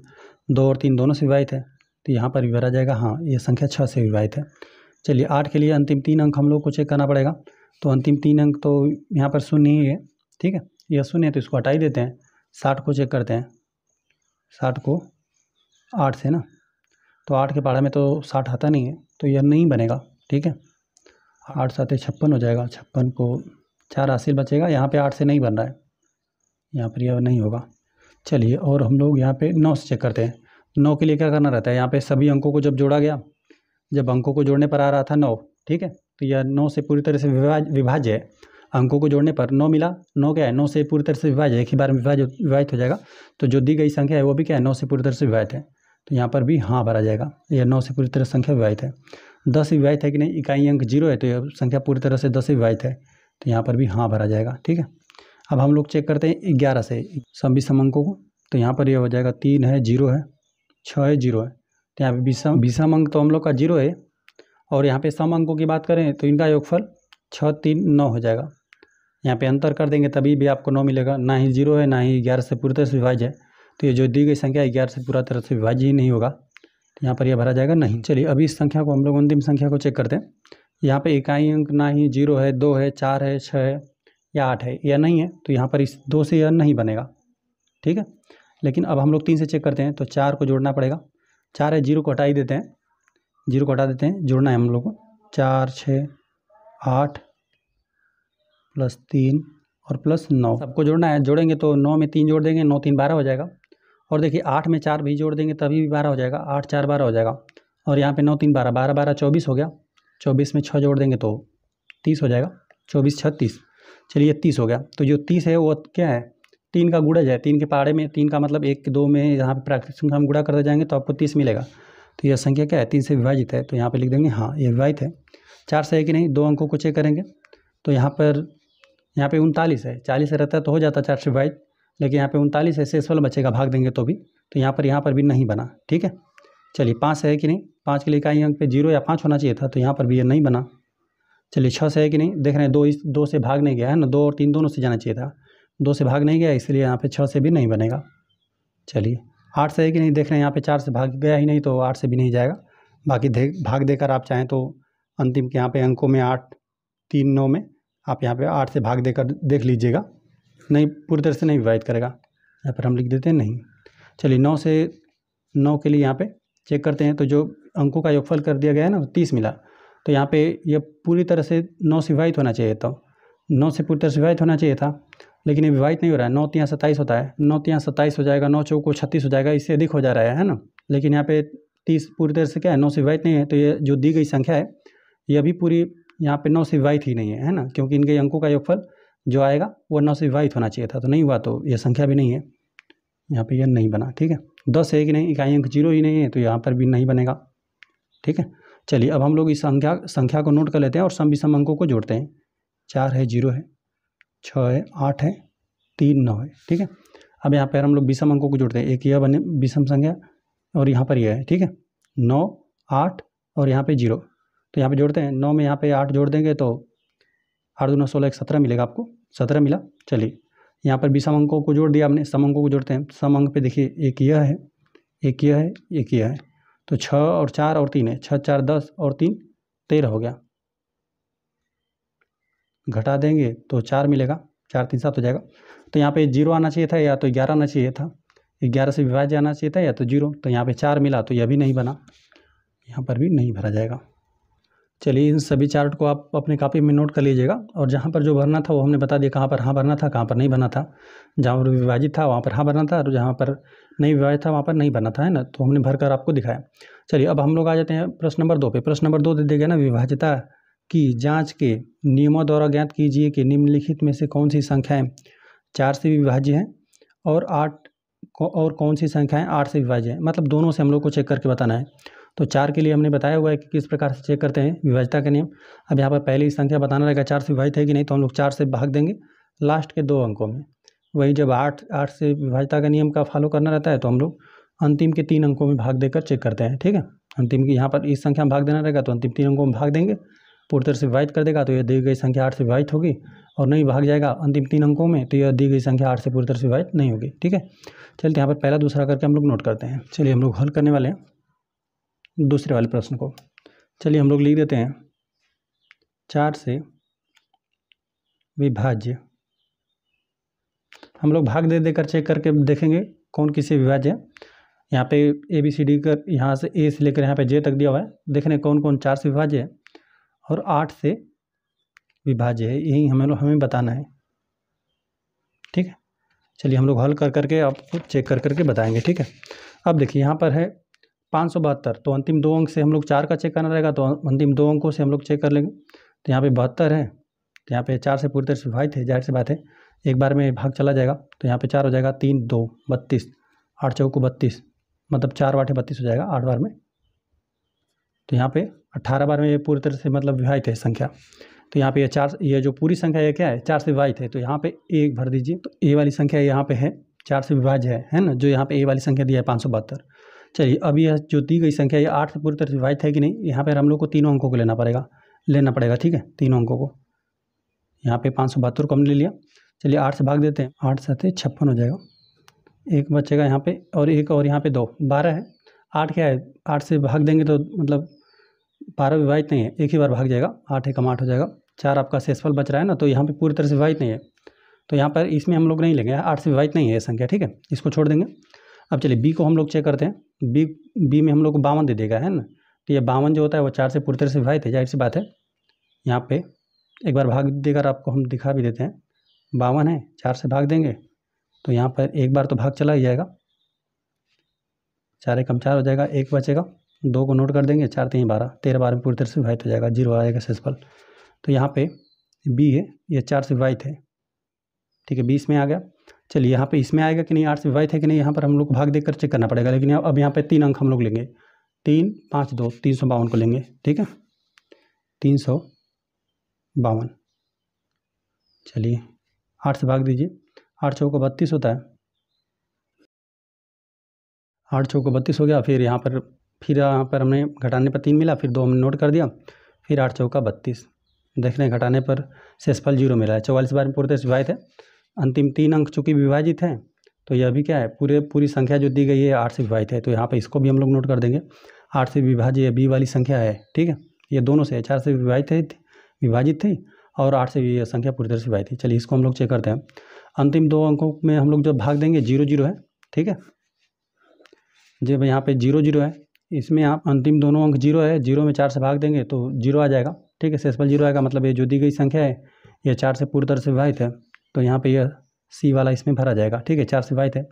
2 और 3 दोनों से विभाजित है, तो यहाँ पर भी भरा जाएगा हाँ, ये संख्या 6 से विभाजित है। चलिए 8 के लिए अंतिम 3 अंक हम लोग को चेक करना पड़ेगा, तो अंतिम 3 अंक तो यहाँ पर 0 ही है। ठीक है, यह 0 है, तो इसको हटा ही देते हैं। 60 को चेक करते हैं, 60 को 8 से ना, तो 8 के पहाड़े में तो 60 आता नहीं है, तो यह नहीं बनेगा। ठीक है, 8 7 56 हो जाएगा, 56 को 4 हासिल बचेगा, यहाँ पे 8 से नहीं बन रहा है, यहाँ पर यह नहीं होगा। चलिए और हम लोग यहाँ पे 9 से चेक करते हैं। 9 के लिए क्या करना रहता है, यहाँ पे सभी अंकों को जब जोड़ा गया, जब अंकों को जोड़ने पर आ रहा था 9, ठीक है, तो यह 9 से पूरी तरह से विभाज्य है। अंकों को जोड़ने पर 9 मिला, 9 क्या है, 9 से पूरी तरह से विभाज्य है, एक ही बार में विभाजित हो जाएगा, तो जो दी गई संख्या है वो भी क्या है, 9 से पूरी तरह से विभाजित है, तो यहाँ पर भी हाँ भरा जाएगा। यह 9 से पूरी तरह संख्या विभाजित है। 10 से विभाजित है कि नहीं, इकाई अंक 0 है, तो यह संख्या पूरी तरह से 10 से विभाजित है, तो यहाँ पर भी हाँ भरा जाएगा। ठीक है, अब हम लोग चेक करते हैं 11 से सभी सम अंकों को, तो यहाँ पर यह हो जाएगा 3 है 0 है, 6 है 0 है, तो यहाँ पे विषम अंक तो हम लोग का 0 है, और यहाँ पे सम अंकों की बात करें तो इनका योगफल 6 3 9 हो जाएगा। यहाँ पे अंतर कर देंगे तभी भी आपको 9 मिलेगा, ना ही 0 है ना ही 11 से पूरी तरह से विभाज्य है, तो ये जो दी गई संख्या 11 से पूरा तरह से विभाज्य ही नहीं होगा, तो यहाँ पर यह भरा जाएगा नहीं। चलिए अभी इस संख्या को हम लोग अंतिम संख्या को चेक करते हैं। यहाँ पे इकाई अंक ना ही 0 है, 2 है, 4 है, 6 है या 8 है, यह नहीं है, तो यहाँ पर इस 2 से यह नहीं बनेगा। ठीक है, लेकिन अब हम लोग 3 से चेक करते हैं, तो 4 को जोड़ना पड़ेगा। 4 है, 0 को हटा ही देते हैं, 0 को हटा देते हैं, जोड़ना है हम लोग को। 4 6 8 प्लस 3 और प्लस 9 सबको जोड़ना है। जोड़ेंगे तो 9 में 3 जोड़ देंगे, 9 3 12 हो जाएगा। और देखिए 8 में 4 भी जोड़ देंगे तभी भी 12 हो जाएगा, 8 4 12 हो जाएगा। और यहाँ पे 9 3 12, 12 12 24 हो गया। 24 में 6 जोड़ देंगे तो 30 हो जाएगा। 24 6 30, चलिए 30 हो गया। तो जो 30 है वो क्या है, 3 का गुणज है। 3 के पहाड़े में 3 का मतलब 1 2 में यहाँ पे प्राकृतिक संख्या हम गुणा करते जाएंगे तो आपको 30 मिलेगा। तो यह संख्या क्या है, 3 से विभाजित है। तो यहाँ पे लिख देंगे हाँ ये विभाजित है। 4 से है कि नहीं, 2 अंकों को चेक करेंगे। तो यहाँ पे 39 है, 40 से रहता है तो हो जाता 4 से विभाजित, लेकिन यहाँ पे 39 है, शेषफल बचेगा, भाग देंगे तो भी। तो यहाँ पर भी नहीं बना। ठीक है, चलिए 5 से है कि नहीं, 5 के लिए इकाई अंक पे 0 या 5 होना चाहिए था, तो यहाँ पर भी ये नहीं बना। चलिए 6 से है कि नहीं, देख रहे हैं 2 से भाग नहीं गया है ना, 2 और 3 दोनों से जाना चाहिए था, 2 से भाग नहीं गया, इसलिए यहाँ पे 6 से भी नहीं बनेगा। चलिए 8 से है कि नहीं, देख रहे हैं यहाँ पे 4 से भाग गया ही नहीं, तो 8 से भी नहीं जाएगा। बाकी भाग देकर आप चाहें तो अंतिम के यहाँ पे अंकों में 8 3 9 में आप यहाँ पे 8 से भाग देकर देख लीजिएगा, नहीं पूरी तरह से नहीं विभाजित करेगा। यहाँ पर हम लिख देते हैं नहीं। चलिए 9 से 9 के लिए यहाँ पे चेक करते हैं, तो जो अंकों का योगफल कर दिया गया है ना 30 मिला, तो यहाँ पे ये पूरी तरह से 9 से विभाजित होना चाहिए था, 9 से पूरी तरह से विभाजित होना चाहिए था, लेकिन ये विभाजित नहीं हो रहा है। 9 3 27 होता है, 9 3 27 हो जाएगा, 9 चौको 36 हो जाएगा, इससे अधिक हो जा रहा है ना। लेकिन यहाँ पे 30 पूरी तरह से क्या है, 9 से विभाजित नहीं है, तो ये जो दी गई संख्या है ये अभी पूरी यहाँ पे 9 से विभाजित ही नहीं है ना, क्योंकि इनके अंकों का योगफल जो आएगा वो 9 से विभाजित होना चाहिए था, तो नहीं हुआ, तो ये संख्या भी नहीं है, यहाँ पे यह नहीं बना। ठीक है, 10 है कि नहीं, इकाई अंक 0 ही नहीं है, तो यहाँ पर भी नहीं बनेगा। ठीक है, चलिए अब हम लोग इस संख्या को नोट कर लेते हैं और सम विषम अंकों को जोड़ते हैं। 4 है, 0 है, 6 है, 8 है, 3 9 है। ठीक है, अब यहाँ पर हम लोग विषम अंकों को जोड़ते हैं। एक यह बने विषम संख्या और यहाँ पर यह है। ठीक है, 9 8 और यहाँ पे 0, तो यहाँ पे जोड़ते हैं। 9 में यहाँ पे 8 जोड़ देंगे तो 8 दूना 16 1 17 मिलेगा, आपको 17 मिला। चलिए यहाँ पर विषम अंकों को जोड़ दिया हमने, सम अंकों को जोड़ते हैं। सम अंक पे देखिए एक यह है, एक यह है, एक यह है, तो 6 और 4 और 3 है, 6 4 10 और 3 13 हो गया। घटा देंगे तो 4 मिलेगा, 4 3 7 हो जाएगा। तो यहाँ पे 0 आना चाहिए था, या तो 11 आना चाहिए था, 11 से विभाज्य आना चाहिए था, या तो 0। तो यहाँ पे 4 मिला, तो यह भी नहीं बना, यहाँ पर भी नहीं भरा जाएगा। चलिए इन सभी चार्ट को आप अपने कॉपी में नोट कर लीजिएगा, और जहाँ पर जो भरना था वो हमने बता दिया, कहाँ पर हाँ भरना था, कहाँ पर नहीं भरना था। जहाँ पर विभाजित था वहाँ पर हाँ भरना था, और जहाँ पर नहीं विभाजित था वहाँ पर नहीं भरना था, है ना, तो हमने भरकर आपको दिखाया। चलिए अब हम लोग आ जाते हैं प्रश्न नंबर 2 पे। प्रश्न नंबर 2 दे दिया गया ना, विभाज्यता की जाँच के नियमों द्वारा ज्ञात कीजिए कि निम्नलिखित में से कौन सी संख्याएँ 4 से विभाज्य हैं और 8 और कौन सी संख्याएँ 8 से विभाज्य हैं, मतलब दोनों से हम लोग को चेक करके बताना है। तो 4 के लिए हमने बताया हुआ है कि किस प्रकार से चेक करते हैं विभाज्यता का नियम। अब यहाँ पर पहली संख्या बताना रहेगा 4 से विभाजित है कि नहीं, तो हम लोग 4 से भाग देंगे लास्ट के 2 अंकों में। वही जब 8 से विभाज्यता का नियम का फॉलो करना रहता है, तो हम लोग अंतिम के 3 अंकों में भाग देकर चेक करते हैं। ठीक है, अंतिम की यहाँ पर इस संख्या में भाग देना रहेगा, तो अंतिम 3 अंकों में भाग देंगे, पूरी तरह से विभाजित कर देगा, तो यह दी गई संख्या 8 से विभाजित होगी, और नहीं भाग जाएगा अंतिम 3 अंकों में, तो यह दी गई संख्या 8 से पूरी तरह से विभाजित नहीं होगी। ठीक है, चलिए यहाँ पर पहला दूसरा करके हम लोग नोट करते हैं। चलिए हम लोग हल करने वाले हैं दूसरे वाले प्रश्न को। चलिए हम लोग लिख देते हैं 4 से विभाज्य। हम लोग भाग दे देकर चेक करके देखेंगे कौन किसी विभाज्य है। यहाँ पे ABCD कर, यहाँ से A से लेकर यहाँ पे J तक दिया हुआ है, देखने कौन कौन 4 से विभाज्य है और 8 से विभाज्य है, यही हमें बताना है। ठीक है, चलिए हम लोग हल कर करके आपको चेक कर करके बताएंगे। ठीक है, अब देखिए यहाँ पर है 572, तो अंतिम 2 अंक से हम लोग 4 का चेक करना रहेगा, तो अंतिम 2 अंकों से हम लोग चेक कर लेंगे। तो यहाँ पे 72 है, तो यहाँ पे 4 से पूरी तरह से विभाजित है, जाहिर सी बात है, एक बार में भाग चला जाएगा, तो यहाँ पे 4 हो जाएगा, 3 2 32, 8 चौको 32, मतलब 4 8 32 हो जाएगा 8 बार में। तो यहाँ पे 18 बार में ये पूरी तरह से मतलब विभाजित है संख्या। तो यहाँ पे ये 4, ये जो पूरी संख्या ये क्या है, 4 से विभाजित है, तो यहाँ पे 1 भर दीजिए। तो ए वाली संख्या यहाँ पे है 4 से विभाज्य है ना, जो यहाँ पे ए वाली संख्या दिया है 572। चलिए अब यह जो दी गई संख्या ये 8 से पूरी तरह से विभाजित है कि नहीं, यहाँ पर हम लोग को तीनों अंकों को लेना पड़ेगा। ठीक है, तीनों अंकों को, यहाँ पे 572 को हमने ले लिया। चलिए 8 से भाग देते हैं, 8 7 56 हो जाएगा, एक बचेगा यहाँ पे, और एक और यहाँ पे 2 12 है। 8 क्या है, 8 से भाग देंगे तो मतलब 12 विभाजित नहीं है, एक ही बार भाग जाएगा, 8 एकम 8 हो जाएगा। 4 आपका शेषफल बच रहा है ना, तो यहाँ पे पूरी तरह से विभाजित नहीं है, तो यहाँ पर इसमें हम लोग नहीं लेंगे, 8 से विभाजित नहीं है ये संख्या। ठीक है, इसको छोड़ देंगे। अब चलिए बी को हम लोग चेक करते हैं। बी में हम लोग को 52 दे देगा, है ना, तो ये 52 जो होता है वो 4 से पूरी तरह से विभाजित है, जाहिर सी बात है। यहाँ पे एक बार भाग देकर आपको हम दिखा भी देते हैं, 52 है, 4 से भाग देंगे तो यहाँ पर एक बार तो भाग चला ही जाएगा, 4 एकम 4 हो जाएगा, एक बचेगा, 2 को नोट कर देंगे, 4 3 12, 13 12 में पूरी तरह से विभाजित हो जाएगा, 0 आएगा शेषफल। तो यहाँ पे बी है, ये 4 से विभाजित है, ठीक है, 20 में आ गया। चलिए यहाँ पे इसमें आएगा कि नहीं, 8 से विभाजित है कि नहीं, यहाँ पर हम लोग को भाग देकर चेक करना पड़ेगा। लेकिन अब यहाँ पे 3 अंक हम लोग लेंगे, 3 5 2, 352 को लेंगे, ठीक है, 352। चलिए 8 से भाग दीजिए, 8 चौको 32 होता है, 8 चौको 32 हो गया। फिर यहाँ पर हमने घटाने पर 3 मिला, फिर 2 हमने नोट कर दिया, फिर 8 चौका 32। देख रहे हैं घटाने पर शेषफल 0 मिला है। 44 बार में पूरी तरह से विभाजित है। अंतिम 3 अंक चूँकि विभाजित हैं, तो यह भी क्या है, पूरी संख्या जो दी गई है 8 से विभाजित है। तो यहाँ पे इसको भी हम लोग नोट कर देंगे, 8 से विभाज्य बी वाली संख्या है, ठीक है, ये दोनों से 4 से विभाजित थी और 8 से भी यह संख्या पूरी तरह से विभाजित थी। चलिए इसको हम लोग चेक करते हैं। अंतिम 2 अंकों में हम लोग जब भाग देंगे 0 0 है, ठीक है, जब यहाँ पे 0 0 है, इसमें आप अंतिम दोनों अंक 0 है, 0 में 4 से भाग देंगे तो 0 आ जाएगा, ठीक है, शेषफल 0 आएगा। मतलब ये जो दी गई संख्या है ये 4 से पूरी तरह से विभाजित है, तो यहाँ पे यह सी वाला इसमें भरा जाएगा, ठीक है, 4 से विभाजित है।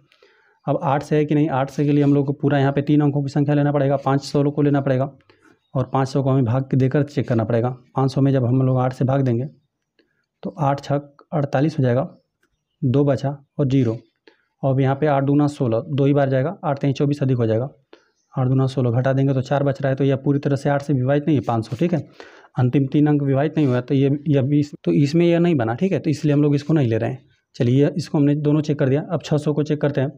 अब 8 से है कि नहीं, 8 से के लिए हम लोग को पूरा यहाँ पे 3 अंकों की संख्या लेना पड़ेगा, 500 को लेना पड़ेगा और 500 को हमें भाग के देकर चेक करना पड़ेगा। 500 में जब हम लोग 8 से भाग देंगे तो 8 छक 48 हो जाएगा, 2 बचा और 0, और अब यहाँ पे 8 दूना 16, 2 ही बार जाएगा, 8 3 24 अधिक हो जाएगा, 8 दूना 16 घटा देंगे तो 4 बच रहा है। तो यह पूरी तरह से 8 से विभाजित नहीं है 500, ठीक है, अंतिम 3 अंक विभाजित नहीं हुआ, तो ये 20, तो इसमें यह नहीं बना, ठीक है, तो इसलिए हम लोग इसको नहीं ले रहे हैं। चलिए इसको हमने दोनों चेक कर दिया। अब 600 को चेक करते हैं।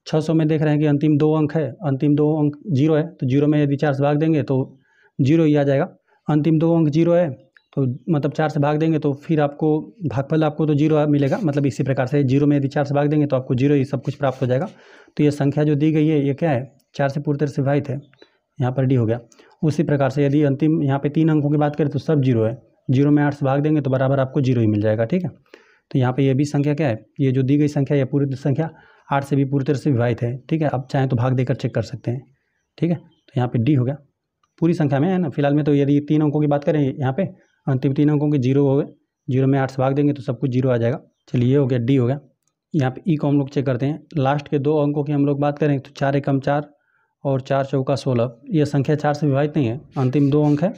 600 में देख रहे हैं कि अंतिम 2 अंक है, अंतिम 2 अंक 0 है, तो 0 में यदि 4 से भाग देंगे तो 0 ही आ जाएगा। अंतिम 2 अंक 0 है, तो मतलब 4 से भाग देंगे तो फिर आपको भागफल आपको तो 0 मिलेगा। मतलब इसी प्रकार से 0 में यदि 4 से भाग देंगे तो आपको 0 ही सब कुछ प्राप्त हो जाएगा। तो ये संख्या जो दी गई है ये क्या है, 4 से पूरी तरह से विभाजित है, यहाँ पर डी हो गया। उसी प्रकार से यदि अंतिम यहाँ पे 3 अंकों की बात करें तो सब 0 है, 0 में 8 से भाग देंगे तो बराबर आपको 0 ही मिल जाएगा, ठीक है। तो यहाँ पे ये भी संख्या क्या है, ये जो दी गई संख्या ये पूरी संख्या 8 से भी पूरी तरह से विभाजित है, ठीक है। अब चाहें तो भाग देकर चेक कर सकते हैं, ठीक है। तो यहाँ पे डी हो गया, पूरी संख्या में है ना। फिलहाल में तो यदि 3 अंकों की बात करें, यहाँ पे अंतिम 3 अंकों के 0 हो गए, 0 में 8 से भाग देंगे तो सब कुछ 0 आ जाएगा। चलिए ये हो गया, डी हो गया। यहाँ पे ई को हम लोग चेक करते हैं। लास्ट के 2 अंकों की हम लोग बात करें तो 4 एकम 4 और 4 चौका 16, ये संख्या 4 से विभाजित नहीं है। अंतिम 2 अंक है,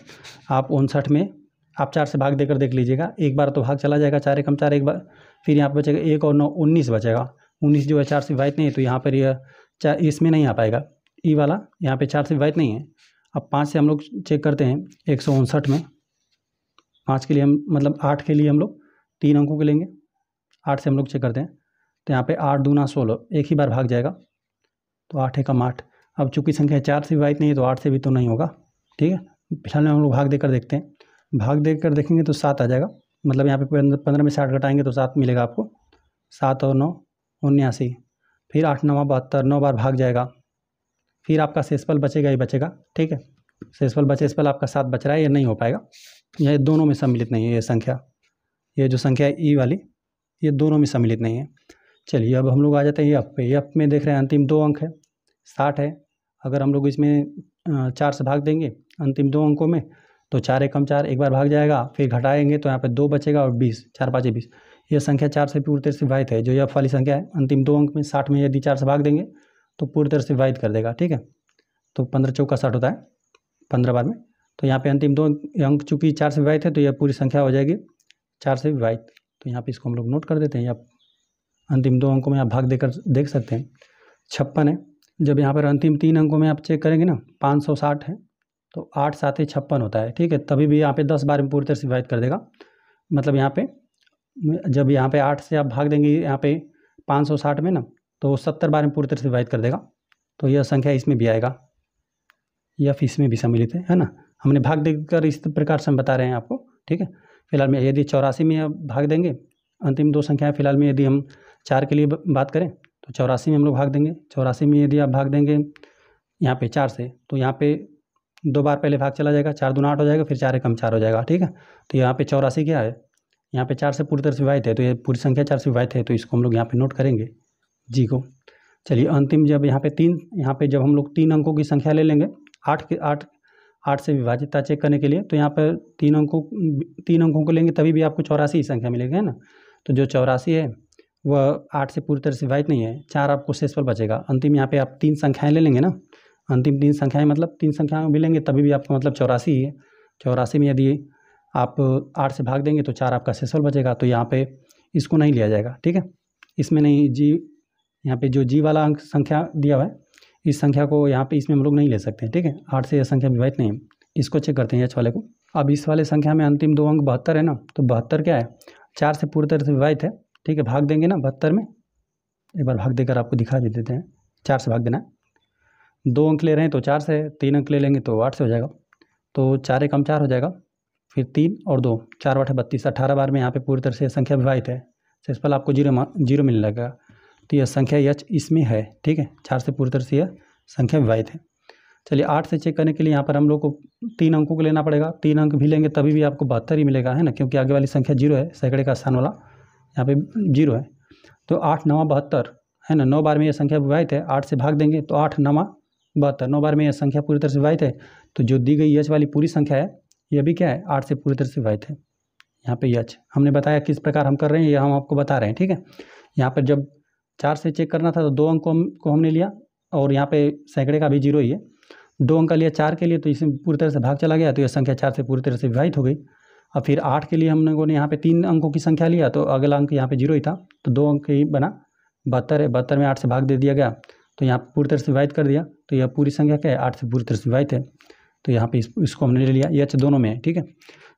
आप 59 में आप 4 से भाग देकर देख लीजिएगा, एक बार तो भाग चला जाएगा, 4 एकम 4 एक बार, फिर यहाँ पर बचेगा 1 और 9 19 बचेगा। 19 जो है 4 से विभाजित नहीं है, तो यहाँ पर यह 4 इसमें नहीं आ पाएगा, ई वाला यहाँ पे 4 से विभाजित नहीं है। अब 5 से हम लोग चेक करते हैं, 159 में 5 के लिए हम मतलब 8 के लिए हम लोग 3 अंकों के लेंगे, 8 से हम लोग चेक करते हैं। तो यहाँ पे 8 दूना 16, एक ही बार भाग जाएगा, तो 8 एकम 8। अब चूंकि संख्या 4 से विभाजित नहीं है तो 8 से भी तो नहीं होगा, ठीक है। फिलहाल हम लोग भाग देकर देखते हैं, भाग देकर देखेंगे तो 7 आ जाएगा। मतलब यहाँ पे 15 में 60 घटाएंगे तो 7 मिलेगा आपको, 7 और 9 79, फिर 8 9 72, 9 बार भाग जाएगा, फिर आपका शेषफल बचेगा ही बचेगा, ठीक है। शेषफल आपका 7 बच रहा है, ये नहीं हो पाएगा, यह दोनों में सम्मिलित नहीं है। ये संख्या, ये जो संख्या है ई वाली, ये दोनों में सम्मिलित नहीं है। चलिए अब हम लोग आ जाते हैं एफ पे। एफ में देख रहे हैं अंतिम 2 अंक है, 60 है। अगर हम लोग इसमें 4 से भाग देंगे अंतिम 2 अंकों में तो 4 एकम 4 एक बार भाग जाएगा, फिर घटाएंगे तो यहाँ पे 2 बचेगा और 20, 4 5 20। यह संख्या 4 से पूरी तरह से विभाजित है। जो एफ वाली संख्या है अंतिम 2 अंक में 60 में यदि 4 से भाग देंगे तो पूरी तरह से विभाजित कर देगा, ठीक है। तो 15 चौका 60 होता है 15 बार में। तो यहाँ पे अंतिम 2 अंक चूँकि 4 से विभाजित है तो यह पूरी संख्या हो जाएगी 4 से विभाजित। तो यहाँ पे इसको हम लोग नोट कर देते हैं। आप अंतिम 2 अंकों में आप भाग देकर देख सकते हैं। 56 है, जब यहाँ पर अंतिम 3 अंकों में आप चेक करेंगे ना, 560 है, तो 8 7 56 होता है, ठीक है। तभी भी यहाँ पे 10 बार में पूरी तरह से विभाजित कर देगा। मतलब यहाँ पे जब यहाँ पे 8 से आप भाग देंगे यहाँ पे 560 में ना, तो 70 बार में पूरी तरह से विभाजित कर देगा। तो यह संख्या इसमें भी आएगा, या फिर इसमें भी सम्मिलित है ना। हमने भाग देकर इस प्रकार से हम बता रहे हैं आपको, ठीक है। फिलहाल में यदि 84 में भाग देंगे, अंतिम 2 संख्याएँ फिलहाल में यदि हम 4 के लिए बात करें तो 84 में हम लोग भाग देंगे। 84 में यदि आप भाग देंगे यहाँ पे 4 से, तो यहाँ पे 2 बार पहले भाग चला जाएगा, 4 दूना 8 हो जाएगा, फिर 4 एकम 4 हो जाएगा, ठीक है। तो यहाँ पे 84 क्या है, यहाँ पे 4 से पूरी तरह से विभाजित है, तो ये पूरी संख्या 4 से विभाजित है, तो इसको हम लोग यहाँ पे नोट करेंगे जी को। चलिए अंतिम जब यहाँ पे जब हम लोग 3 अंकों की संख्या ले लेंगे 8 से विभाजितता चेक करने के लिए, तो यहाँ पर 3 अंकों को लेंगे तभी भी आपको 84 ही संख्या मिलेगी, है ना। तो जो 84 है वह 8 से पूरी तरह से विभाजित नहीं है, 4 आपको शेषफल बचेगा। अंतिम यहाँ पे आप 3 संख्याएँ ले लेंगे ना, अंतिम तीन संख्याएं मतलब तीन संख्याएं भी लेंगे तभी भी आपका मतलब 84 ही है। 84 में यदि आप 8 से भाग देंगे तो 4 आपका शेषफल बचेगा, तो यहाँ पे इसको नहीं लिया जाएगा, ठीक है। इसमें नहीं जी, यहाँ पे जो जी वाला अंक संख्या दिया हुआ है इस संख्या को यहाँ पे इसमें हम लोग नहीं ले सकते, ठीक है। 8 से यह संख्या विभाजित नहीं है, इसको चेक करते हैं एच वाले को। अब इस वाले संख्या में अंतिम दो अंक 72 है ना, तो 72 क्या है, 4 से पूरी तरह से विभाजित है, ठीक है। भाग देंगे ना 72 में, एक बार भाग देकर आपको दिखा भी देते हैं। 4 से भाग देना है, 2 अंक ले रहे हैं तो 4 से, 3 अंक ले लेंगे तो 8 से हो जाएगा, तो 4 एकम 4 हो जाएगा, फिर 3 और 2, 4 8 32, 18 बार में यहाँ पे पूरी तरह से संख्या विभाजित है, शेषफल आपको जीरो मिलने लगेगा। तो यह संख्या एच इसमें है, ठीक है। 4 से पूरी तरह से यह संख्या विभाजित है। चलिए 8 से चेक करने के लिए यहाँ पर हम लोग को 3 अंकों को लेना पड़ेगा, 3 अंक भी लेंगे तभी भी आपको 72 ही मिलेगा, है ना, क्योंकि आगे वाली संख्या 0 है, सैकड़े का स्थान वाला यहाँ पे 0 है। तो 8 9 72 है ना, 9 बार में यह संख्या विभाजित है, 8 से भाग देंगे तो 8 9 72, 9 बार में यह संख्या पूरी तरह से विभाजित है। तो जो दी गई एच वाली पूरी संख्या है यह भी क्या है, 8 से पूरी तरह से विभाजित है। यहाँ पे एच हमने बताया किस प्रकार हम कर रहे हैं, ये हम आपको बता रहे हैं, ठीक है। यहाँ पर जब 4 से चेक करना था तो 2 अंक को हमने लिया, और यहाँ पे सैकड़े का भी 0 ही है, 2 अंक का लिया 4 के लिए, तो इसमें पूरी तरह से भाग चला गया, तो यह संख्या 4 से पूरी तरह से विभाजित हो गई। अब फिर 8 के लिए हम लोगों ने यहाँ पे 3 अंकों की संख्या लिया, तो अगला अंक यहाँ पे 0 ही था, तो 2 अंक ही बना, 72 है, 72 में 8 से भाग दे दिया गया, तो यहाँ पूरी तरह से विभाजित कर दिया, तो यह पूरी संख्या क्या है, 8 से पूरी तरह से विभाजित है। तो यहाँ पे इसको हमने ले लिया, एच दोनों में है, ठीक है।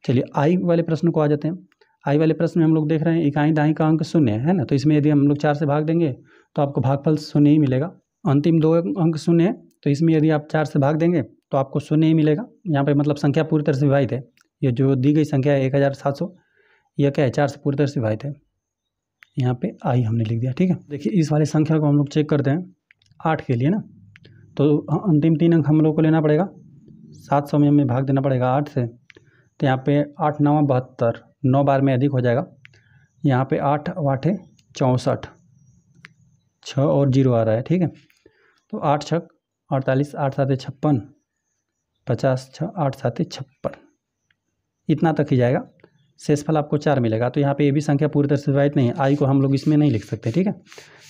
चलिए आई वाले प्रश्न को आ जाते हैं। आई वाले प्रश्न में हम लोग देख रहे हैं इकाई दाई का अंक 0 है ना, तो इसमें यदि हम लोग 4 से भाग देंगे तो आपको भागफल 0 ही मिलेगा। अंतिम 2 अंक 0 है, तो इसमें यदि आप 4 से भाग देंगे तो आपको 0 ही मिलेगा। यहाँ पे मतलब संख्या पूरी तरह से विभाजित है, ये जो दी गई संख्या है 1700, यह क्या है, 4 से पूरी तरह से विभाजित है। यहाँ पे आई हमने लिख दिया, ठीक है। देखिए इस वाले संख्या को हम लोग चेक करते हैं 8 के लिए ना, तो अंतिम 3 अंक हम लोग को लेना पड़ेगा, 700 में हमें भाग देना पड़ेगा 8 से, तो यहाँ पे 8 9 72, 9 बार में अधिक हो जाएगा, यहाँ पे 8 8 64, 6 और 0 आ रहा है, ठीक है। तो 8 6 48, 8 7 56, 50 6 8 7 56, इतना तक ही जाएगा। शेषफल आपको 4 मिलेगा। तो यहाँ पे ये भी संख्या पूरी तरह से विभाजित नहीं है, आई को हम लोग इसमें नहीं लिख सकते, ठीक है।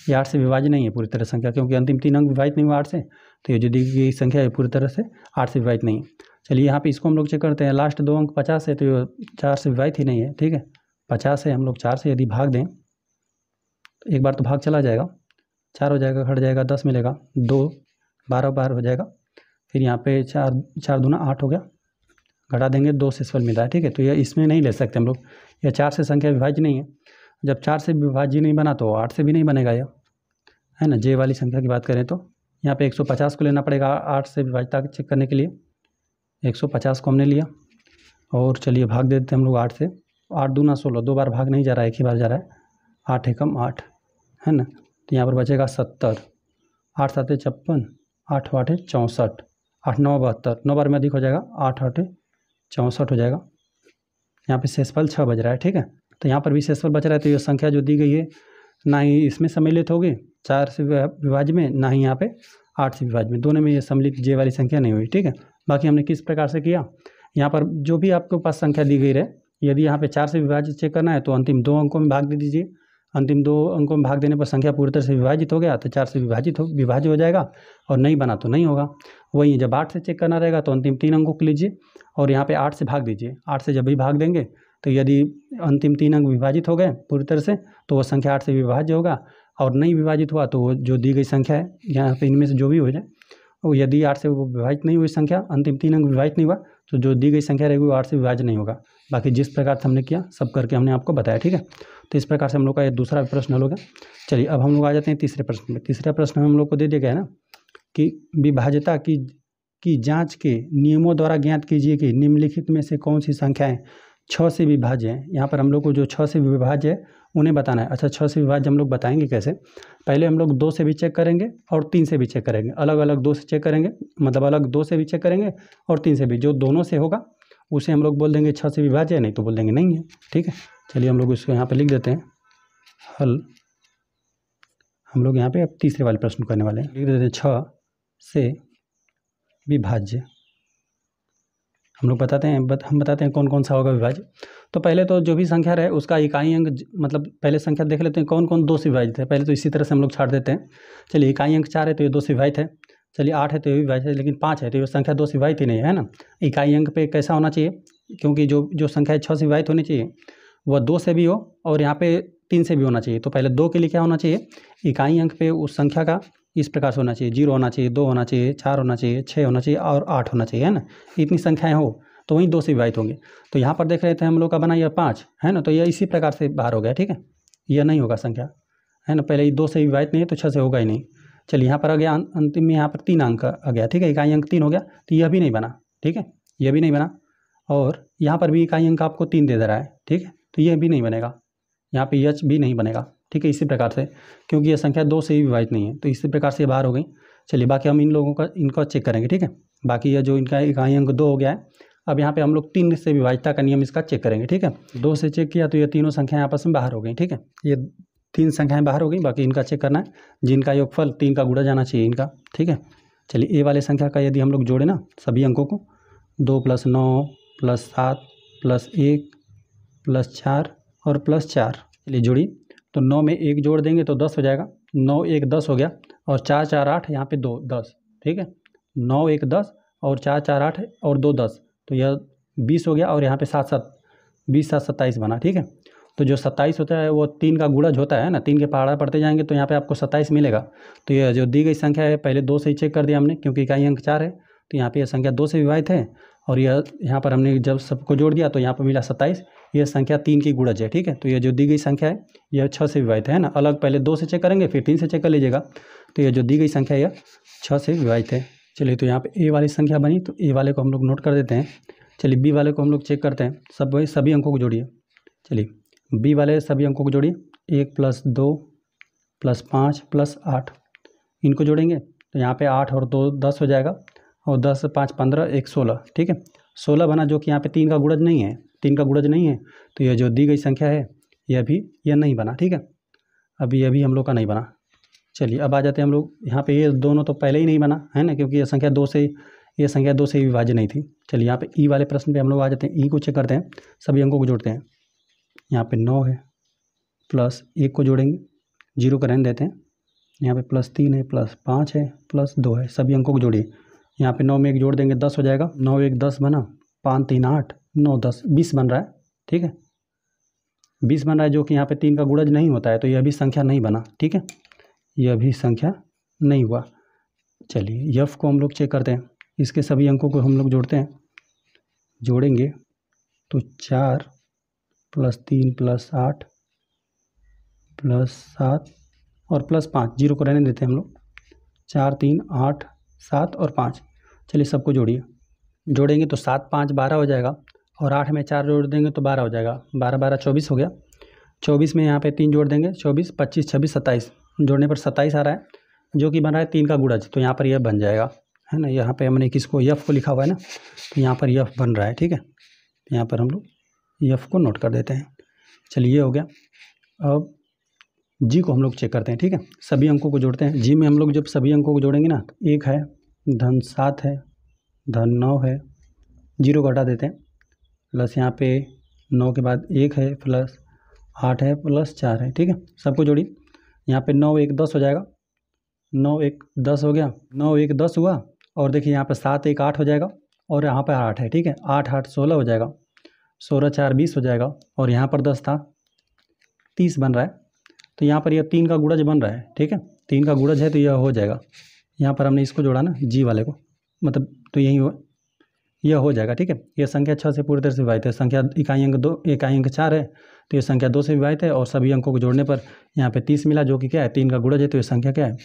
ये 8 से विभाजित नहीं है पूरी तरह संख्या, क्योंकि अंतिम 3 अंक विभाजित नहीं हुआ 8 से, तो ये जो दी गई संख्या है पूरी तरह से 8 से विभाजित नहीं है। चलिए यहाँ पे इसको हम लोग चेक करते हैं, लास्ट 2 अंक 50 है, तो ये 4 से विभाजित ही नहीं है, ठीक है। 50 है, हम लोग 4 से यदि भाग दें तो एक बार तो भाग चला जाएगा, 4 हो जाएगा, घट जाएगा, 10 मिलेगा, 2 12 बार हो जाएगा, फिर यहाँ पे 4 4 दूना 8 हो गया, घटा देंगे 2 शेषफल मिला है, ठीक है। तो यह इसमें नहीं ले सकते हम लोग, यह 4 से संख्या विभाज्य नहीं है। जब 4 से विभाज्य नहीं बना तो 8 से भी नहीं बनेगा, यह है ना। जे वाली संख्या की बात करें तो यहाँ पे 150 को लेना पड़ेगा 8 से विभाज्यता चेक करने के लिए, 150 को हमने लिया, और चलिए भाग दे देते हैं हम लोग 8 से, 8 दूना 16, 2 बार भाग नहीं जा रहा है, एक ही बार जा रहा है, 8 एकम 8 है ना, तो यहाँ पर बचेगा 70, 8 7 56, 8 8 64, 8 9 72, 9 बार में अधिक हो जाएगा, 8 8 64 हो जाएगा। यहाँ पे शेषफल 6 बच रहा है, ठीक है। तो यहाँ पर भी शेषफल बच रहा है, तो ये संख्या जो दी गई है ना ही इसमें सम्मिलित होगी 4 से विभाज्य में, ना ही यहाँ पे 8 से विभाज्य में, दोनों में ये सम्मिलित जे वाली संख्या नहीं हुई, ठीक है। बाकी हमने किस प्रकार से किया, यहाँ पर जो भी आपके पास संख्या दी गई रहे, यदि यहाँ पे 4 से विभाज्य चेक करना है तो अंतिम 2 अंकों में भाग दे दीजिए, अंतिम 2 अंकों में भाग देने पर संख्या पूरी तरह से विभाजित हो गया तो 4 से विभाज्य हो जाएगा, और नहीं बना तो नहीं होगा। वहीं जब 8 से चेक करना रहेगा तो अंतिम 3 अंकों को लीजिए और यहाँ पे 8 से भाग दीजिए, 8 से जब भी भाग देंगे तो यदि अंतिम 3 अंक विभाजित हो गए पूरी तरह से तो वह संख्या 8 से विभाज्य होगा, और नहीं विभाजित हुआ तो वो जो दी गई संख्या है यहाँ पे इनमें से जो भी हो जाए, और यदि 8 से वो विभाजित नहीं हुई संख्या, अंतिम 3 अंक विभाजित नहीं हुआ तो जो दी गई संख्या रहेगी वो 8 से विभाज्य नहीं होगा। बाकी जिस प्रकार से हमने किया सब करके हमने आपको बताया, ठीक है। तो इस प्रकार से हम लोग का ये दूसरा प्रश्न हल हो गया। चलिए अब हम लोग आ जाते हैं तीसरे प्रश्न में। तीसरा प्रश्न हम लोग को दे दिया गया है ना कि विभाज्यता की जांच के नियमों द्वारा ज्ञात कीजिए कि निम्नलिखित में से कौन सी संख्याएं 6 से विभाज्य हैं। यहाँ पर हम लोग को जो 6 से विभाज्य है उन्हें बताना है। अच्छा 6 से विभाज्य हम लोग बताएंगे कैसे, पहले हम लोग 2 से भी चेक करेंगे और 3 से भी चेक करेंगे, अलग अलग 2 से चेक करेंगे, मतलब अलग 2 से भी चेक करेंगे और 3 से भी, जो दोनों से होगा उसे हम लोग बोल देंगे 6 से विभाज्य है, नहीं तो बोल देंगे नहीं है, ठीक है। चलिए हम लोग इसको यहाँ पे लिख देते हैं हल। हम लोग यहाँ पे अब तीसरे वाले प्रश्न करने वाले हैं, लिख देते हैं 6 से विभाज्य। हम लोग बताते हैं हम बताते हैं कौन कौन सा होगा विभाज्य। तो पहले तो जो भी संख्या रहे उसका इकाई अंक, मतलब पहले संख्या देख लेते हैं कौन कौन 2 से विभाजित है, पहले तो इसी तरह से हम लोग छाड़ देते हैं। चलिए इकाई अंक 4 है तो ये 2 से विभाजित है, चलिए 8 है तो ये भी विभाज्य है, लेकिन 5 है तो ये संख्या 2 से विभाजित ही नहीं है ना। इकाई अंक पे कैसा होना चाहिए, क्योंकि जो संख्या 6 से विभाजित होनी चाहिए वह 2 से भी हो और यहाँ पे 3 से भी होना चाहिए। तो पहले 2 के लिए क्या होना चाहिए, इकाई अंक पे उस संख्या का इस प्रकार से होना चाहिए, 0 होना चाहिए, 2 होना चाहिए, 4 होना चाहिए, 6 होना चाहिए और 8 होना चाहिए, है ना। इतनी संख्याएँ हो तो वहीं 2 से विभाजित होंगे। तो यहाँ पर देख रहे थे हम लोग का बना यह 5 है ना, तो यह इसी प्रकार से बाहर हो गया, ठीक है। यह नहीं होगा संख्या, है ना, पहले 2 से विभाजित नहीं है तो 6 से होगा ही नहीं। चलिए यहाँ पर आ गया अंतिम में, यहाँ पर 3 अंक आ गया, ठीक है, इकाई अंक 3 हो गया, तो यह भी नहीं बना, ठीक है, यह भी नहीं बना। और यहाँ पर भी इकाई अंक आपको 3 दे रहा है, ठीक है, तो यह भी नहीं बनेगा, यहाँ पे यच भी नहीं बनेगा, ठीक है, इसी प्रकार से, क्योंकि यह संख्या 2 से ही विभाजित नहीं है, तो इसी प्रकार से बाहर हो गई। चलिए बाकी हम इन लोगों का इनका चेक करेंगे, ठीक है। बाकी यह जो इनका इकाई अंक 2 हो गया है, अब यहाँ पे हम लोग 3 से विभाज्यता का नियम इसका चेक करेंगे, ठीक है। 2 से चेक किया तो ये तीनों संख्याएं आपस में बाहर हो गई, ठीक है, ये 3 संख्याएं बाहर हो गई, बाकी इनका चेक करना है, जिनका योगफल 3 का गुणा जाना चाहिए इनका, ठीक है। चलिए ए वाले संख्या का यदि हम लोग जोड़े ना सभी अंकों को, 2 + 9 + 7 + 1 + 4 और +4, चलिए जोड़ी, तो 9 में 1 जोड़ देंगे तो 10 हो जाएगा, 9 1 10 हो गया, और 4 4 8, यहाँ पे 2 10, ठीक है, 9 1 10 और 4 4 8 और 2 10, तो यह 20 हो गया, और यहाँ पे 7 7 20 7 27 बना, ठीक है। तो जो 27 होता है वो 3 का गुणज होता है ना, 3 के पहाड़ा पढ़ते जाएंगे तो यहाँ पे आपको 27 मिलेगा। तो यह जो दी गई संख्या है पहले 2 से ही चेक कर दिया हमने, क्योंकि इकाई अंक 4 है, तो यहाँ पे यह संख्या 2 से विभाजित है, और यह यहाँ पर हमने जब सबको जोड़ दिया तो यहाँ पर मिला 27, यह संख्या 3 की गुणज है, ठीक है। तो यह जो दी गई संख्या है यह 6 से विभाजित है ना, अलग पहले 2 से चेक करेंगे फिर 3 से चेक कर लीजिएगा। तो यह जो दी गई संख्या यह 6 से विभाजित है। चलिए तो यहाँ पे ए वाली संख्या बनी, तो ए वाले को हम लोग नोट कर देते हैं। चलिए बी वाले को हम लोग चेक करते हैं, सभी अंकों को जोड़िए। चलिए बी वाले सभी अंकों को जोड़िए, 1 + 2 + 5 + 8, इनको जोड़ेंगे तो यहाँ पे 8 और 2 10 हो जाएगा, और 10 5 15 1 16, ठीक है, 16 बना, जो कि यहाँ पे 3 का गुणज नहीं है, 3 का गुणज नहीं है, तो यह जो दी गई संख्या है यह नहीं बना, ठीक है, अभी यह भी हम लोग का नहीं बना। चलिए अब आ जाते हैं हम लोग यहाँ पे, ये दोनों तो पहले ही नहीं बना है ना, क्योंकि यह संख्या 2 से विभाज्य नहीं थी। चलिए यहाँ पे ई वाले प्रश्न पे हम लोग आ जाते हैं, ई को चेक करते हैं, सभी अंकों को जोड़ते हैं। यहाँ पे 9 है, प्लस 1 को जोड़ेंगे, 0 का रहने देते हैं, यहाँ पे +3 है, +5 है, +2 है, सभी अंकों को जोड़िए। यहाँ पे 9 में 1 जोड़ देंगे 10 हो जाएगा, 9 1 10 बना, 5 3 8 9 10 20 बन रहा है, ठीक है, 20 बन रहा है, जो कि यहाँ पे 3 का गुणज नहीं होता है, तो यह भी संख्या नहीं बना, ठीक है, यह भी संख्या नहीं हुआ। चलिए यफ को हम लोग चेक करते हैं, इसके सभी अंकों को हम लोग जोड़ते हैं, जोड़ेंगे तो 4 + 3 + 8 + 7 और +5, 0 को रहने देते हैं हम लोग, 4 3 8 7 और 5। चलिए सबको जोड़िए, जोड़ेंगे तो 7 5 12 हो जाएगा, और 8 में 4 जोड़ देंगे तो 12 हो जाएगा, 12 12 24 हो गया, 24 में यहाँ पे 3 जोड़ देंगे, 24 25 26 27, जोड़ने पर 27 आ रहा है, जो कि बन रहा है 3 का गुणज, तो यहाँ पर यह बन जाएगा, है ना। यहाँ पे हमने किसको यफ को लिखा हुआ है ना, तो यहाँ पर यफ बन रहा है, ठीक है, यहाँ पर हम लोग यफ को नोट कर देते हैं। चलिए ये हो गया। अब जी को हम लोग चेक करते हैं, ठीक है, सभी अंकों को जोड़ते हैं। जी में हम लोग जब सभी अंकों को जोड़ेंगे ना, 1 है, -7 है, -9 है, 0 को हटा देते हैं, प्लस यहाँ पे 9 के बाद 1 है, +8 है, +4 है, ठीक है, सबको जोड़ी। यहाँ पे 9 1 10 हो जाएगा, 9 1 10 हो गया, 9 1 10 हुआ, और देखिए यहाँ पे 7 1 8 हो जाएगा, और यहाँ पर 8 है, ठीक है, 8 8 16 हो जाएगा, 16 4 20 हो जाएगा, और यहाँ पर 10 था, 30 बन रहा है। तो यहाँ पर यह 3 का गुणज बन रहा है, ठीक है, 3 का गुणज है तो यह हो जाएगा। यहाँ पर हमने इसको जोड़ा ना जी वाले को, मतलब तो यही हुआ, यह हो जाएगा, ठीक है। यह संख्या 6 से पूरी तरह से विभाजित है, संख्या इकाई अंक 4 है, तो यह संख्या 2 से विभाजित है, और सभी अंकों को जोड़ने पर यहाँ पे 30 मिला, जो कि क्या है 3 का गुणज है, तो यह संख्या क्या है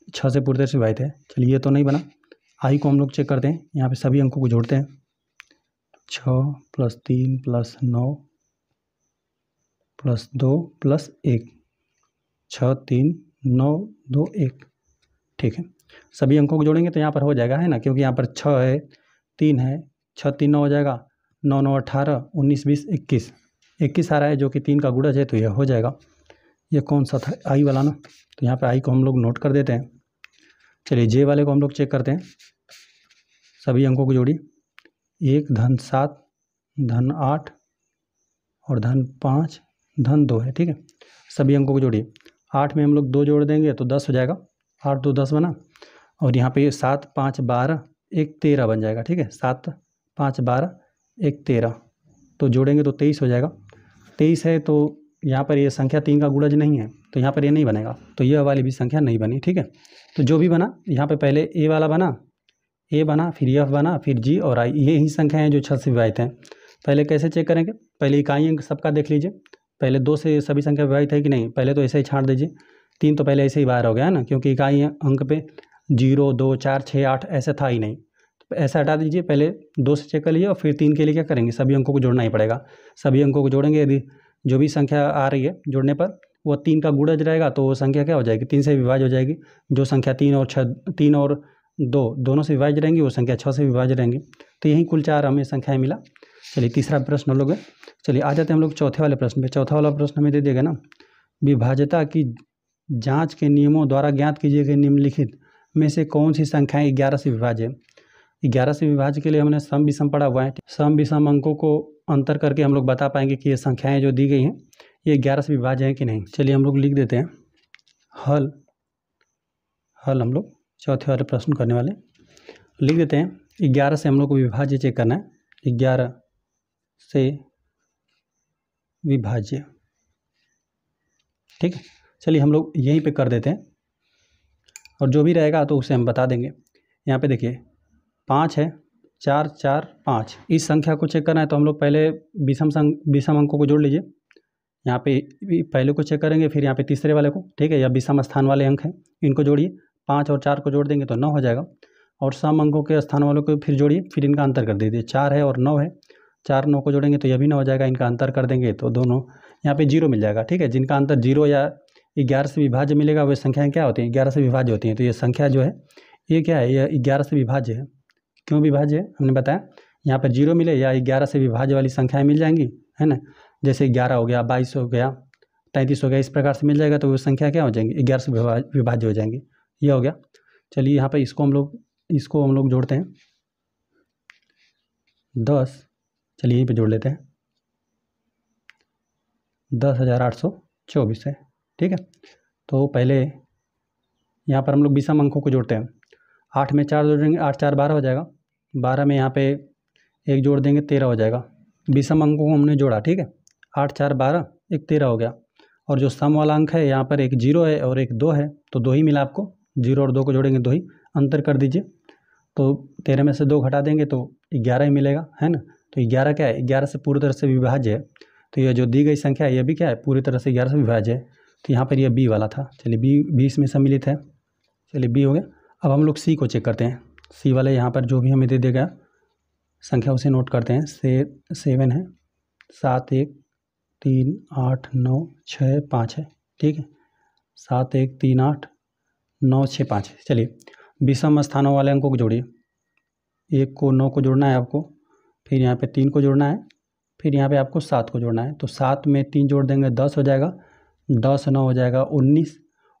6 से पूरी तरह से विभाजित है। चलिए ये तो नहीं बना। आई को हम लोग चेक करते हैं, यहाँ पे सभी अंकों को जोड़ते हैं, 6 + 3 + 9 + 2 + 1, 6 3 9 2 1, ठीक है, सभी अंकों को जोड़ेंगे तो यहाँ पर हो जाएगा, है ना, क्योंकि यहाँ पर 6 है, 3 है, 6 3 9 हो जाएगा, 9 9 18 19 20 21 21 आ रहा है, जो कि 3 का गुणज है, तो यह हो जाएगा। ये कौन सा था, आई वाला ना, तो यहाँ पे आई को हम लोग नोट कर देते हैं। चलिए जे वाले को हम लोग चेक करते हैं, सभी अंकों को जोड़िए, 1 -7 -8 और -5 -2 है, ठीक है, सभी अंकों को जोड़िए। 8 में हम लोग 2 जोड़ देंगे तो 10 हो जाएगा, 8 2 10 बना, और यहाँ पे 7 5 12 1 13 बन जाएगा। ठीक है, 7 5 12 1 13, तो जोड़ेंगे तो 23 हो जाएगा। 23 है तो यहाँ पर ये संख्या 3 का गुणज नहीं है, तो यहाँ पर ये नहीं बनेगा, तो यह वाली भी संख्या नहीं बनी। ठीक है, तो जो भी बना यहाँ पे पहले ए वाला बना, ए बना, फिर एफ बना, फिर जी और आई, ये ही संख्या हैं जो 6 से विभाजित हैं। पहले कैसे चेक करेंगे, पहले इकाई अंक सबका देख लीजिए, पहले 2 से सभी संख्या विभाजित है कि नहीं, पहले तो ऐसे ही छांट दीजिए। 3 तो पहले ऐसे ही बाहर हो गया है ना, क्योंकि इकाई अंक पे 0 2 4 6 8 ऐसा था ही नहीं, तो ऐसा हटा दीजिए। पहले 2 से चेक कर लीजिए और फिर 3 के लिए क्या करेंगे, सभी अंकों को जोड़ना ही पड़ेगा। सभी अंकों को जोड़ेंगे, यदि जो भी संख्या आ रही है जोड़ने पर वो 3 का गुणज रहेगा तो वो संख्या क्या हो जाएगी, 3 से विभाज्य हो जाएगी। जो संख्या 3 और 6 3 और 2 दोनों से विभाज्य रहेंगी वो संख्या 6 से विभाज्य रहेंगी। तो यही कुल 4 हमें संख्याएं मिला। चलिए तीसरा प्रश्न लोग, चलिए आ जाते हैं हम लोग चौथे वाले प्रश्न पे। चौथा वाला प्रश्न हमें दे दिया ना, विभाज्यता की जांच के नियमों द्वारा ज्ञात कीजिए गए निम्नलिखित में से कौन सी संख्याएं 11 से विभाज्य है। 11 से विभाज्य के लिए हमने सम विषम पढ़ा हुआ है। सम विषम अंकों को अंतर करके हम लोग बता पाएंगे कि ये संख्याएं जो दी गई हैं ये 11 से विभाज्य हैं कि नहीं। चलिए हम लोग लिख देते हैं हल हम लोग चौथे वाले प्रश्न करने वाले लिख देते हैं। 11 से हम लोग को विभाज्य चेक करना है, 11 से विभाज्य। ठीक है, चलिए हम लोग यहीं पे कर देते हैं और जो भी रहेगा तो उसे हम बता देंगे। यहाँ पे देखिए 5 है, 4 4 5, इस संख्या को चेक करना है तो हम लोग पहले विषम अंकों को जोड़ लीजिए। यहाँ पे पहले को चेक करेंगे, फिर यहाँ पे तीसरे वाले को, ठीक है, या विषम स्थान वाले अंक हैं इनको जोड़िए। 5 और 4 को जोड़ देंगे तो 9 हो जाएगा, और सम अंकों के स्थान वालों को फिर जोड़िए, फिर इनका अंतर कर दीजिए। 4 है और 9 है, 4 9 को जोड़ेंगे तो यह भी 9 हो जाएगा, इनका अंतर कर देंगे तो दोनों यहाँ पे 0 मिल जाएगा। ठीक है, जिनका अंतर 0 या 11 से विभाज्य मिलेगा वे संख्याएँ क्या होती हैं, 11 से विभाज्य होती हैं। तो ये संख्या जो है ये क्या है, यह 11 से विभाज्य है। क्यों विभाज्य है, हमने बताया यहाँ पर 0 मिले या 11 से विभाज्य वाली संख्याएँ मिल जाएंगी, है ना। जैसे 11 हो गया, 22 हो गया, 33 हो गया, इस प्रकार से मिल जाएगा तो वो संख्या क्या हो जाएंगी, 11 से विभाज्य हो जाएंगी। ये हो गया। चलिए यहाँ पे इसको हम लोग जोड़ते हैं 10, चलिए यहीं पे जोड़ लेते हैं 10,824 है। ठीक है, तो पहले यहाँ पर हम लोग विषम अंकों को जोड़ते हैं। 8 में 4 जोड़ेंगे, 8 4 12 हो जाएगा, 12 में यहाँ पे 1 जोड़ देंगे 13 हो जाएगा। विषम अंकों को हमने जोड़ा, ठीक है, 8 4 12 1 13 हो गया। और जो सम वाला अंक है यहाँ पर एक 0 है और एक 2 है, तो 2 ही मिला आपको, 0 और 2 को जोड़ेंगे 2 ही, अंतर कर दीजिए तो 13 में से 2 घटा देंगे तो 11 ही मिलेगा, है ना। तो 11 क्या है, 11 से पूरी तरह से विभाज्य है। तो यह जो दी गई संख्या है यह भी क्या है, पूरी तरह से 11 से विभाज्य है। तो यहाँ पर यह बी वाला था। चलिए बी इसमें सम्मिलित है, चलिए बी हो गया। अब हम लोग सी को चेक करते हैं। सी वाले यहाँ पर जो भी हमें दे देगा संख्या उसे नोट करते हैं। 7 है, 7 1 3 8 9 6 5 है। ठीक है, 7 1 3 8 9 6 5 है। चलिए विषम स्थानों वाले अंकों को जोड़िए। 1 को 9 को जोड़ना है आपको, फिर यहाँ पे 3 को जोड़ना है, फिर यहाँ पे आपको 7 को जोड़ना है। तो 7 में 3 जोड़ देंगे 10 हो जाएगा, 10 9 हो जाएगा 19,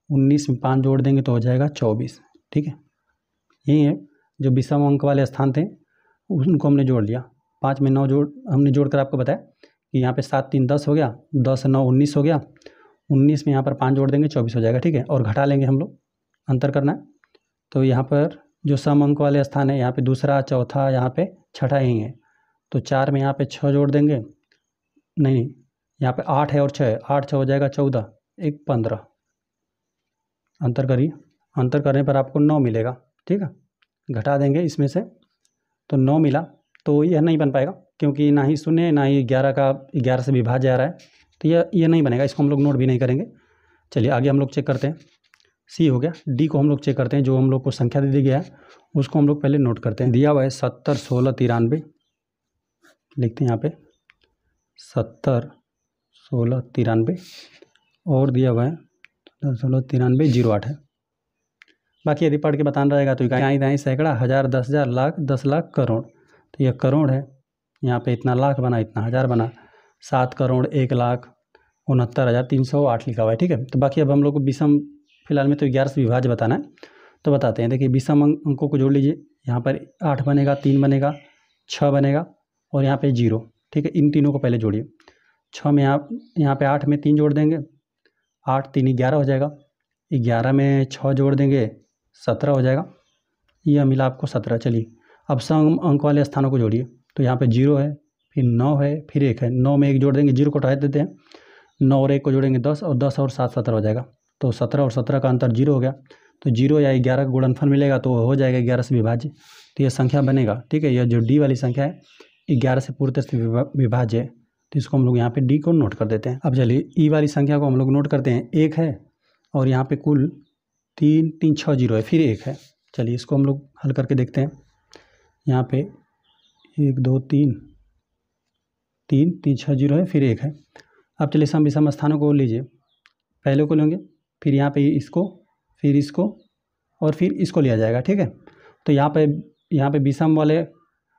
19 में 5 जोड़ देंगे तो हो जाएगा 24। ठीक है, यही है जो विषम अंक वाले स्थान थे उनको हमने जोड़ लिया। 5 में 9 हमने जोड़ कर आपको बताया कि यहाँ पे 7 3 10 हो गया, 10 9 19 हो गया, 19 में यहाँ पर 5 जोड़ देंगे 24 हो जाएगा। ठीक है, और घटा लेंगे हम लोग, अंतर करना है। तो यहाँ पर जो सम अंक वाले स्थान है यहाँ पे दूसरा चौथा यहाँ पे छठा यही है। तो 4 में यहाँ पे 6 जोड़ देंगे, नहीं यहाँ पे 8 है और 6 है, 8 6 हो जाएगा 14, 1 15, अंतर करिए, अंतर करने पर आपको 9 मिलेगा। ठीक है, घटा देंगे इसमें से तो 9 मिला, तो यह नहीं बन पाएगा क्योंकि ना ही शून्य है ना ही 11 से विभाज्य आ रहा है, तो यह नहीं बनेगा, इसको हम लोग नोट भी नहीं करेंगे। चलिए आगे हम लोग चेक करते हैं। सी हो गया, डी को हम लोग चेक करते हैं। जो हम लोग को संख्या दे दी गया है उसको हम लोग पहले नोट करते हैं। दिया हुआ है 70 16 93, लिखते हैं यहाँ पे 70 16 93, और दिया हुआ है 16 93 08 है। बाकी यदि पढ़ के बताना रहेगा तो इकाई दाएँ सैकड़ा, हज़ार, 10,000, लाख, 10 लाख, करोड़। तो यह करोड़ है, यहाँ पे इतना लाख बना, इतना हज़ार बना, 7 करोड़ 1,69,308 लिखा हुआ है। ठीक है, तो बाकी अब हम लोग को विषम फिलहाल में तो 11 से विभाज्य बताना है, तो बताते हैं। देखिए विषम अंकों को जोड़ लीजिए। यहाँ पर 8 बनेगा, 3 बनेगा, 6 बनेगा और यहाँ पे 0। ठीक है, इन तीनों को पहले जोड़िए। 6 में यहाँ पे 8 में 3 जोड़ देंगे, 8 3 11 हो जाएगा, 11 में 6 जोड़ देंगे 17 हो जाएगा, यह मिला आपको 17। चलिए अब सम अंक वाले स्थानों को जोड़िए। तो यहाँ पे 0 है, फिर 9 है, फिर 1 है। 9 में 1 जोड़ देंगे, 0 को हटा देते हैं। 9 और 1 को जोड़ेंगे 10, और 10 और 7 17 हो जाएगा। तो 17 और 17 का अंतर 0 हो गया। तो 0 या 11 का गुणनफल मिलेगा तो हो जाएगा 11 से विभाज्य। तो यह संख्या बनेगा, ठीक है। यह जो डी वाली संख्या है 11 से पूरी तरह से विभाज्य है। तो इसको हम लोग यहाँ पे डी को नोट कर देते हैं। अब चलिए ई वाली संख्या को हम लोग नोट करते हैं। 1 है और यहाँ पे कुल 3 3 6 0 है, फिर 1 है। चलिए इसको हम लोग हल करके देखते हैं। यहाँ पे 1 2 3 3 3 6 0 है, फिर 1 है। अब चलिए सम विषम स्थानों को लीजिए। पहले को लेंगे, फिर यहाँ पे इसको, फिर इसको और फिर इसको लिया जाएगा, ठीक है। तो यहाँ पे विषम वाले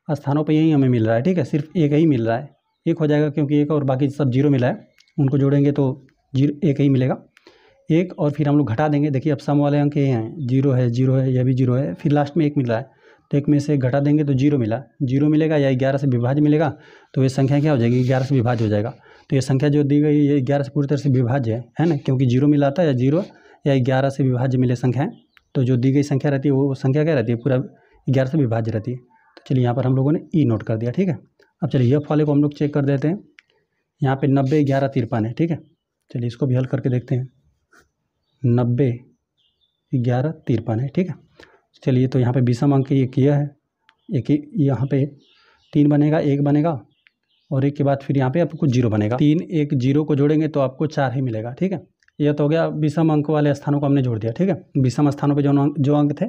स्थानों पे यही हमें मिल रहा है, ठीक है। सिर्फ 1 ही मिल रहा है, 1 हो जाएगा क्योंकि 1 और बाकी सब 0 मिला है। उनको जोड़ेंगे तो 1 ही मिलेगा, 1। और फिर हम लोग घटा देंगे। देखिए अब सम वाले अंक ये हैं, 0 है, 0 है, यह भी 0 है, फिर लास्ट में 1 मिल रहा है। तो 1 में से घटा देंगे तो 0 मिला, 0 मिलेगा या 11 से विभाज्य मिलेगा। तो ये संख्या क्या हो जाएगी, 11 से विभाज्य हो जाएगा। तो ये संख्या जो दी गई ये 11 से पूरी तरह से विभाज्य है ना, क्योंकि 0 मिला था, या 0 या 11 से विभाज्य मिले संख्या है। तो जो दी गई संख्या रहती है वो संख्या क्या रहती है, पूरा 11 से विभाज्य रहती है। तो चलिए यहाँ पर हम लोगों ने ई नोट कर दिया, ठीक है। अब चलिए यह वाले को हम लोग चेक कर देते हैं। यहाँ पे 90 11 53 है, ठीक है। चलिए इसको भी हल करके देखते हैं। 90 11 53 है, ठीक है। चलिए तो यहाँ पे विषम अंक ये किया है, एक यहाँ पे 3 बनेगा, 1 बनेगा और 1 के बाद फिर यहाँ पे आपको 0 बनेगा। 3 1 0 को जोड़ेंगे तो आपको 4 ही मिलेगा, ठीक है। यह तो हो गया विषम अंक वाले स्थानों को हमने जोड़ दिया, ठीक है। विषम स्थानों पे जो अंक थे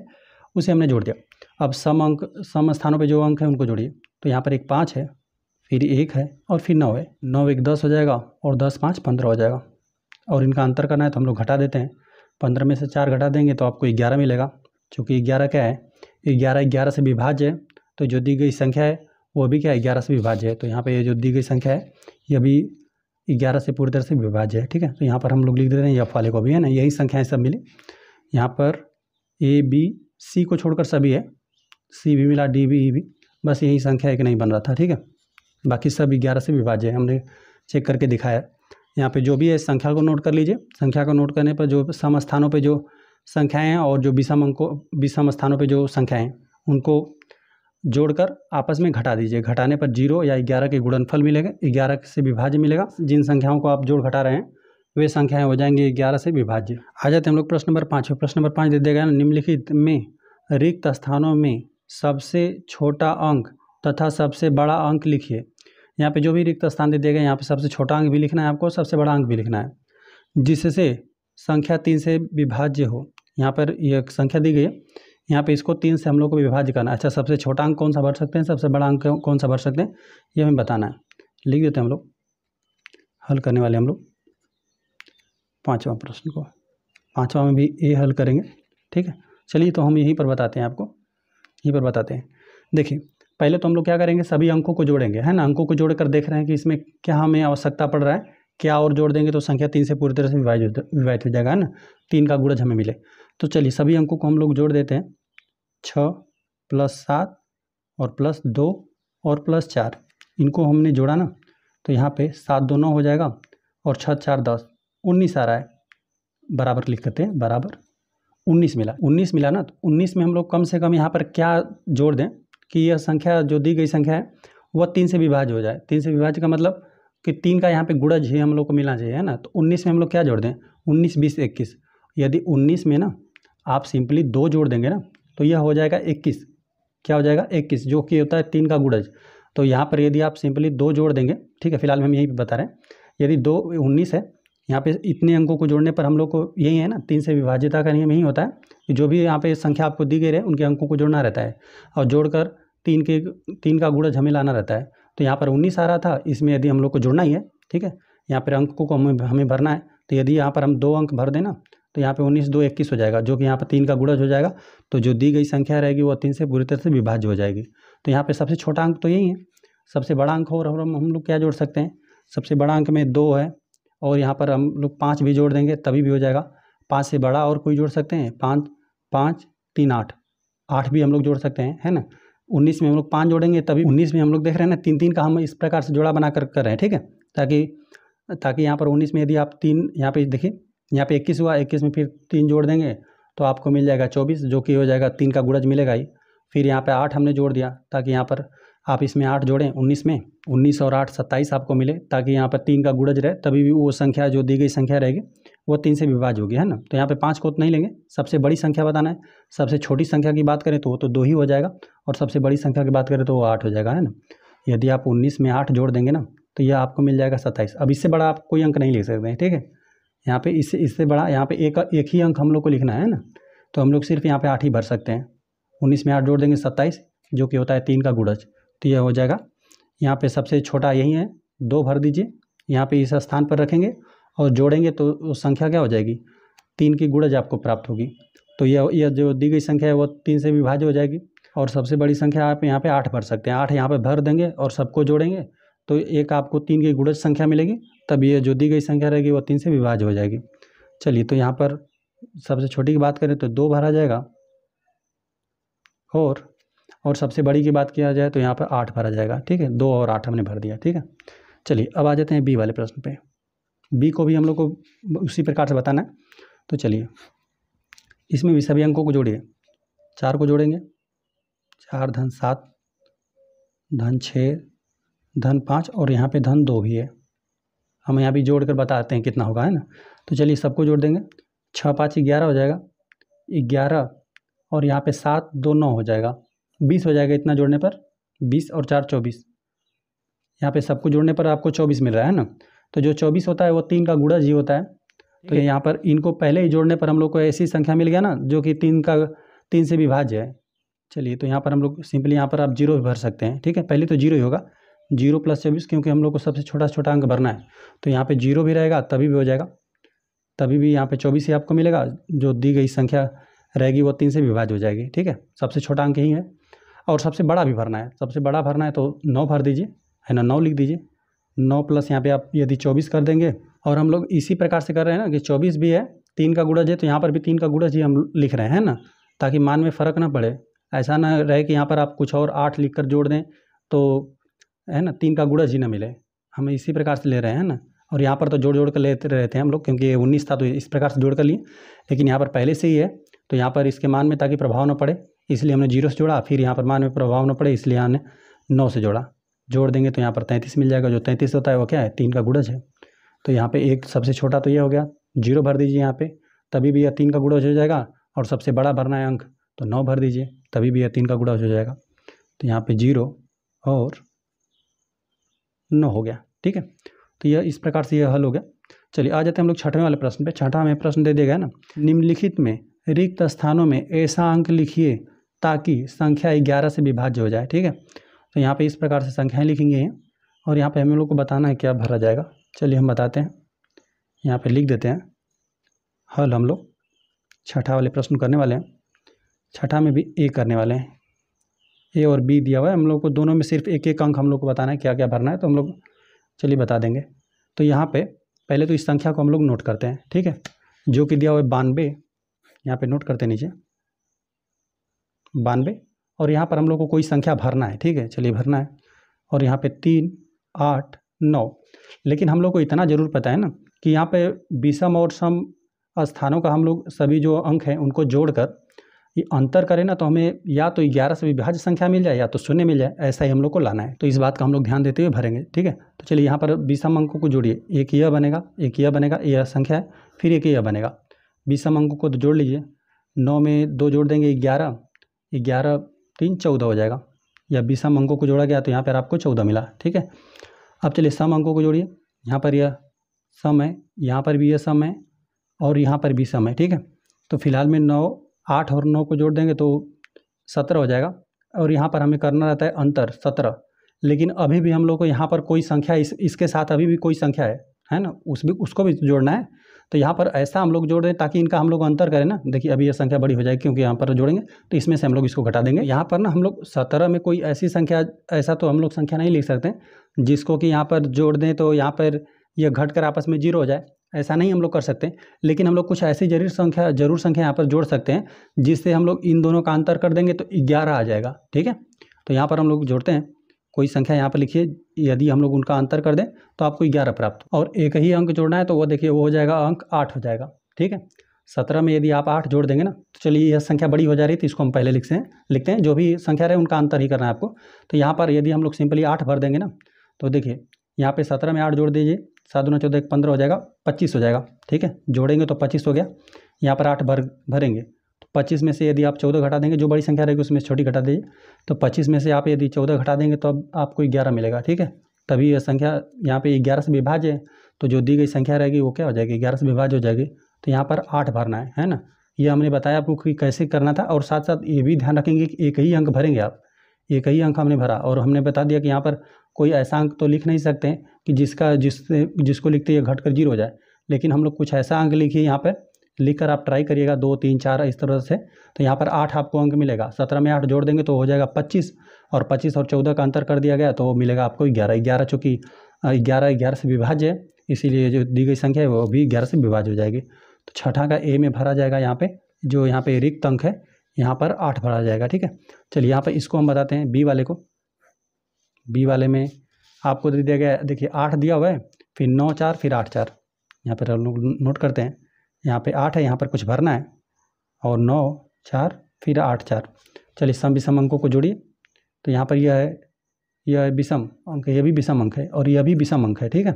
उसे हमने जोड़ दिया। अब सम स्थानों पे जो अंक है उनको जोड़िए। तो यहाँ पर एक 5 है, फिर 1 है और फिर 9 है। 9 1 10 हो जाएगा और 10 5 15 हो जाएगा। और इनका अंतर करना है तो हम लोग घटा देते हैं। 15 में से 4 घटा देंगे तो आपको 11 मिलेगा। चूँकि 11 क्या है, 11 से विभाज्य है। तो जो दी गई संख्या है वो भी क्या है, 11 से विभाज्य है। तो यहाँ पे ये जो दी गई संख्या है ये भी 11 से पूरी तरह से विभाज्य है, ठीक है। तो यहाँ पर हम लोग लिख देते हैं एफ वाले को भी, है ना, यही संख्याएं सब मिली। यहाँ पर ए बी सी को छोड़कर सभी है, सी भी मिला, डी भी, ई भी, बस यही संख्या एक नहीं बन रहा था, ठीक है। बाकी सब 11 से विभाज्य है, हमने चेक करके दिखाया। यहाँ पे जो भी है संख्या को नोट कर लीजिए। संख्या को नोट करने पर जो सम स्थानों पे जो संख्याएं हैं और जो विषम स्थानों पे जो संख्याएं हैं उनको जोड़कर आपस में घटा दीजिए। घटाने पर 0 या 11 के गुणनफल मिलेगा, 11 से विभाज्य मिलेगा। जिन संख्याओं को आप जोड़ घटा रहे हैं वे संख्याएं हो जाएंगी 11 से विभाज्य। आ जाते हैं हम लोग प्रश्न नंबर 5। प्रश्न नंबर 5 दे देगा, निम्नलिखित में रिक्त स्थानों में सबसे छोटा अंक तथा सबसे बड़ा अंक लिखिए। यहाँ पे जो भी रिक्त स्थान दे दिए गए यहाँ पे सबसे छोटा अंक भी लिखना है आपको, सबसे बड़ा अंक भी लिखना है, जिससे संख्या 3 से विभाज्य हो। यहाँ पर यह संख्या दी गई है, यहाँ पे इसको 3 से हम लोग को विभाज्य करना है। अच्छा, सबसे छोटा अंक कौन सा भर सकते हैं, सबसे बड़ा अंक कौन सा भर सकते हैं, ये हमें बताना है। लिख देते हैं हम लोग, हल करने वाले हम लोग 5वां प्रश्न को। 5वां में भी ए हल करेंगे, ठीक है। चलिए तो हम यहीं पर बताते हैं आपको, यहीं पर बताते हैं। देखिए पहले तो हम लोग क्या करेंगे, सभी अंकों को जोड़ेंगे, है ना। अंकों को जोड़कर देख रहे हैं कि इसमें क्या हमें आवश्यकता पड़ रहा है, क्या और जोड़ देंगे तो संख्या 3 से पूरी तरह से विभाजित हो जाएगा, है ना। 3 का गुणज हमें मिले। तो चलिए सभी अंकों को हम लोग जोड़ देते हैं। 6 + 7 और +2 और +4, इनको हमने जोड़ा ना, तो यहाँ पे 7 2 9 हो जाएगा और 6 4 10 19 आ रहा है। बराबर लिख करते हैं, बराबर 19 मिला। 19 मिला ना, तो 19 में हम लोग कम से कम यहाँ पर क्या जोड़ दें कि यह संख्या जो दी गई संख्या है वह 3 से विभाज्य हो जाए। 3 से विभाज्य का मतलब कि 3 का यहाँ पे गुणज ही हम लोग को मिलना चाहिए, है ना। तो 19 में हम लोग क्या जोड़ दें, 19 20 21। यदि 19 में ना आप सिंपली 2 जोड़ देंगे ना तो यह हो जाएगा 21। क्या हो जाएगा, 21, जो कि होता है 3 का गुणज। तो यहाँ पर यदि आप सिंपली 2 जोड़ देंगे, ठीक है, फिलहाल हम यही बता रहे हैं। यदि 2 19 है, यहाँ पे इतने अंकों को जोड़ने पर हम लोग को यही है ना, 3 से विभाज्यता का नियम यही होता है कि जो भी यहाँ पे संख्या आपको दी गई है उनके अंकों को जोड़ना रहता है और जोड़कर 3 का गुणज हमें लाना रहता है। तो यहाँ पर 19 आ रहा था, इसमें यदि हम लोग को जोड़ना ही है, ठीक है, यहाँ पर अंकों को हमें भरना है। तो यदि यहाँ पर हम 2 अंक भर देना तो यहाँ पे 19 2 21 हो जाएगा, जो कि यहाँ पर 3 का गुणज हो जाएगा। तो जो दी गई संख्या रहेगी वो 3 से पूरी तरह से विभाज्य हो जाएगी। तो यहाँ पे सबसे छोटा अंक तो यही है, सबसे बड़ा अंक और हम लोग क्या जोड़ सकते हैं, सबसे बड़ा अंक में 2 है और यहाँ पर हम लोग 5 भी जोड़ देंगे तभी भी हो जाएगा। 5 से बड़ा और कोई जोड़ सकते हैं, 5 5 3 8, 8 भी हम लोग जोड़ सकते हैं, है ना। 19 में हम लोग 5 जोड़ेंगे तभी। 19 में हम लोग देख रहे हैं ना 3 3 का हम इस प्रकार से जोड़ा बना कर रहे हैं, ठीक है, ताकि यहाँ पर 19 में यदि आप 3, यहाँ पे देखिए यहाँ पे 21 हुआ, 21 में फिर 3 जोड़ देंगे तो आपको मिल जाएगा 24, जो कि हो जाएगा 3 का गुणज मिलेगा ही। फिर यहाँ पे 8 हमने जोड़ दिया, ताकि यहाँ पर आप इसमें 8 जोड़ें 19 में, 19 और 8 27 आपको मिले, ताकि यहाँ पर 3 का गुणज रहे, तभी भी वो संख्या जो दी गई संख्या रहेगी वो 3 से विभाज्य होगी, है ना। तो यहाँ पे 5 को तो नहीं लेंगे, सबसे बड़ी संख्या बताना है। सबसे छोटी संख्या की बात करें तो वो तो 2 ही हो जाएगा, और सबसे बड़ी संख्या की बात करें तो वो 8 हो जाएगा, है ना। यदि आप 19 में 8 जोड़ देंगे ना, तो यह आपको मिल जाएगा 27। अब इससे बड़ा आप कोई अंक नहीं लिख सकते हैं, ठीक है। यहाँ पे इससे बड़ा यहाँ पे एक ही अंक हम लोग को लिखना है ना, तो हम लोग सिर्फ यहाँ पे 8 ही भर सकते हैं। 19 में 8 जोड़ देंगे 27, जो कि होता है 3 का गुणज, तो यह हो जाएगा। यहाँ पे सबसे छोटा यही है, 2 भर दीजिए, यहाँ पे इस स्थान पर रखेंगे और जोड़ेंगे तो संख्या क्या हो जाएगी, 3 की गुणज आपको प्राप्त होगी। तो यह जो दी गई संख्या है वो 3 से विभाज्य हो जाएगी। और सबसे बड़ी संख्या आप यहाँ पे 8 भर सकते हैं, 8 यहाँ पे भर देंगे और सबको जोड़ेंगे तो एक आपको 3 की गुणज संख्या मिलेगी, तब ये जो दी गई संख्या रहेगी वो 3 से विभाज्य हो जाएगी। चलिए, तो यहाँ पर सबसे छोटी की बात करें तो 2 भरा जाएगा, और सबसे बड़ी की बात किया जाए तो यहाँ पर 8 भरा जाएगा, ठीक है। 2 और 8 हमने भर दिया, ठीक है। चलिए, अब आ जाते हैं बी वाले प्रश्न पे। बी को भी हम लोग को उसी प्रकार से बताना है। तो चलिए, इसमें भी सभी अंकों को जोड़िए। 4 को जोड़ेंगे, 4 धन 7 धन 6 धन 5, और यहाँ पे धन 2 भी है। हम यहाँ भी जोड़ कर बताते हैं कितना होगा, है ना। तो चलिए, सबको जोड़ देंगे। 6 5 11 हो जाएगा, 11, और यहाँ पे 7 2 9 हो जाएगा, 20 हो जाएगा। इतना जोड़ने पर 20 और 4 24, यहाँ पे सबको जोड़ने पर आपको 24 मिल रहा है ना। तो जो 24 होता है वो 3 का गुणज ही होता है। तो यहाँ पर इनको पहले ही जोड़ने पर हम लोग को ऐसी संख्या मिल गया ना, जो कि 3 से विभाज्य है। चलिए, तो यहाँ पर हम लोग सिंपली यहाँ पर आप 0 भी भर सकते हैं, ठीक है। पहले तो 0 ही होगा, 0 + 24, क्योंकि हम लोग को सबसे छोटा छोटा अंक भरना है। तो यहाँ पे 0 भी रहेगा, तभी भी हो जाएगा, तभी भी यहाँ पे 24 ही आपको मिलेगा। जो दी गई संख्या रहेगी वो 3 से विभाज्य हो जाएगी, ठीक है। सबसे छोटा अंक ही है। और सबसे बड़ा भी भरना है, सबसे बड़ा भरना है तो 9 भर दीजिए, है ना, 9 लिख दीजिए। 9 प्लस यहाँ पे आप यदि 24 कर देंगे, और हम लोग इसी प्रकार से कर रहे हैं ना कि 24 भी है, 3 का गुणज है, तो यहाँ पर भी 3 का गुणज ही हम लिख रहे हैं ना, ताकि मान में फ़र्क ना पड़े। ऐसा ना रहे कि यहाँ पर आप कुछ और 8 लिख कर जोड़ दें तो, है ना, 3 का गुणज ही ना मिले। हम इसी प्रकार से ले रहे हैं ना। और यहाँ पर तो जोड़ कर लेते रहते हैं हम लोग, क्योंकि ये 19 था तो इस प्रकार से जोड़ कर लिए, लेकिन यहाँ पर पहले से ही है, तो यहाँ पर इसके मान में ताकि प्रभाव न पड़े, इसलिए हमने 0 से जोड़ा। फिर यहाँ पर मान में प्रभाव न पड़े, इसलिए हमने 9 से जोड़ा। जोड़ देंगे तो यहाँ पर 33 मिल जाएगा। जो 33 होता है वो क्या है, 3 का गुणज है। तो यहाँ पे एक सबसे छोटा तो ये हो गया, 0 भर दीजिए यहाँ पे, तभी भी यह 3 का गुणज हो जाएगा। और सबसे बड़ा भरना है अंक, तो 9 भर दीजिए, तभी भी यह 3 का गुणज हो जाएगा। तो यहाँ पे 0 और 9 हो गया, ठीक है। तो यह इस प्रकार से यह हल हो गया। चलिए, आ जाते हैं हम लोग 6वें वाले प्रश्न पे। 6वां में प्रश्न दे दिया गया ना, निम्नलिखित में रिक्त स्थानों में ऐसा अंक लिखिए ताकि संख्या 11 से विभाज्य हो जाए, ठीक है। तो यहाँ पे इस प्रकार से संख्याएं लिखेंगे, और यहाँ पे हम लोग को बताना है क्या भरा जाएगा। चलिए, हम बताते हैं, यहाँ पे लिख देते हैं हल। हम लोग 6वां वाले प्रश्न करने वाले हैं। 6वां में भी ए करने वाले हैं, ए और बी दिया हुआ है हम लोग को, दोनों में सिर्फ एक एक अंक हम लोग को बताना है क्या क्या भरना है। तो हम लोग चलिए बता देंगे। तो यहाँ पे पहले तो इस संख्या को हम लोग नोट करते हैं, ठीक है, जो कि दिया हुआ है 92। यहाँ पे नोट करते हैं नीचे 92, और यहाँ पर हम लोग को कोई संख्या भरना है, ठीक है। चलिए, भरना है, और यहाँ पे 3 8 9। लेकिन हम लोग को इतना ज़रूर पता है ना कि यहाँ पे विषम और सम स्थानों का हम लोग सभी जो अंक हैं उनको जोड़कर ये अंतर करें ना, तो हमें या तो 11 से विभाज्य संख्या मिल जाए या तो 0 मिल जाए, ऐसा ही हम लोग को लाना है। तो इस बात का हम लोग ध्यान देते हुए भरेंगे, ठीक है। तो चलिए, यहाँ पर विषम अंकों को जोड़िए। एक यह बनेगा, एक यह बनेगा, यह संख्या है, फिर एक यह बनेगा। विषम अंकों को तो जोड़ लीजिए। 9 में 2 जोड़ देंगे 11, 11 3 14 हो जाएगा। या विषम अंकों को जोड़ा गया तो यहाँ पर आपको 14 मिला, ठीक है। अब चलिए, सम अंकों को जोड़िए। यहाँ पर यह सम है, यहाँ पर भी यह सम है, और यहाँ पर भी सम है, ठीक है। तो फिलहाल में 9 8 और 9 को जोड़ देंगे तो 17 हो जाएगा। और यहाँ पर हमें करना रहता है अंतर 17, लेकिन अभी भी हम लोग को यहाँ पर कोई संख्या इसके साथ अभी भी कोई संख्या है ना, उसको भी जोड़ना है। तो यहाँ पर ऐसा हम लोग जोड़ दें ताकि इनका हम लोग अंतर करें ना। देखिए, अभी यह संख्या बड़ी हो जाएगी क्योंकि यहाँ पर जोड़ेंगे, तो इसमें से हम लोग इसको घटा देंगे। यहाँ पर ना हम लोग 17 में कोई ऐसी संख्या, ऐसा तो हम लोग संख्या नहीं लिख सकते जिसको कि यहाँ पर जोड़ दें तो यहाँ पर यह घट कर आपस में 0 हो जाए, ऐसा नहीं हम लोग कर सकते। लेकिन हम लोग कुछ ऐसी जरूर संख्या यहाँ पर जोड़ सकते हैं जिससे हम लोग इन दोनों का अंतर कर देंगे तो 11 आ जाएगा, ठीक है। तो यहाँ पर हम लोग जोड़ते हैं, कोई संख्या यहाँ पर लिखिए, यदि हम लोग उनका अंतर कर दें तो आपको 11 प्राप्त। और एक ही अंक जोड़ना है तो वो देखिए, वो हो जाएगा अंक 8 हो जाएगा, ठीक है। 17 में यदि आप 8 जोड़ देंगे ना, तो चलिए यह संख्या बड़ी हो जा रही थी, इसको हम पहले लिखते हैं। जो भी संख्या रहे उनका अंतर ही करना है आपको। तो यहाँ पर यदि हम लोग सिंपली 8 भर देंगे ना, तो देखिए यहाँ पे 17 में 8 जोड़ दीजिए, 7 दूना 14 15 हो जाएगा, 25 हो जाएगा। ठीक है, जोड़ेंगे तो 25 हो गया। यहाँ पर 8 भरेंगे तो 25 में से यदि आप 14 घटा देंगे, जो बड़ी संख्या रहेगी उसमें छोटी घटा दीजिए, तो 25 में से आप यदि 14 घटा देंगे तो अब आपको 11 मिलेगा। ठीक है, तभी यह संख्या यहाँ पे 11 से विभाज्य है, तो जो दी गई संख्या रहेगी वो क्या हो जाएगी, 11 से विभाज्य हो जाएगी। तो यहाँ पर 8 भरना है ना। ये हमने बताया आपको कि कैसे करना था, और साथ साथ ये भी ध्यान रखेंगे कि एक ही अंक भरेंगे आप, एक ही अंक हमने भरा, और हमने बता दिया कि यहाँ पर कोई ऐसा अंक तो लिख नहीं सकते हैं कि जिसको लिखते ये घटकर 0 हो जाए, लेकिन हम लोग कुछ ऐसा अंक लिखिए यहाँ पर, लिखकर आप ट्राई करिएगा 2 3 4 इस तरह से। तो यहाँ पर 8 आपको अंक मिलेगा। 17 में 8 जोड़ देंगे तो हो जाएगा 25, और 25 और 14 का अंतर कर दिया गया तो मिलेगा आपको 11। 11 चूँकि 11 से विभाज्य है, इसीलिए जो दी गई संख्या है वो भी 11 से विभाज्य हो जाएगी। तो छठा का ए में भरा जाएगा। यहाँ पे जो यहाँ पे रिक्त अंक है यहाँ पर 8 भरा जाएगा। ठीक है, चलिए यहाँ पर इसको हम बताते हैं बी वाले को। बी वाले में आपको दे दिया गया, देखिए 8 दिया हुआ है, फिर 9 4 फिर 8 4। यहाँ पर हम लोग नोट करते हैं, यहाँ पे 8 है, यहाँ पर कुछ भरना है, और 9 4 फिर 8 4। चलिए सम विषम अंकों को जोड़िए। तो यहाँ पर यह विषम अंक, यह भी विषम अंक है और यह भी विषम अंक है। ठीक है,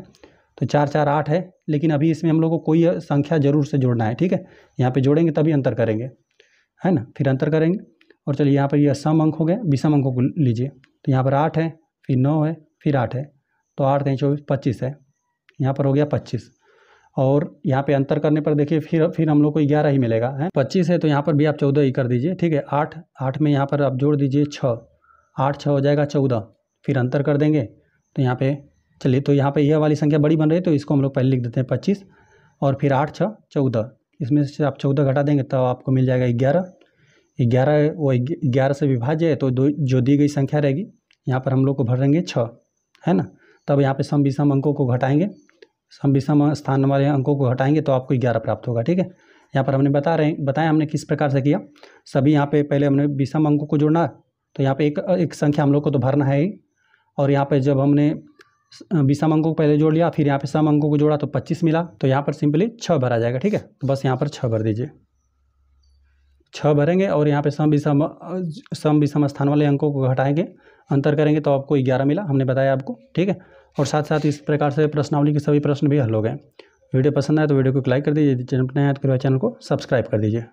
तो 4 4 8 है, लेकिन अभी इसमें हम लोग को कोई संख्या जरूर से जोड़ना है। ठीक है, यहाँ पे जोड़ेंगे तभी अंतर करेंगे, है ना, फिर अंतर करेंगे। और चलिए यहाँ पर यह सम अंक हो गए, विषम अंकों को लीजिए। तो यहाँ पर 8 है, फिर 9 है, फिर 8 है, तो 8 3 24 25 है, यहाँ पर हो गया 25। और यहाँ पे अंतर करने पर देखिए फिर हम लोग को 11 ही मिलेगा है। 25 है तो यहाँ पर भी आप 14 ही कर दीजिए। ठीक है, 8 में यहाँ पर आप जोड़ दीजिए 6, 8 6 हो जाएगा 14, फिर अंतर कर देंगे तो यहाँ पे चलिए, तो यहाँ पे यह वाली संख्या बड़ी बन रही है तो इसको हम लोग पहले लिख देते हैं 25, और फिर 8 6 14, इसमें से आप 14 घटा देंगे तो आपको मिल जाएगा 11। 11 वो 11 से विभाज्य है, तो जो दी गई संख्या रहेगी यहाँ पर हम लोग को भरेंगे 6, है ना। तब यहाँ पे सम विषम अंकों को घटाएंगे, सम विषम स्थान वाले अंकों को हटाएंगे तो आपको 11 प्राप्त होगा। ठीक है, यहाँ पर हमने बताया हमने किस प्रकार से किया। सभी यहाँ पे पहले हमने विषम अंकों को जोड़ना, तो यहाँ पे एक संख्या हम लोग को तो भरना है ही, और यहाँ पे जब हमने विषम अंकों को पहले जोड़ लिया, फिर यहाँ पे सम अंकों को जोड़ा तो 25 मिला, तो यहाँ पर सिंपली 6 भरा जाएगा। ठीक है, तो बस यहाँ पर 6 भर दीजिए, 6 भरेंगे, और यहाँ पे सम विषम स्थान वाले अंकों को घटाएंगे, अंतर करेंगे तो आपको 11 मिला, हमने बताया आपको। ठीक है, और साथ साथ इस प्रकार से प्रश्नावली के सभी प्रश्न भी हल हो गए। वीडियो पसंद आए तो वीडियो को लाइक कर दीजिए, चैनल पर नया है तो चैनल को सब्सक्राइब कर दीजिए।